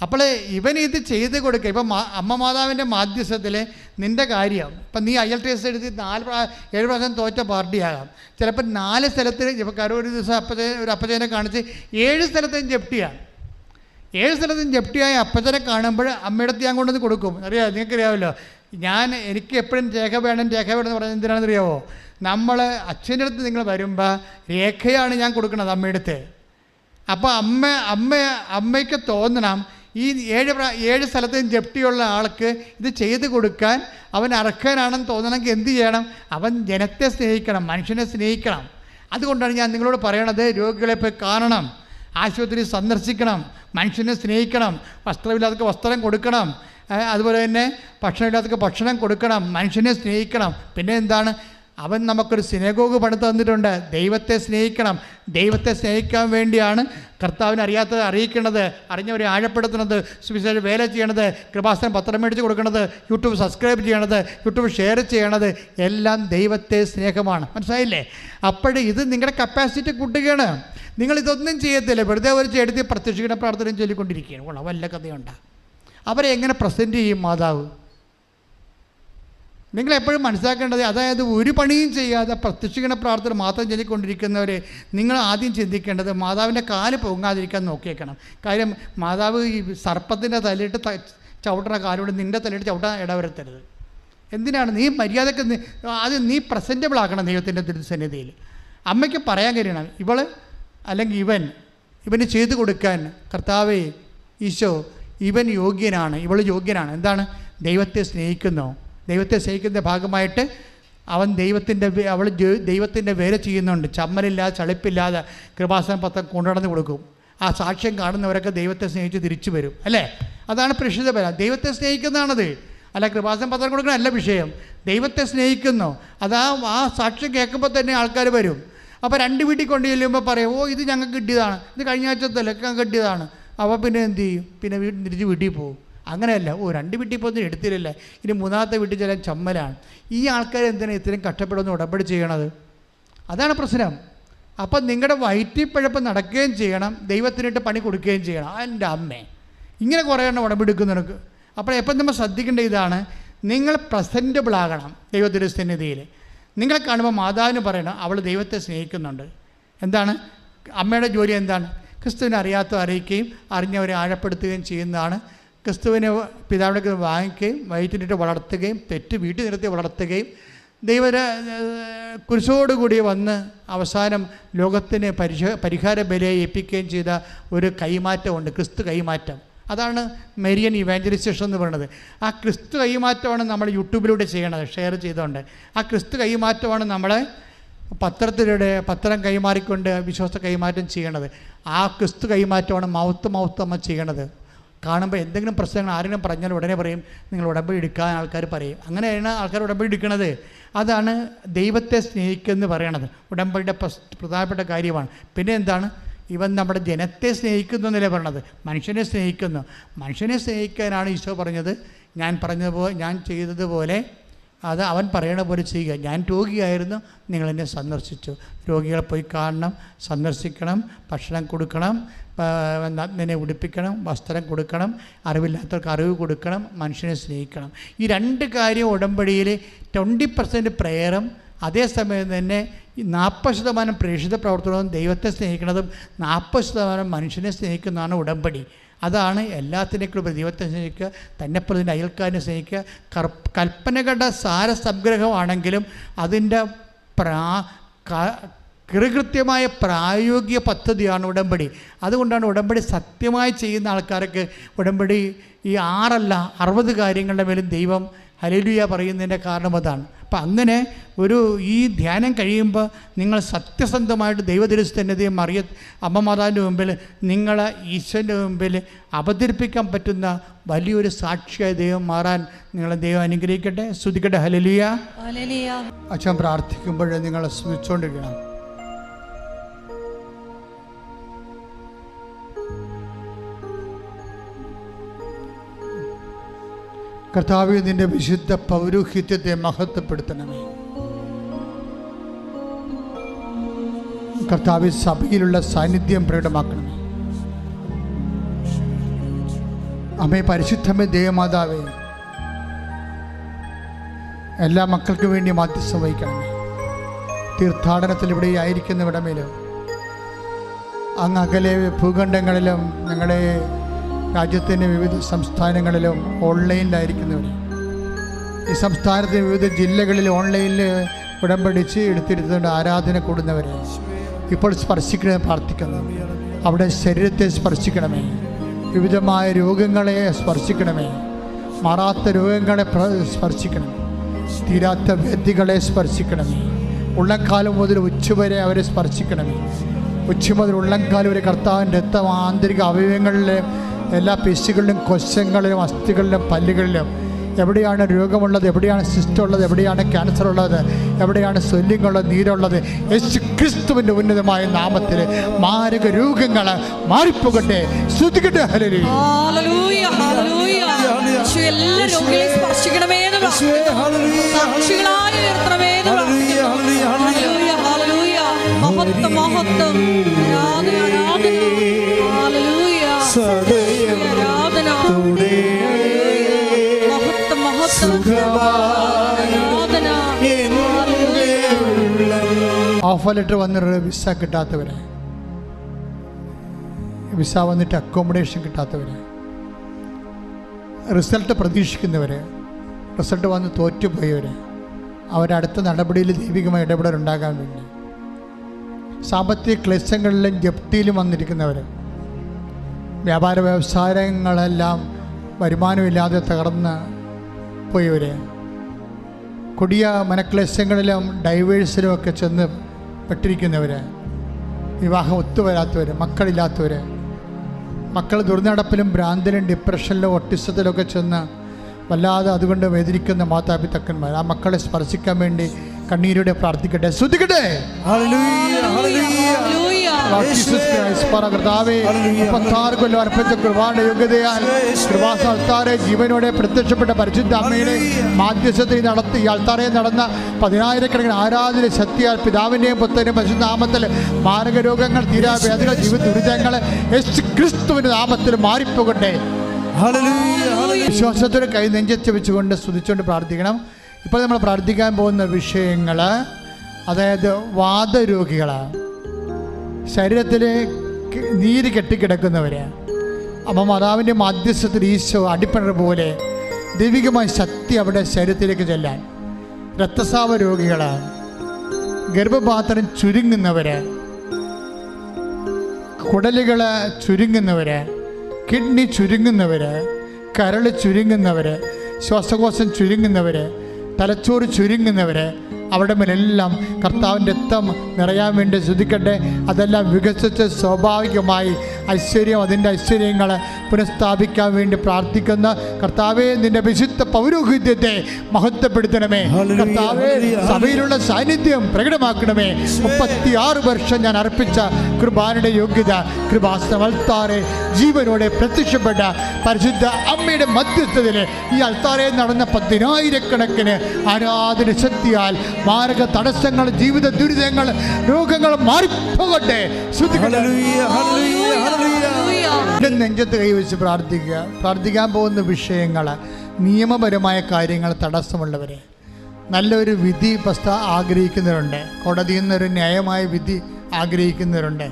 അപ്പോൾ ഇവൻ ഇത് ചെയ്ത് കൊടുക്കുക. ഇപ്പം അമ്മ മാതാവിൻ്റെ മാധ്യസ്ഥത്തിൽ നിൻ്റെ കാര്യം ഇപ്പം നീ IELTS ടെസ്റ്റ് എഴുതി 7 പ്രാവശ്യം തോറ്റ പാർട്ടിയാകാം. ചിലപ്പോൾ 4 സ്ഥലത്ത് ഇപ്പോൾ ഒരു ദിവസം ഒരു അപ്പച്ചനെ കാണിച്ച് 7 സ്ഥലത്തും ജപ്തിയാണ്. 7 സ്ഥലത്തും ജപ്തിയായ അപ്പച്ചനെ കാണുമ്പോൾ അമ്മയുടെ ഞാൻ കൊണ്ടുവന്ന് കൊടുക്കും. അറിയാമോ? നിങ്ങൾക്കറിയാമല്ലോ. എനിക്ക് എപ്പോഴും രേഖ വേണം എന്ന് പറഞ്ഞാൽ എന്തിനാണെന്നറിയാമോ? നമ്മൾ അച്ഛൻ്റെ അടുത്ത് നിങ്ങൾ വരുമ്പോൾ രേഖയാണ് ഞാൻ കൊടുക്കുന്നത് അമ്മയെടുത്ത്. അപ്പോൾ അമ്മയ്ക്ക് തോന്നണം ഈ 7 സ്ഥലത്തും ജപ്തിയുള്ള ആൾക്ക് ഇത് ചെയ്ത് കൊടുക്കാൻ അവൻ അർഹനാണെന്ന് തോന്നണമെങ്കിൽ എന്ത് ചെയ്യണം? അവൻ ജനത്തെ സ്നേഹിക്കണം, മനുഷ്യനെ സ്നേഹിക്കണം. അതുകൊണ്ടാണ് ഞാൻ നിങ്ങളോട് പറയണത്, രോഗികളെ പോയി കാണണം, ആശുപത്രി സന്ദർശിക്കണം, മനുഷ്യനെ സ്നേഹിക്കണം, വസ്ത്രമില്ലാത്തവർക്ക് വസ്ത്രം കൊടുക്കണം, അതുപോലെ തന്നെ ഭക്ഷണമില്ലാത്തവർക്ക് ഭക്ഷണം കൊടുക്കണം, മനുഷ്യനെ സ്നേഹിക്കണം. പിന്നെ എന്താണ്, അവൻ നമുക്കൊരു സിനഗോഗ് പണിത് തന്നിട്ടുണ്ട്. ദൈവത്തെ സ്നേഹിക്കണം. ദൈവത്തെ സ്നേഹിക്കാൻ വേണ്ടിയാണ് കർത്താവിനെ അറിയാത്തത് അറിയിക്കുന്നത്, അറിഞ്ഞവരെ ആഴപ്പെടുത്തുന്നത്, സുവിശേഷ വേല ചെയ്യണത്, കൃപാസനം പത്രം മേടിച്ച് കൊടുക്കണത്, യൂട്യൂബ് സബ്സ്ക്രൈബ് ചെയ്യണത്, യൂട്യൂബ് ഷെയർ ചെയ്യണത്, എല്ലാം ദൈവത്തെ സ്നേഹമാണ്. മനസ്സിലായില്ലേ? അപ്പോഴേ ഇത് നിങ്ങളുടെ കപ്പാസിറ്റി കൂട്ടുകയാണ്. നിങ്ങളിതൊന്നും ചെയ്യത്തില്ല, വെറുതെ ഒരു എടുത്ത് പ്രത്യക്ഷിക്കുന്ന പ്രാർത്ഥനയും ചൊല്ലിക്കൊണ്ടിരിക്കുകയാണ്. വല്ല കഥയുണ്ടാകും. അവരെ എങ്ങനെ പ്രസൻറ്റ് ചെയ്യും മാതാവ്? നിങ്ങളെപ്പോഴും മനസ്സിലാക്കേണ്ടത്, അതായത് ഒരു പണിയും ചെയ്യാതെ പ്രത്യക്ഷിക്കുന്ന പ്രാർത്ഥന മാത്രം ചൊല്ലിക്കൊണ്ടിരിക്കുന്നവരെ നിങ്ങൾ ആദ്യം ചിന്തിക്കേണ്ടത് മാതാവിൻ്റെ കാല് പൊങ്ങാതിരിക്കാൻ നോക്കിയേക്കണം. കാര്യം മാതാവ് ഈ സർപ്പത്തിൻ്റെ തലയിട്ട് ചവിട്ടുന്ന കാലോട് നിൻ്റെ തലയിട്ട് ചവിട്ടാൻ ഇടവരുത്തരുത്. എന്തിനാണ്? നീ മര്യാദക്ക് ആദ്യം നീ പ്രസൻറ്റബിൾ ആക്കണം ദൈവത്തിൻ്റെ തിരുസന്നിധിയിൽ. അമ്മയ്ക്ക് പറയാൻ കഴിയണം, ഇവൾ അല്ലെങ്കിൽ ഇവന് ചെയ്തു കൊടുക്കാൻ കർത്താവേ ഈശോ ഇവൻ യോഗ്യനാണ്, ഇവൾ യോഗ്യനാണ്. എന്താണ്? ദൈവത്തെ സ്നേഹിക്കുന്നോ? ദൈവത്തെ സ്നേഹിക്കുന്ന ഭാഗമായിട്ട് അവൾ ദൈവത്തിൻ്റെ വേല ചെയ്യുന്നുണ്ട്. ചമ്മലില്ലാതെ ചളിപ്പില്ലാതെ കൃപാസന പത്രം കൊണ്ടുനടന്ന് കൊടുക്കും. ആ സാക്ഷ്യം കാണുന്നവരൊക്കെ ദൈവത്തെ സ്നേഹിച്ച് തിരിച്ചു വരും. അല്ലേ? അതാണ് പ്രേക്ഷിത ബല. ദൈവത്തെ സ്നേഹിക്കുന്നതാണത്. അല്ല കൃപാസന പത്രം കൊടുക്കുന്ന അല്ല വിഷയം. ദൈവത്തെ സ്നേഹിക്കുന്നു. ആ സാക്ഷ്യം കേൾക്കുമ്പോൾ തന്നെ ആൾക്കാർ വരും. അപ്പോൾ രണ്ട് വീട്ടിൽ കൊണ്ട് ചെല്ലുമ്പോൾ പറയും, ഓ ഇത് ഞങ്ങൾക്ക് കിട്ടിയതാണ്, ഇത് കഴിഞ്ഞ ആഴ്ചത്തല്ല കിട്ടിയതാണ്. അപ്പോൾ പിന്നെ എന്ത് ചെയ്യും? പിന്നെ തിരിച്ച് വീട്ടിൽ പോകും. അങ്ങനെയല്ല, രണ്ട് വീട്ടിൽ പോകുന്ന എടുത്തില്ലല്ലേ, ഇനി മൂന്നാമത്തെ വീട്ടിൽ ചെല്ലാൻ ചമ്മലാണ്. ഈ ആൾക്കാർ എന്തിനാണ് ഇത്രയും കഷ്ടപ്പെടുന്ന ഉടമ്പടി ചെയ്യണത്? അതാണ് പ്രശ്നം. അപ്പം നിങ്ങളുടെ വയറ്റിപ്പഴപ്പം നടക്കുകയും ചെയ്യണം, ദൈവത്തിനിട്ട് പണി കൊടുക്കുകയും ചെയ്യണം. എൻ്റെ അമ്മേ, ഇങ്ങനെ കുറേ എണ്ണം ഉടമ്പെടുക്കും നിനക്ക്. അപ്പോൾ എപ്പം നമ്മൾ ശ്രദ്ധിക്കേണ്ട ഇതാണ്, നിങ്ങൾ പ്രസൻറ്റബിൾ ആകണം ദൈവത്തിൻ്റെ സന്നിധിയിൽ. നിങ്ങളെ കാണുമ്പോൾ മാതാവിന് പറയണം അവൾ ദൈവത്തെ സ്നേഹിക്കുന്നുണ്ട്. എന്താണ് അമ്മയുടെ ജോലി? എന്താണ്? ക്രിസ്തുവിനെ അറിയിക്കുകയും അറിഞ്ഞവരെ ആഴപ്പെടുത്തുകയും ചെയ്യുന്നതാണ്. ക്രിസ്തുവിനെ പിതാവിനെ വാങ്ങിക്കുകയും വയറ്റിനിട്ട് വളർത്തുകയും തെറ്റ് വീട്ടിൽ നിർത്തി വളർത്തുകയും കുരിശോടുകൂടി വന്ന് അവസാനം ലോകത്തിന് പരിഹാര ബലിയെ ഏൽപ്പിക്കുകയും ചെയ്ത ഒരു കൈമാറ്റമുണ്ട്, ക്രിസ്തു കൈമാറ്റം. അതാണ് മെരിയൻ ഇവാഞ്ചലിസേഷൻ എന്ന് പറയുന്നത്. ആ ക്രിസ്തു കൈമാറ്റമാണ് നമ്മൾ യൂട്യൂബിലൂടെ ചെയ്യണത്, ഷെയർ ചെയ്തുകൊണ്ട്. ആ ക്രിസ്തു കൈമാറ്റമാണ് നമ്മളെ പത്രം കൈമാറിക്കൊണ്ട് വിശ്വാസ കൈമാറ്റം ചെയ്യണത്. ആ ക്രിസ്തു കൈമാറ്റമാണ് മൗത്ത് നമ്മൾ ചെയ്യണത്. കാണുമ്പോൾ എന്തെങ്കിലും പ്രശ്നങ്ങൾ ആരെങ്കിലും പറഞ്ഞാൽ ഉടനെ പറയും നിങ്ങൾ ഉടമ്പടി എടുക്കാൻ ആൾക്കാർ പറയും. അങ്ങനെയാണ് ആൾക്കാർ ഉടമ്പടി എടുക്കുന്നത്. അതാണ് ദൈവത്തെ സ്നേഹിക്കുമെന്ന് പറയണത്. ഉടമ്പടിയുടെ പ്രധാനപ്പെട്ട കാര്യമാണ്. പിന്നെ എന്താണ്? ഇവൻ നമ്മുടെ ജനത്തെ സ്നേഹിക്കുന്നു എന്നല്ലേ പറയണത്, മനുഷ്യനെ സ്നേഹിക്കുന്നു. മനുഷ്യനെ സ്നേഹിക്കാനാണ് ഈശോ പറഞ്ഞത്, ഞാൻ ചെയ്തതുപോലെ അത് അവൻ പറയണ പോലെ ചെയ്യുക. ഞാൻ രോഗിയായിരുന്നു, നിങ്ങളെന്നെ സന്ദർശിച്ചു. രോഗികളെ പോയി കാണണം, സന്ദർശിക്കണം, ഭക്ഷണം കൊടുക്കണം, നഗ്നനെ ഉടുപ്പിക്കണം, വസ്ത്രം കൊടുക്കണം, അറിവില്ലാത്തവർക്ക് അറിവ് കൊടുക്കണം, മനുഷ്യനെ സ്നേഹിക്കണം. ഈ രണ്ട് കാര്യം ഉടമ്പടിയിൽ 20% പ്രേയറും അതേസമയം തന്നെ 40% പ്രേക്ഷിത പ്രവർത്തനവും ദൈവത്തെ സ്നേഹിക്കുന്നതും 40% മനുഷ്യനെ സ്നേഹിക്കുന്നതാണ് ഉടമ്പടി. അതാണ് എല്ലാത്തിനേക്കുള്ള ദൈവത്തെ സ്നേഹിക്കുക, തന്നെപ്രതി അയൽക്കാരനെ സ്നേഹിക്കുക. കൽപ്പനകളുടെ സാരസംഗ്രഹമാണെങ്കിലും അതിൻ്റെ കൃത്യമായ പ്രായോഗിക പദ്ധതിയാണ് ഉടമ്പടി. അതുകൊണ്ടാണ് ഉടമ്പടി സത്യമായി ചെയ്യുന്ന ആൾക്കാർക്ക് ഉടമ്പടി ഈ 6 അല്ല 60 കാര്യങ്ങളുടെ മേലും ദൈവം ഹല്ലേലൂയ പറയുന്നതിൻ്റെ കാരണം അതാണ്. അപ്പം അങ്ങനെ ഈ ധ്യാനം കഴിയുമ്പോൾ നിങ്ങൾ സത്യസന്ധമായിട്ട് ദൈവതിരുസന്നിധിയും അമ്മ മാതാവിൻ്റെ മുമ്പിൽ നിങ്ങളെ ഈശ്വരൻ്റെ മുമ്പിൽ അവതരിപ്പിക്കാൻ പറ്റുന്ന വലിയൊരു സാക്ഷിയായി ദൈവം മാറാൻ നിങ്ങളെ ദൈവം അനുഗ്രഹിക്കട്ടെ. സ്തുതിക്കട്ടെ. ഹല്ലേലൂയ. അച്ഛൻ പ്രാർത്ഥിക്കുമ്പോൾ നിങ്ങൾ സ്മരിച്ചുകൊണ്ടിരിക്കണം. കർത്താവേ, നിന്റെ വിശുദ്ധ പൗരോഹിത്യത്തെ മഹത്വപ്പെടുത്തണമേ. കർത്താവേ, സഭയിലുള്ള സാന്നിധ്യം പ്രകടമാക്കണമേ. അമ്മേ, പരിശുദ്ധമേ, ദേവമാതാവേ, എല്ലാ മക്കൾക്കും വേണ്ടി മാധ്യസ്ഥം വഹിക്കണമേ. തീർത്ഥാടനത്തിൽ ഇവിടെ ആയിരിക്കുന്നവിടമേലും അങ്ങ് അകലെ ഭൂഖണ്ഡങ്ങളിലും ഞങ്ങളുടെ രാജ്യത്തിൻ്റെ വിവിധ സംസ്ഥാനങ്ങളിലും ഓൺലൈനിലായിരിക്കുന്നവർ, ഈ സംസ്ഥാനത്തെ വിവിധ ജില്ലകളിൽ ഓൺലൈനിൽ ഉടമ്പടിച്ച് എടുത്തിരുന്നുകൊണ്ട് ആരാധന കൂടുന്നവരെ ഇപ്പോൾ സ്പർശിക്കണമേ പ്രാർത്ഥിക്കുന്നു. അവിടെ ശരീരത്തെ സ്പർശിക്കണമേ, വിവിധമായ രോഗങ്ങളെ സ്പർശിക്കണമേ, മാറാത്ത രോഗങ്ങളെ സ്പർശിക്കണമേ, തീരാത്ത വ്യാധികളെ സ്പർശിക്കണമേ, ഉള്ളംകാലം മുതൽ ഉച്ചവരെ അവരെ സ്പർശിക്കണമേ. ഉച്ച മുതൽ ഉള്ളംകാലം വരെ കർത്താവിൻ്റെ രക്തം ആന്തരിക അവയവങ്ങളിലും എല്ലാ പേശികളിലും കൊശങ്ങളിലും അസ്ഥികളിലും പല്ലുകളിലും എവിടെയാണ് രോഗമുള്ളത്, എവിടെയാണ് സിസ്റ്റ് ഉള്ളത്, എവിടെയാണ് ക്യാൻസർ ഉള്ളത്, എവിടെയാണ് സ്വെല്ലിംഗ് ഉള്ളത്, നീരുള്ളത്, യേശു ക്രിസ്തുവിൻ്റെ ഉന്നതമായ നാമത്തിൽ മാരക രോഗങ്ങൾ മാറിപ്പോകട്ടെ. ശ്രദ്ധിക്കട്ടെ. ഹല്ലേലൂയ. ഹല്ലേലൂയ. ഹല്ലേലൂയ. യേശുവേ, എല്ലാ രോഗികളെയും സ്പർശിക്കണമേ എന്ന് പ്രാർത്ഥിക്കുന്നു. സാക്ഷികളായി ഉയർത്തണമേ എന്ന് പ്രാർത്ഥിക്കുന്നു. ഹല്ലേലൂയ. ഹല്ലേലൂയ. മഹത്വം മഹത്വം. ആരാധന ആരാധന. ഹല്ലേലൂയ. ആരാധന. മഹത്വം മഹത്വം. ആരാധന. ഓഫർ ലെറ്റർ വന്നിട്ട് വിസ കിട്ടാത്തവരെ, വിസ വന്നിട്ട് അക്കോമഡേഷൻ കിട്ടാത്തവരെ, റിസൾട്ട് പ്രതീക്ഷിക്കുന്നവർ, റിസൾട്ട് വന്ന് തോറ്റുപോയവർ, അവരടുത്ത നടപടിയിൽ ദൈവികമായ ഇടപെടലുണ്ടാകാൻ വേണ്ടി, സാമ്പത്തിക ക്ലേശങ്ങളിലും ജപ്തിയിലും വന്നിരിക്കുന്നവർ, വ്യാപാര വ്യവസായങ്ങളെല്ലാം വരുമാനമില്ലാതെ തകർന്ന് പോയവർ, കൊടിയ മനക്ലേശങ്ങളിലും ഡൈവേഴ്സിലും ഒക്കെ ചെന്ന് പെട്ടിരിക്കുന്നവർ, വിവാഹം ഒത്തുവരാത്തവർ, മക്കളില്ലാത്തവർ, മക്കൾ ദുർനടപ്പിലും ഭ്രാന്തിലും ഡിപ്രഷനിലും ഒട്ടിസത്തിലൊക്കെ ചെന്ന് വല്ലാതെ അതുകൊണ്ട് വേദനിക്കുന്ന മാതാപിതാക്കന്മാർ, ആ മക്കളെ സ്പർശിക്കാൻ വേണ്ടി കണ്ണീരോടെ പ്രാർത്ഥിക്കട്ടെ. ശ്രദ്ധിക്കട്ടെ. ജീവനോടെ പ്രത്യക്ഷപ്പെട്ട പരിശുദ്ധ അമ്മയുടെ മാധ്യസ്ഥത്തിൽ നടത്തി ഈ അൾത്താരയിൽ നടന്ന 10,000-കണക്കിന് ആരാധന ശക്തിയാൽ പിതാവിന്റെയും പുത്രന്റെയും പരിശുദ്ധ നാമത്തിൽ മാരക രോഗങ്ങൾ, തീരാവേദനകൾ, ജീവിത ദുരിതങ്ങൾ യേശു ക്രിസ്തുവിന്റെ നാമത്തിൽ മാറിപ്പോകട്ടെ. വിശ്വാസത്തോടെ കൈ നെഞ്ചത്ത് വെച്ചുകൊണ്ട് സ്തുതിച്ചുകൊണ്ട് പ്രാർത്ഥിക്കണം. ഇപ്പോൾ നമ്മൾ പ്രാർത്ഥിക്കാൻ പോകുന്ന വിഷയങ്ങൾ, അതായത് വാതരോഗികളാണ്, ശരീരത്തിൽ നീര് കെട്ടിക്കിടക്കുന്നവർ, അപ്പം മാതാവിൻ്റെ മധ്യസ്ഥത്തിൽ ഈശോ അടിപ്പിണർ പോലെ ദൈവികമായ ശക്തി അവിടെ ശരീരത്തിലേക്ക് ചെല്ലാൻ, രക്തസ്രാവ രോഗികളാണ്, ഗർഭപാത്രം ചുരുങ്ങുന്നവർ, കുടലുകൾ ചുരുങ്ങുന്നവർ, കിഡ്നി ചുരുങ്ങുന്നവർ, കരൾ ചുരുങ്ങുന്നവർ, ശ്വാസകോശം ചുരുങ്ങുന്നവർ, തലച്ചോറ് ചുരുങ്ങുന്നവർ, അവിടെ മേലെല്ലാം കർത്താവിൻ്റെ രക്തം നിറയാൻ വേണ്ടി ശ്രദ്ധിക്കട്ടെ. അതെല്ലാം വികസിച്ച് സ്വാഭാവികമായി ഐശ്വര്യം, അതിൻ്റെ ഐശ്വര്യങ്ങൾ പുനഃസ്ഥാപിക്കാൻ വേണ്ടി പ്രാർത്ഥിക്കുന്ന കർത്താവേ, നിന്റെ വിശുദ്ധ പൗരോഹിത്യത്തെ മഹത്വപ്പെടുത്തണമേ. കർത്താവേ, സഭയിലുള്ള സാന്നിധ്യം പ്രകടമാക്കണമേ. 36 വർഷം ഞാൻ അർപ്പിച്ച കുർബാനയുടെ യോഗ്യത, കൃപാസനത്താറെ ജീവനോടെ പ്രത്യക്ഷപ്പെട്ട പരിശുദ്ധ അമ്മയുടെ മധ്യസ്ഥതയിൽ ഈ അൾത്താരയിൽ നടന്ന 10,000-കണക്കിന് ആരാധന ശക്തിയാൽ മാരക തടസ്സങ്ങൾ, ജീവിത ദുരിതങ്ങൾ, രോഗങ്ങൾ മാറിപ്പോകട്ടെ. നെഞ്ചത്ത് കൈവച്ച് പ്രാർത്ഥിക്കുക. പ്രാർത്ഥിക്കാൻ പോകുന്ന വിഷയങ്ങൾ, നിയമപരമായ കാര്യങ്ങൾ, തടസ്സമുള്ളവരെ, നല്ലൊരു വിധി ആഗ്രഹിക്കുന്നവരുണ്ട്, കോടതിയിൽ നിന്നൊരു ന്യായമായ വിധി ആഗ്രഹിക്കുന്നവരുണ്ട്,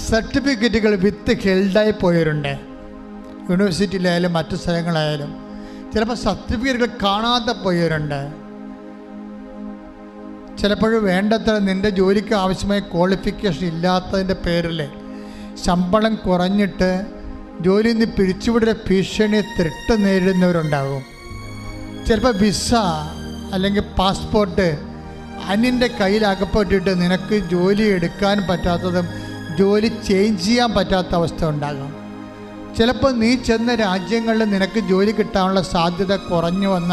സർട്ടിഫിക്കറ്റുകൾ വിത്ത് ഹെൽഡായി പോയവരുണ്ട്, യൂണിവേഴ്സിറ്റിയിലായാലും മറ്റു സ്ഥലങ്ങളായാലും ചിലപ്പോൾ സർട്ടിഫിക്കറ്റുകൾ കാണാതെ പോയവരുണ്ട്. ചിലപ്പോൾ വേണ്ടത്ര നിൻ്റെ ജോലിക്ക് ആവശ്യമായ ക്വാളിഫിക്കേഷൻ ഇല്ലാത്തതിൻ്റെ പേരിൽ ശമ്പളം കുറഞ്ഞിട്ട് ജോലിയിൽ നിന്ന് പിരിച്ചുവിടുന്ന ഭീഷണി ത്രെട്ട് നേരിടുന്നവരുണ്ടാകും. ചിലപ്പോൾ വിസ അല്ലെങ്കിൽ പാസ്പോർട്ട് അന്യൻ്റെ കയ്യിൽ അകപ്പെട്ടിട്ട് നിനക്ക് ജോലി എടുക്കാൻ പറ്റാത്തതും ജോലി ചേഞ്ച് ചെയ്യാൻ പറ്റാത്ത അവസ്ഥ ഉണ്ടാകും. ചിലപ്പോൾ നീ ചെന്ന രാജ്യങ്ങളിൽ നിനക്ക് ജോലി കിട്ടാനുള്ള സാധ്യത കുറഞ്ഞു വന്ന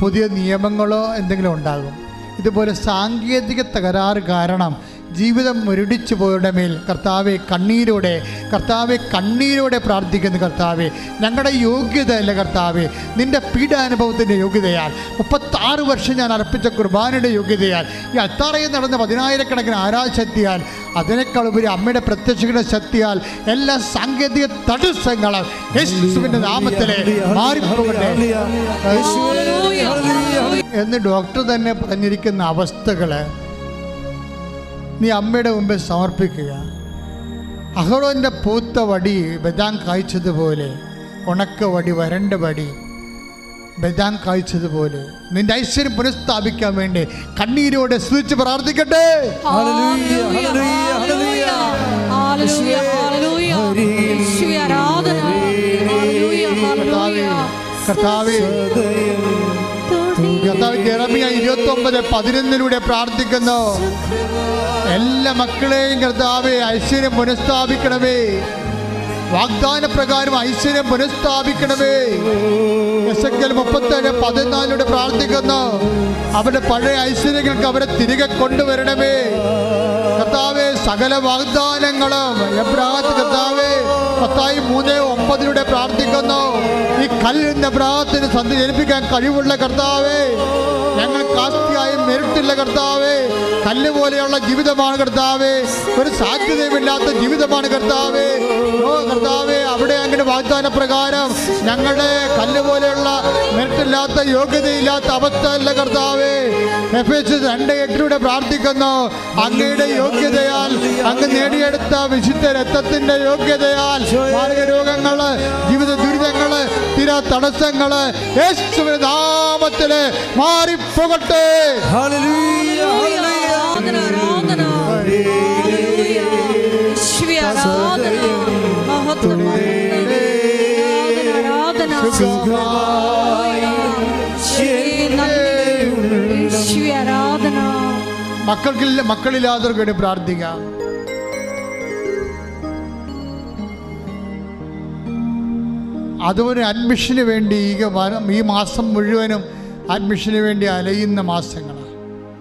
പുതിയ നിയമങ്ങളോ എന്തെങ്കിലും ഉണ്ടാകും. ഇതുപോലെ സാങ്കേതിക തകരാറ് കാരണം ജീവിതം മുരടിച്ചു പോയവരുടെ മേൽ കർത്താവെ കണ്ണീരോടെ പ്രാർത്ഥിക്കുന്നു. കർത്താവെ, ഞങ്ങളുടെ യോഗ്യതയല്ല കർത്താവെ, നിൻ്റെ പീഡാനുഭവത്തിൻ്റെ യോഗ്യതയാൽ 36 വർഷം ഞാൻ അർപ്പിച്ച കുർബാനയുടെ യോഗ്യതയാൽ ഈ അൾത്താരയിൽ നടന്ന 10,000-കണക്കിന് ആരാധശക്തിയാൽ അതിനേക്കാൾ ഉപരി അമ്മയുടെ പ്രത്യക്ഷയുടെ ശക്തിയാൽ എല്ലാ സാങ്കേതിക തടസ്സങ്ങളും യേശുവിൻ്റെ നാമത്തിലെ മാറിപ്പോകട്ടെ എന്ന് ഡോക്ടർ തന്നെ പറഞ്ഞിരിക്കുന്ന അവസ്ഥകൾ നീ അമ്മയുടെ മുമ്പിൽ സമർപ്പിക്കുക. അഹറോൻ്റെ പൂത്ത വടി ബദാം കായ്ച്ചതുപോലെ, ഉണക്ക വടി, വരണ്ട വടി ബദാം കായ്ച്ചതുപോലെ നിന്റെ ഐശ്വര്യം പുനഃസ്ഥാപിക്കാൻ വേണ്ടി കണ്ണീരോടെ സ്തുതിച്ച് പ്രാർത്ഥിക്കട്ടെ. കർത്താവേ, കർത്താവ് ജെറമിയ 29:11 പ്രാർത്ഥിക്കുന്നു. എല്ലാ മക്കളെയും കർത്താവെ ഐശ്വര്യം പുനഃസ്ഥാപിക്കണമേ. വാഗ്ദാന പ്രകാരം ഐശ്വര്യം പുനഃസ്ഥാപിക്കണമേ. എസെക്കിയേൽ 37:14 പ്രാർത്ഥിക്കുന്നു. അവരുടെ പഴയ ഐശ്വര്യങ്ങൾക്ക് അവരെ തിരികെ കൊണ്ടുവരണമേ കർത്താവെ. സകല വാഗ്ദാനങ്ങളും എബ്രാഹത്ത് കർത്താവെ മത്തായി 3:9 പ്രാർത്ഥിക്കുന്നു. ഈ കല്ലിന്റെ പ്രാർത്ഥന സന്ധി ജനിപ്പിക്കാൻ കഴിവുള്ള കർത്താവെ, ഞങ്ങൾ കാസ്തിയായും മെരിട്ടില്ല കർത്താവെ. കല്ല് പോലെയുള്ള ജീവിതമാണ് കർത്താവെ, ഒരു സാധ്യതയുമില്ലാത്ത ജീവിതമാണ് കർത്താവെ. ഓ കർത്താവെ, അവിടെ അങ്ങനെ വാഗ്ദാന പ്രകാരം ഞങ്ങളുടെ കല്ല് പോലെയുള്ള മെരിട്ടില്ലാത്ത യോഗ്യതയില്ലാത്ത അവസ്ഥ അല്ല കർത്താവെ. എഫേസ്യർ 2:8 പ്രാർത്ഥിക്കുന്നു. അങ്ങയുടെ യോഗ്യതയാൽ, അങ്ങ് നേടിയെടുത്ത വിശുദ്ധ രക്തത്തിന്റെ യോഗ്യതയാൽ മാർഗരോഗങ്ങള്, ജീവിത ദുരിതങ്ങള്, സ്ഥിര തടസ്സങ്ങള് യേശുവിന്റെ നാമത്തില് മാറിപ്പോകട്ടെ. ആരാധന ആരാധന യേശുവേ ആരാധന മഹത്വം ആരാധന യേശുവേ ആരാധന. മക്കളില്ലാത്തവർക്ക് വേണ്ടി പ്രാർത്ഥിക്കാം. അതുപോലെ അഡ്മിഷന് വേണ്ടി ഈ മാസം മുഴുവനും അഡ്മിഷന് വേണ്ടി അലയുന്ന മാസങ്ങൾ.